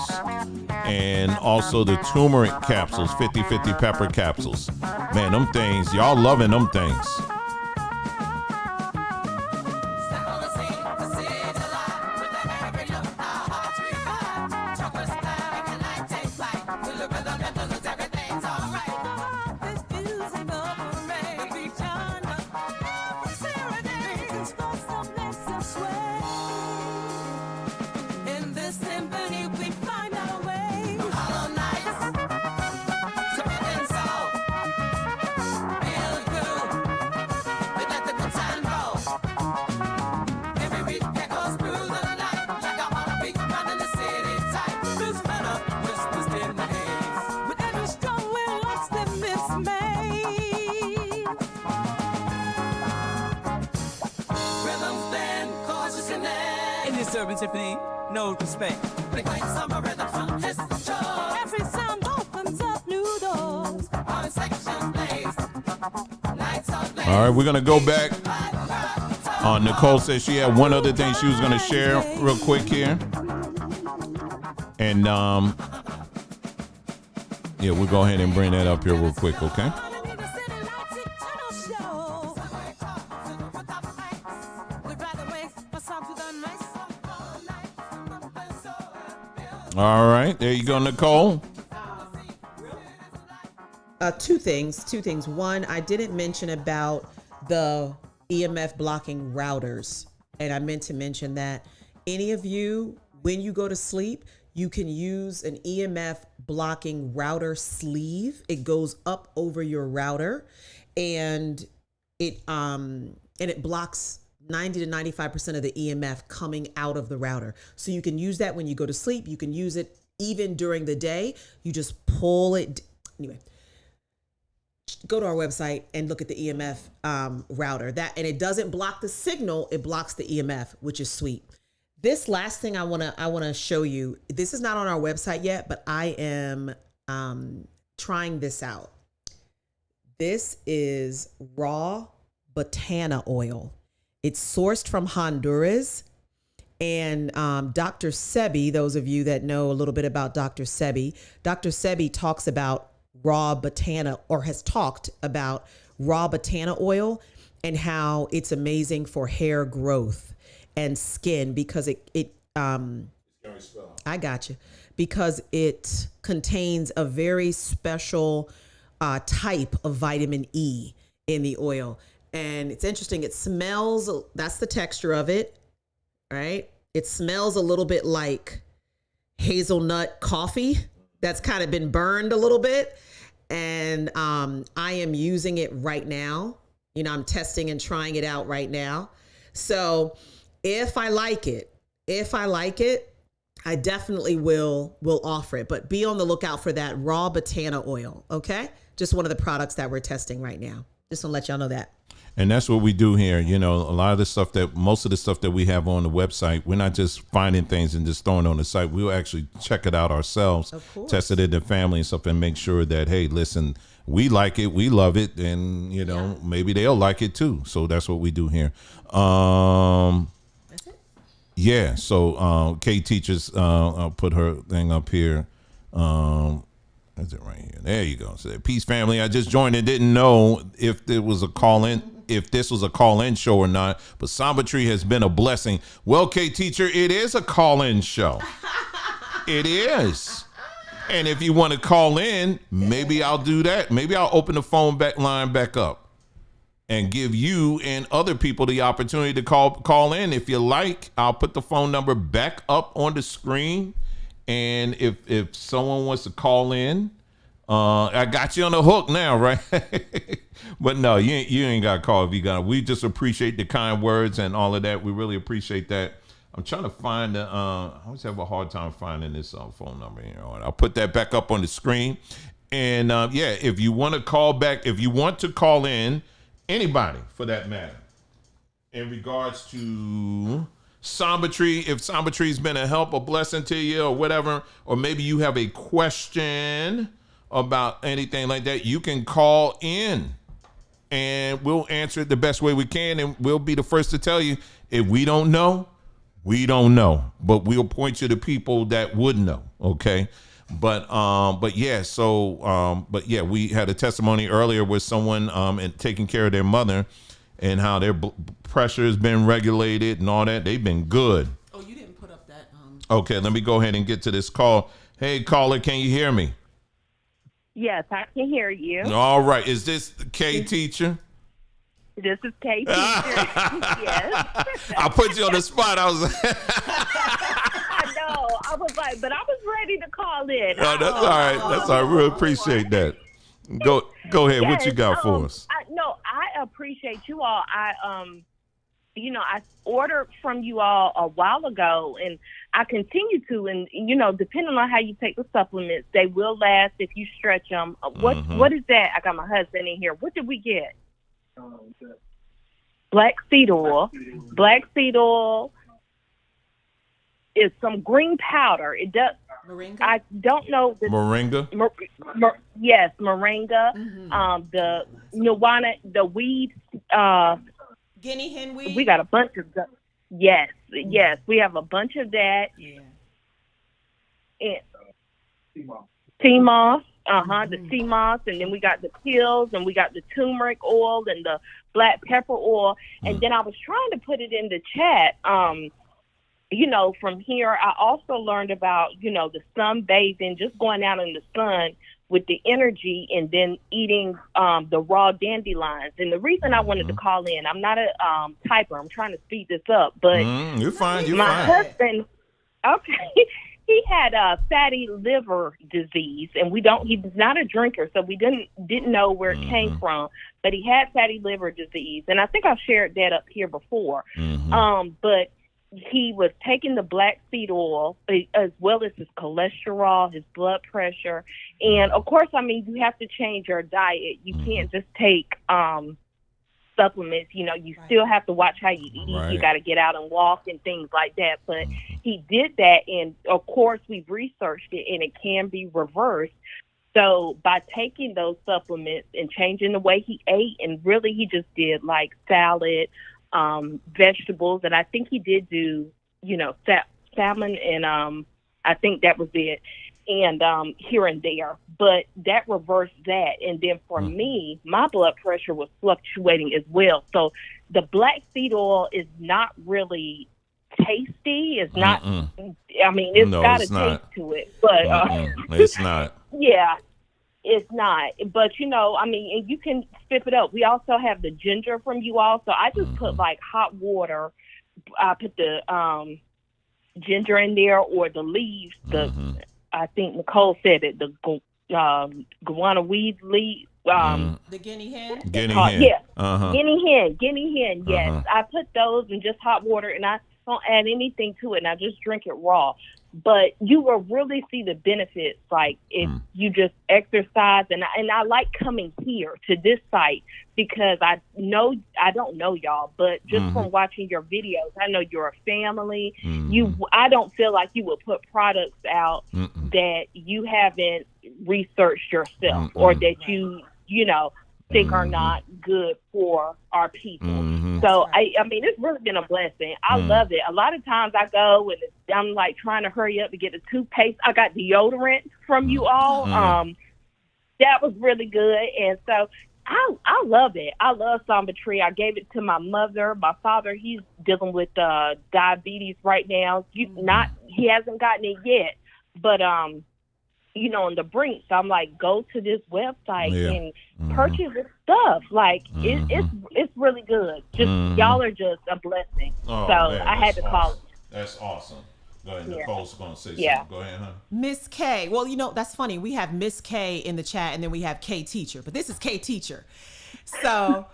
and also the turmeric capsules, 50-50 pepper capsules. Man, them things, y'all loving them things. No respect. Every sound opens up new doors. All right, we're gonna go back. Nicole said she had one other thing she was gonna share real quick here, and yeah, we'll go ahead and bring that up here real quick, okay? All right, there you go, Nicole. Two things. One, I didn't mention about the EMF blocking routers. and I meant to mention that any of you, when you go to sleep, you can use an EMF blocking router sleeve. It goes up over your router, and it blocks 90 to 95% of the EMF coming out of the router. So you can use that when you go to sleep. You can use it even during the day. You just pull it. Anyway, go to our website and look at the EMF router. And it doesn't block the signal. It blocks the EMF, which is sweet. This last thing I wanna show you. This is not on our website yet, but I am trying this out. This is raw botana oil. It's sourced from Honduras. And Dr. Sebi, those of you that know a little bit about Dr. Sebi talks about raw botana, or has talked about raw botana oil and how it's amazing for hair growth and skin, because I got you, because it contains a very special type of vitamin E in the oil. And it's interesting. It smells, that's the texture of it, right? It smells a little bit like hazelnut coffee that's kind of been burned a little bit. And I am using it right now. You know, I'm testing and trying it out right now. So if I like it, I definitely will offer it. But be on the lookout for that raw botana oil, okay? Just one of the products that we're testing right now. Just want to let y'all know that. And that's what we do here. You know, a lot of the stuff most of the stuff that we have on the website, we're not just finding things and just throwing it on the site. We'll actually check it out ourselves, test it in the family and stuff, and make sure that, hey, listen, we like it, we love it, and, you know, maybe they'll like it too. So that's what we do here. That's it? Yeah. So K Teachers put her thing up here. That's it right here. There you go. So, peace, family. I just joined and didn't know if there was a call-in, if this was a call-in show or not, but Saat Tre has been a blessing. Well, K Teacher, it is a call-in show. It is. And if you want to call in, maybe I'll do that. Maybe I'll open the phone line back up and give you and other people the opportunity to call in. If you like, I'll put the phone number back up on the screen. And if someone wants to call in, I got you on the hook now, right? But no, you ain't got to call if you got. We just appreciate the kind words and all of that. We really appreciate that. I'm trying to find I always have a hard time finding this phone number here. I'll put that back up on the screen. And yeah, if you want to call back, if you want to call in, anybody for that matter, in regards to Saat Tre, if Saat Tre's been a help, a blessing to you, or whatever, or maybe you have a question about anything like that, you can call in and we'll answer it the best way we can, and we'll be the first to tell you. If we don't know, we don't know, but we'll point you to people that would know. Okay. But yeah, we had a testimony earlier with someone and taking care of their mother, and how their pressure has been regulated and all that. They've been good. Oh, you didn't put up that. Okay, let me go ahead and get to this call. Hey, caller, can you hear me? Yes, I can hear you. All right. Is this the K Teacher? This is K Teacher. Yes. I put you on the spot. I was I know. I was like, but I was ready to call in. Oh, that's all right. That's all right. Really appreciate that. Go ahead. What you got for us? I appreciate you all. I ordered from you all a while ago, and I continue to. And depending on how you take the supplements, they will last if you stretch them. What is that? I got my husband in here. What did we get? Black seed oil. Black seed oil is some green powder. It does. Moringa? I don't know. Moringa? Yes, moringa. Mm-hmm. The Nuwana, the weed. Guinea hen weed? We got a bunch of them. Yes. We have a bunch of that. Yeah. And sea moss. The sea moss. And then we got the pills, and we got the turmeric oil and the black pepper oil. And then I was trying to put it in the chat. From here, I also learned about, the sunbathing, just going out in the sun with the energy, and then eating the raw dandelions. And the reason I wanted to call in, I'm not a typer. I'm trying to speed this up, but you're fine. You're my fine. husband, okay, he had fatty liver disease, and he's not a drinker, so we didn't know where it came from, but he had fatty liver disease, and I think I've shared that up here before. But he was taking the black seed oil as well as his cholesterol, his blood pressure. And of course, I mean, you have to change your diet. You can't just take supplements. You know, you still have to watch how you eat. Right. You got to get out and walk and things like that. But he did that. And of course, we've researched it, and it can be reversed. So by taking those supplements and changing the way he ate, and really he just did like salad, vegetables, and I think he did do, you know, salmon, and I think that was it, and here and there, but that reversed that. And then for me, my blood pressure was fluctuating as well. So the black seed oil is not really tasty. It's not, I mean, it's got a taste to it, but it's not. Yeah. It's not, but you know, I mean, and you can spip it up. We also have the ginger from you all, so I just put like hot water. I put the ginger in there, or the leaves. I think Nicole said it. The guana weed leaf. The guinea hen. Guinea hen. Yeah. Guinea hen. Yes, I put those in just hot water, and I don't add anything to it, and I just drink it raw. But you will really see the benefits, like if you just exercise. And I like coming here to this site because I don't know y'all, but just from watching your videos, I know you're a family. I don't feel like you would put products out that you haven't researched yourself, or that you know, think are not good for our people. So I mean, it's really been a blessing. I love it. A lot of times I go and I'm like trying to hurry up to get the toothpaste. I got deodorant from you all. That was really good. And so I love it. I love Saat Tre. I gave it to my mother. My father, he's dealing with diabetes right now. He hasn't gotten it yet, but you know, on the brink. So I'm like, go to this website and purchase this stuff. Like it's really good. Just y'all are just a blessing. Oh, so man, I had to call. That's awesome. Go ahead. Nicole's going to say something. Go ahead, huh? Miss K. Well, you know, that's funny. We have Miss K in the chat, and then we have K Teacher, but this is K Teacher. So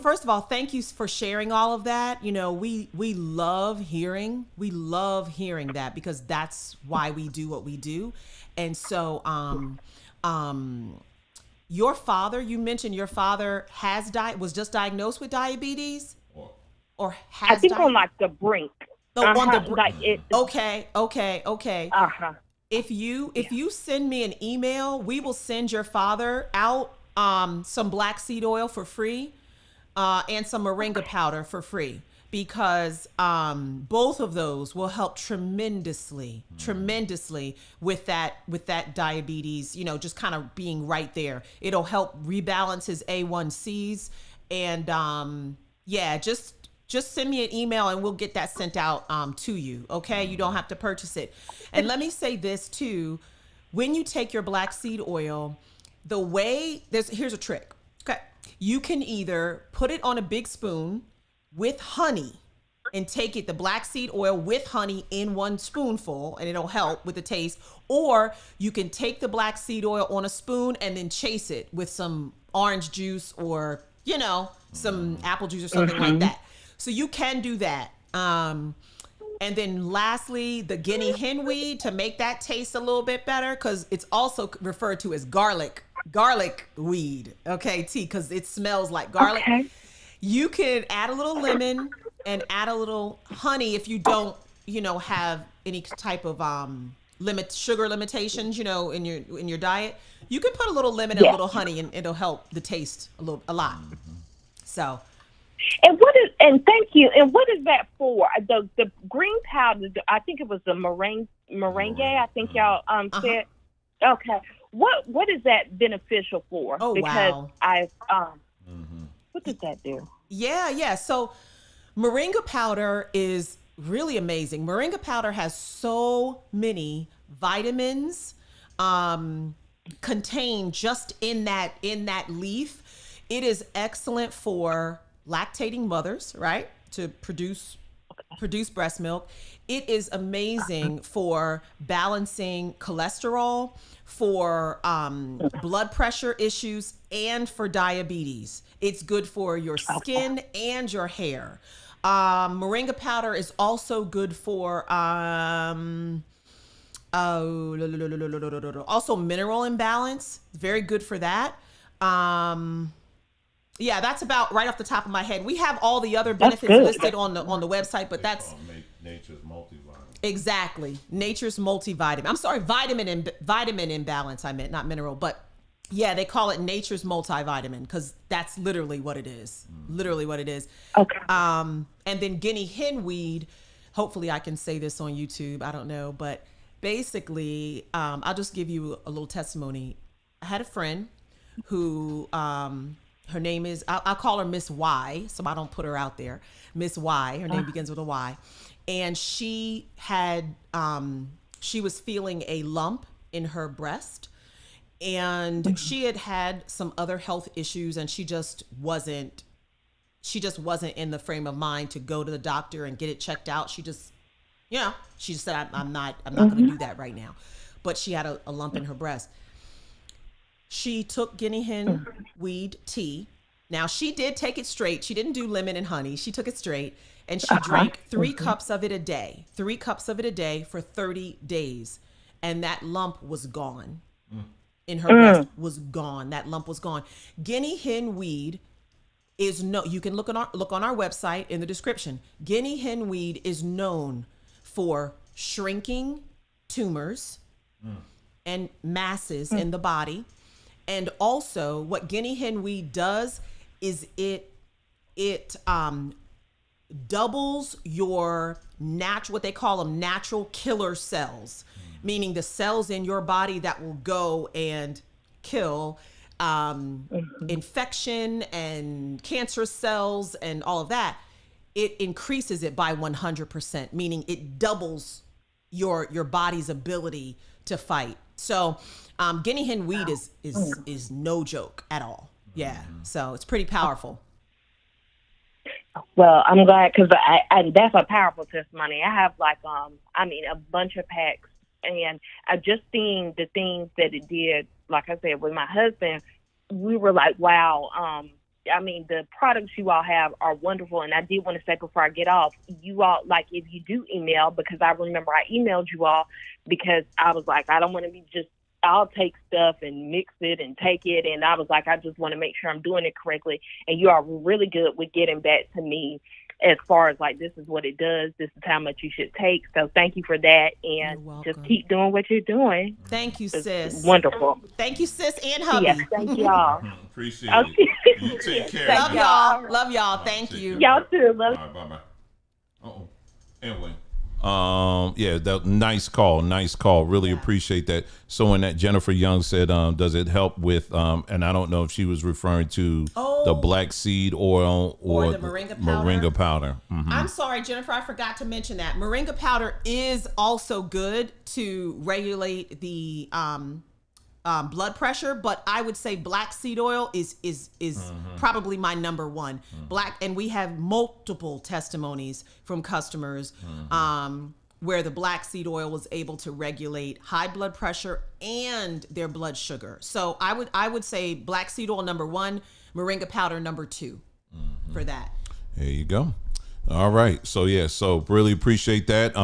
first of all, thank you for sharing all of that. You know, we love hearing that, because that's why we do what we do. And so, your father, you mentioned your father was just diagnosed with diabetes, or has I think on like the brink. On the brink. Like it. Okay. If you send me an email, we will send your father out some black seed oil for free. And some moringa powder for free, because both of those will help tremendously with that diabetes, you know, just kind of being right there. It'll help rebalance his A1Cs, and just send me an email and we'll get that sent out to you. Okay, you don't have to purchase it. And let me say this too: when you take your black seed oil, here's a trick. Okay. You can either put it on a big spoon with honey and take the black seed oil with honey in one spoonful, and it'll help with the taste. Or you can take the black seed oil on a spoon and then chase it with some orange juice, or, you know, some apple juice or something like that. So you can do that. And then lastly, the guinea hen weed, to make that taste a little bit better, because it's also referred to as garlic weed, okay, tea, because it smells like garlic. Okay. You can add a little lemon and add a little honey if you don't, you know, have any type of sugar limitations, you know, in your diet. You can put a little lemon and a little honey, and it'll help the taste a lot. So. And thank you. And what is that for? The green powder, I think it was the meringue. I think y'all said. Okay. What is that beneficial for? Oh, because wow. What does that do? Yeah. So moringa powder is really amazing. Moringa powder has so many vitamins, contained just in that leaf. It is excellent for lactating mothers, right? To produce breast milk. It is amazing for balancing cholesterol, for blood pressure issues, and for diabetes. It's good for your skin and your hair. Moringa powder is also good for also mineral imbalance. Very good for that. Yeah, that's about right off the top of my head. We have all the other benefits listed on the website, but that's nature's multivitamin. Exactly, nature's multivitamin. I'm sorry, vitamin imbalance. I meant not mineral, but yeah, they call it nature's multivitamin because that's literally what it is. Literally what it is. Okay. And then Guinea hen weed. Hopefully, I can say this on YouTube. I don't know, but basically, I'll just give you a little testimony. I had a friend who. Her name is, I'll call her Miss Y, so I don't put her out there. Miss Y, her name begins with a Y. And she had, she was feeling a lump in her breast. And she had some other health issues, and she just wasn't in the frame of mind to go to the doctor and get it checked out. She just, she just said, I'm not going to do that right now. But she had a lump in her breast. She took guinea hen weed tea. Now, she did take it straight. She didn't do lemon and honey. She took it straight, and she drank 3 cups of it a day. 3 cups of it a day for 30 days. And that lump was gone. In her breast was gone. That lump was gone. Guinea hen weed is you can look on our website in the description. Guinea hen weed is known for shrinking tumors and masses in the body. And also what guinea hen weed does is it doubles your what they call them natural killer cells, meaning the cells in your body that will go and kill infection and cancerous cells and all of that. It increases it by 100%, meaning it doubles your body's ability to fight. So guinea hen weed is no joke at all. Yeah. So it's pretty powerful. Well, I'm glad because that's a powerful testimony. I have a bunch of packs, and I've just seen the things that it did. Like I said, with my husband, we were like, wow. The products you all have are wonderful. And I did want to say before I get off, you all, if you do email, because I remember I emailed you all because I was like, I don't want to be I'll take stuff and mix it and take it. And I was like, I just want to make sure I'm doing it correctly. And you are really good with getting back to me as far as this is what it does. This is how much you should take. So thank you for that. And just keep doing what you're doing. Thank you, sis. Wonderful. Thank you, sis and hubby. Yes, thank y'all. Appreciate it. You take care. Love y'all. Love y'all. Thank you. Y'all too. Love. All right, bye-bye. Anyway. That nice call. Really appreciate that. So when that Jennifer Young said, does it help with, and I don't know if she was referring to the black seed oil or the moringa powder. Mm-hmm. I'm sorry, Jennifer, I forgot to mention that moringa powder is also good to regulate the blood pressure, but I would say black seed oil is probably my number one. Black, and we have multiple testimonies from customers where the black seed oil was able to regulate high blood pressure and their blood sugar. So I would say black seed oil number 1, moringa powder number 2 for that. There you go. All right. So really appreciate that.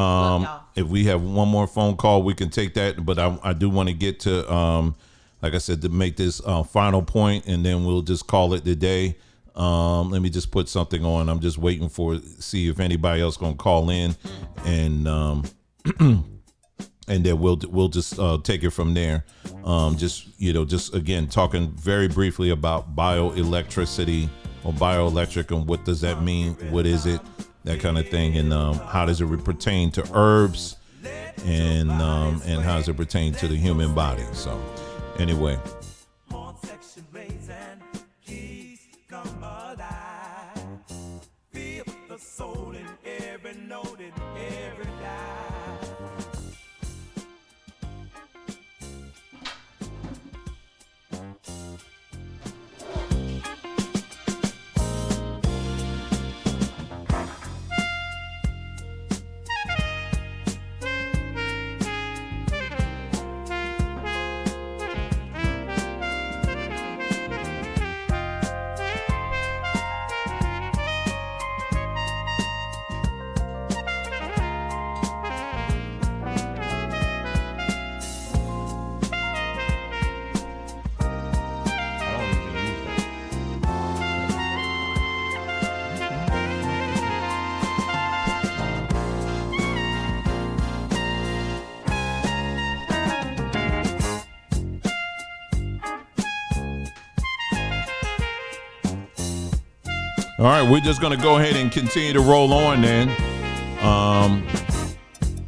If we have one more phone call, we can take that. But I do want to get to, like I said, to make this final point, and then we'll just call it the day. Let me just put something on. I'm just waiting see if anybody else gonna call in, and then we'll just take it from there. Just again talking very briefly about bioelectricity or bioelectric, and what does that mean? What is it? That kind of thing, and how does it pertain to herbs, and how does it pertain to the human body? So, anyway. All right, we're just going to go ahead and continue to roll on then.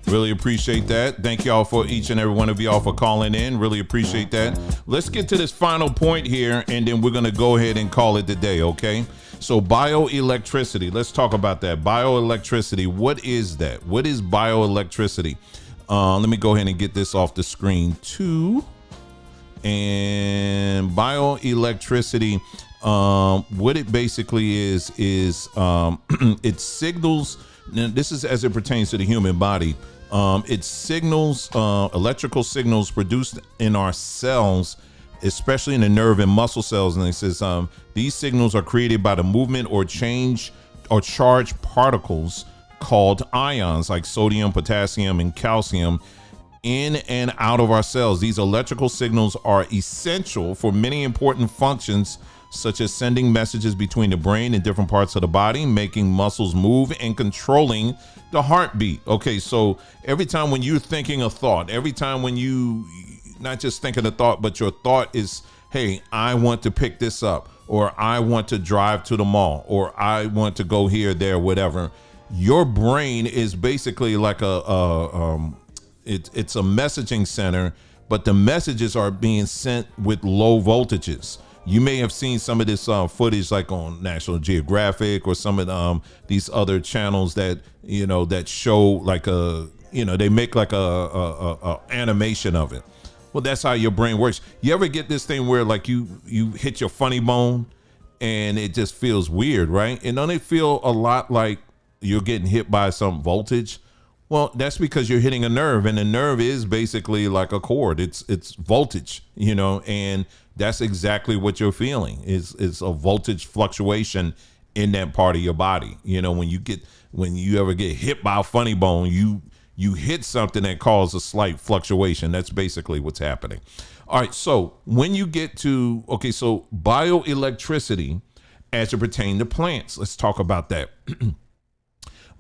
Really appreciate that. Thank y'all for each and every one of y'all for calling in. Really appreciate that. Let's get to this final point here, and then we're going to go ahead and call it the day, okay? So bioelectricity, let's talk about that. Bioelectricity, what is that? What is bioelectricity? Let me go ahead and get this off the screen too. And bioelectricity, what it basically is it signals, this is as it pertains to the human body. It signals, electrical signals produced in our cells, especially in the nerve and muscle cells. And it says these signals are created by the movement or change or charged particles called ions, like sodium, potassium, and calcium, in and out of our cells. These electrical signals are essential for many important functions, such as sending messages between the brain and different parts of the body, making muscles move, and controlling the heartbeat. Okay, so every time when you're thinking a thought, every time when you not just thinking a thought, but your thought is, hey, I want to pick this up, or I want to drive to the mall, or I want to go here, there, whatever. Your brain is basically like it's a messaging center, but the messages are being sent with low voltages. You may have seen some of this footage like on National Geographic or some of these other channels that, you know, that show like they make like a animation of it. Well, that's how your brain works. You ever get this thing where like you hit your funny bone and it just feels weird, right? And don't it feel a lot like you're getting hit by some voltage? Well, that's because you're hitting a nerve, and the nerve is basically like a cord. It's voltage, you know, and that's exactly what you're feeling. It's a voltage fluctuation in that part of your body. You know, when you ever get hit by a funny bone, you hit something that causes a slight fluctuation. That's basically what's happening. All right, so when you get to, okay, so bioelectricity as it pertains to plants, let's talk about that.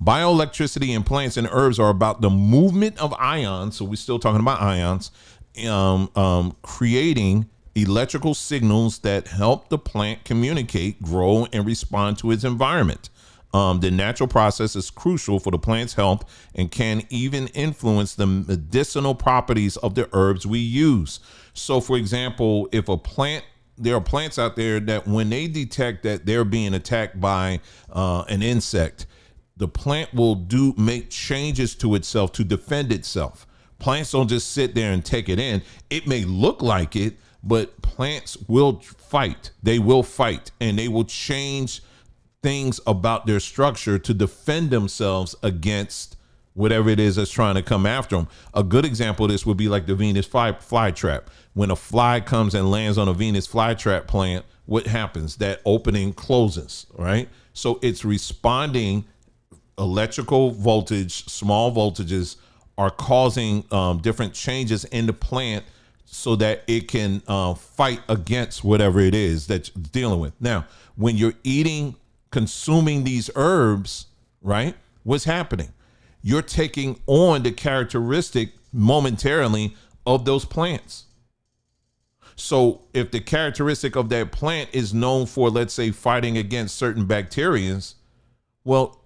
Bioelectricity in plants and herbs are about the movement of ions. So we're still talking about ions, creating electrical signals that help the plant communicate, grow, and respond to its environment. The natural process is crucial for the plant's health and can even influence the medicinal properties of the herbs we use. So, for example, if there are plants out there that when they detect that they're being attacked by an insect, the plant will make changes to itself to defend itself. Plants don't just sit there and take it in. It may look like it, but plants will fight. They will fight, and they will change things about their structure to defend themselves against whatever it is that's trying to come after them. A good example of this would be like the Venus fly trap. When a fly comes and lands on a Venus flytrap plant, what happens? That opening closes, right? So it's responding. Electrical voltage, small voltages are causing different changes in the plant so that it can fight against whatever it is that you're dealing with. Now, when you're consuming these herbs, right, what's happening? You're taking on the characteristic momentarily of those plants. So if the characteristic of that plant is known for, let's say, fighting against certain bacterias, well,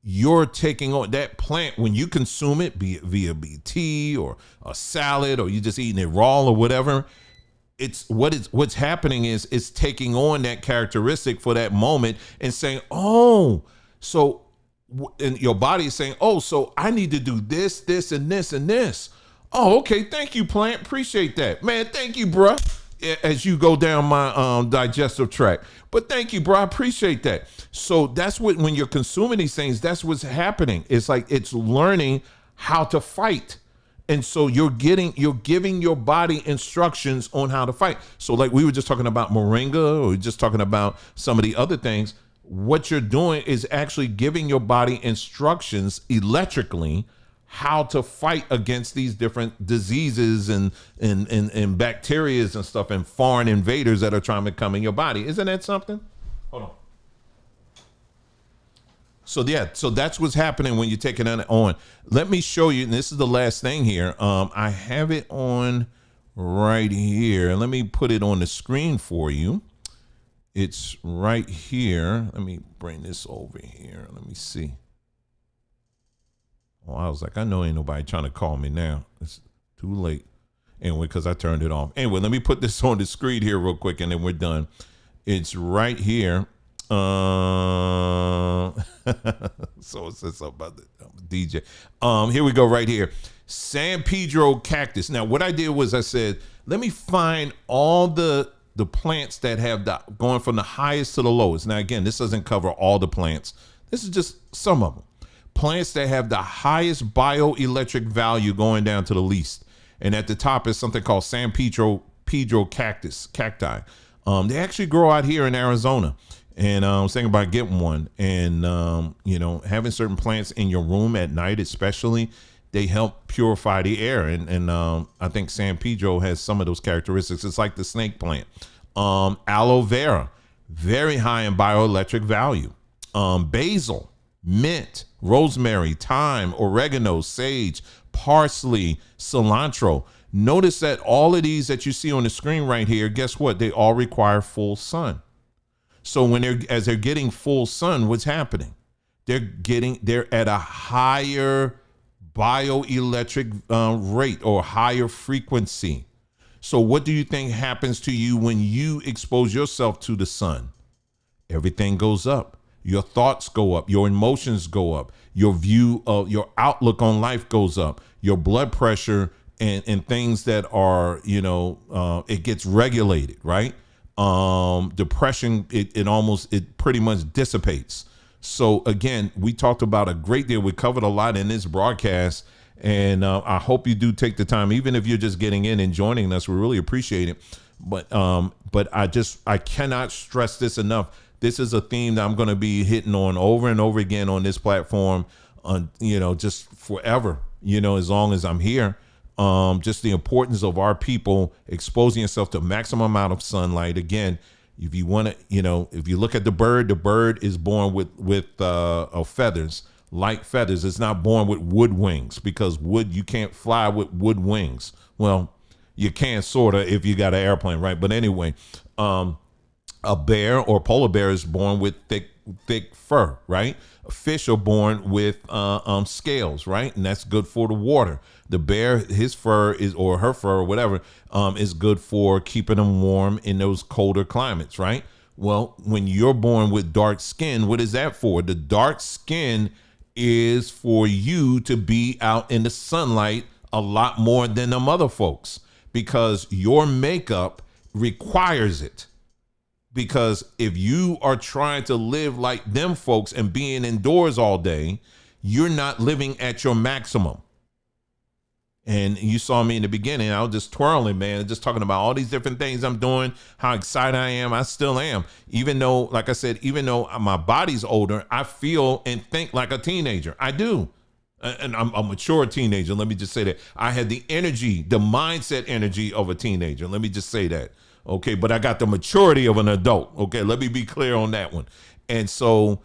you're taking on that plant when you consume it, be it via tea or a salad, or you just eating it raw or whatever. What's happening is it's taking on that characteristic for that moment and saying, oh, so, and your body is saying, oh, so I need to do this, this, and this, and this. Oh, okay. Thank you, plant. Appreciate that, man. Thank you, bruh. As you go down my digestive tract. But thank you, bro. I appreciate that. So that's when you're consuming these things, that's what's happening. It's like it's learning how to fight. And so you're giving your body instructions on how to fight. So like we were just talking about moringa, or just talking about some of the other things. What you're doing is actually giving your body instructions electrically how to fight against these different diseases and bacteria and stuff and foreign invaders that are trying to come in your body. Isn't that something? Hold on. So yeah, so that's what's happening when you're taking it on. Let me show you, and this is the last thing here. I have it on right here. Let me put it on the screen for you. It's right here. Let me bring this over here. Let me see. Oh, I was like, I know ain't nobody trying to call me now. It's too late. Anyway, because I turned it off. Anyway, let me put this on the screen here real quick, and then we're done. It's right here. So it says something about the DJ. Here we go right here. San Pedro cactus. Now, what I did was I said, let me find all the plants that have going from the highest to the lowest. Now, again, this doesn't cover all the plants. This is just some of them. Plants that have the highest bioelectric value going down to the least. And at the top is something called San Pedro cacti. They actually grow out here in Arizona. And I was thinking about getting one. And, having certain plants in your room at night, especially, they help purify the air. And I think San Pedro has some of those characteristics. It's like the snake plant. Aloe vera, very high in bioelectric value. Basil, mint, rosemary, thyme, oregano, sage, parsley, cilantro. Notice that all of these that you see on the screen right here, guess what? They all require full sun. So as they're getting full sun, what's happening? They're at a higher bioelectric rate or higher frequency. So what do you think happens to you when you expose yourself to the sun? Everything goes up. Your thoughts go up. Your emotions go up. Your view of your outlook on life goes up. Your blood pressure and things that are, it gets regulated, right? Depression, it pretty much dissipates. So again, we talked about a great deal. We covered a lot in this broadcast, and I hope you do take the time, even if you're just getting in and joining us. We really appreciate it. But I cannot stress this enough. This is a theme that I'm going to be hitting on over and over again on this platform, just forever, as long as I'm here. Just the importance of our people exposing yourself to maximum amount of sunlight. Again, if you want to, if you look at the bird is born with feathers, light feathers. It's not born with wood wings, because you can't fly with wood wings. Well, you can sort of if you got an airplane, right? But anyway, a bear or polar bear is born with thick fur, right? Fish are born with scales, right? And that's good for the water. The bear, his fur or her fur or whatever, is good for keeping them warm in those colder climates, right? Well, when you're born with dark skin, what is that for? The dark skin is for you to be out in the sunlight a lot more than them other folks, because your makeup requires it. Because if you are trying to live like them folks and being indoors all day, you're not living at your maximum. And you saw me in the beginning. I was just twirling, man, just talking about all these different things I'm doing, how excited I am. I still am. Even though, like I said, even though my body's older, I feel and think like a teenager. I do. And I'm a mature teenager. Let me just say that. I had the energy, the mindset energy of a teenager. Let me just say that. Okay, but I got the maturity of an adult. Okay, let me be clear on that one. And so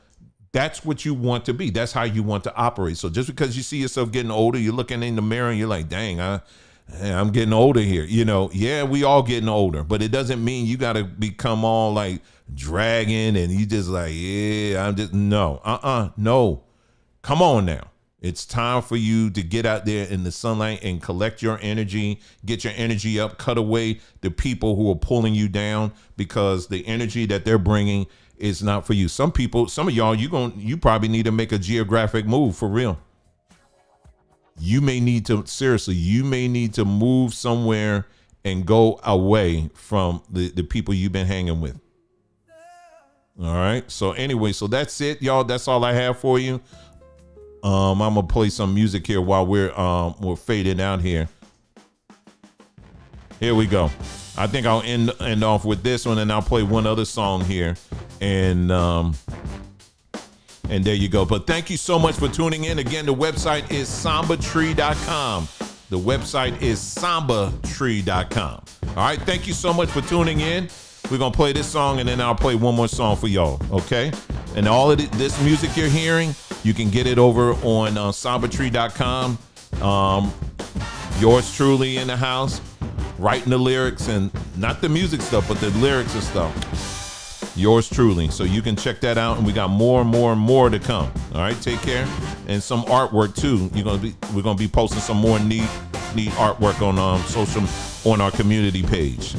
that's what you want to be. That's how you want to operate. So just because you see yourself getting older, you're looking in the mirror and you're like, dang, I'm getting older here. Yeah, we all getting older, but it doesn't mean you got to become all like dragging and you just like, yeah, I'm just, no. Come on now. It's time for you to get out there in the sunlight and collect your energy, get your energy up, cut away the people who are pulling you down, because the energy that they're bringing is not for you. Some of y'all, you probably need to make a geographic move for real. You may need to move somewhere and go away from the people you've been hanging with. All right. So anyway, so that's it, y'all. That's all I have for you. I'm gonna play some music here while we're fading out here. Here we go. I think I'll end off with this one, and I'll play one other song here, and there you go. But thank you so much for tuning in. Again, the website is sambatree.com. The website is sambatree.com. All right. Thank you so much for tuning in. We're gonna play this song, and then I'll play one more song for y'all. Okay. And all of this music you're hearing, you can get it over on sambatree.com. Yours truly in the house, writing the lyrics, and not the music stuff, but the lyrics and stuff. Yours truly. So you can check that out, and we got more and more and more to come. All right, take care. And some artwork too. We're gonna be posting some more neat artwork on social, on our community page.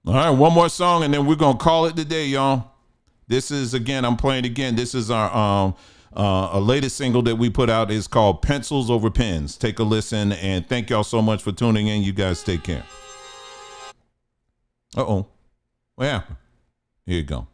All right, one more song, and then we're going to call it today, y'all. This is, again, I'm playing again. This is our latest single that we put out. It's called Pencils Over Pens. Take a listen, and thank y'all so much for tuning in. You guys take care. Uh-oh. What happened? Here you go.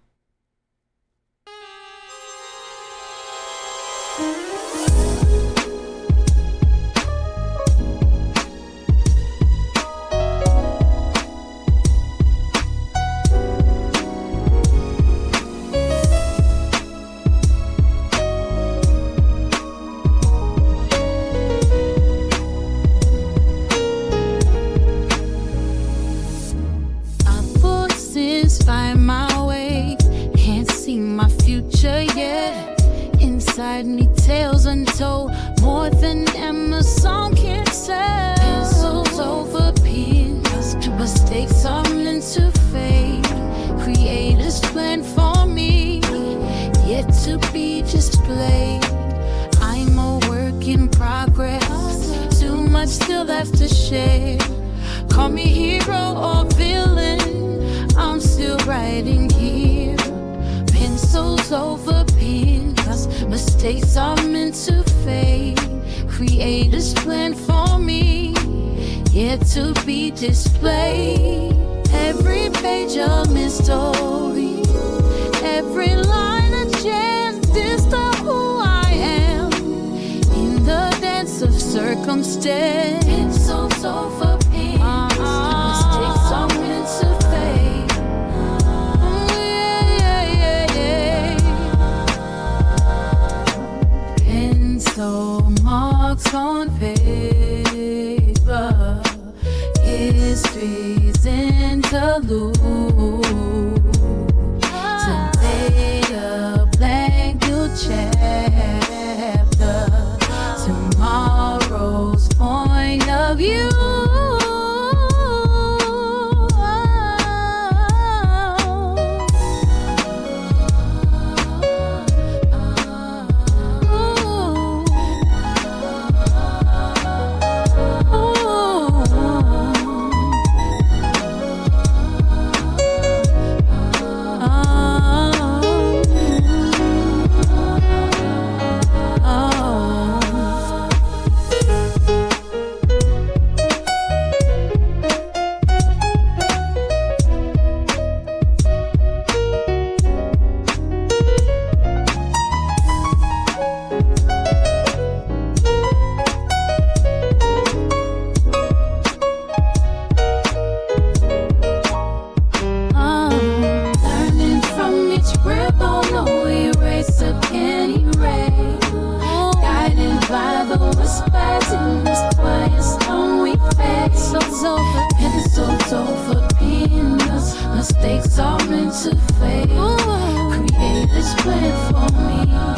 Find my way, can't see my future yet. Inside me, tales untold, more than Amazon can tell. Pencils over pens, mistakes are meant to fade. Creators plan for me, yet to be displayed. I'm a work in progress, too much still left to share. Call me hero or villain, I'm still writing here. Pencils over pen, 'cause mistakes are meant to fade. Creators plan for me, yet to be displayed. Every page a mystery, every line a chance. This the who I am, in the dance of circumstance. Pencils over pen, mistakes are meant to fade. So marks on paper, history's interlude. Today a blank new chapter, tomorrow's point of view. Mistakes are meant to fade. Creators plan for me.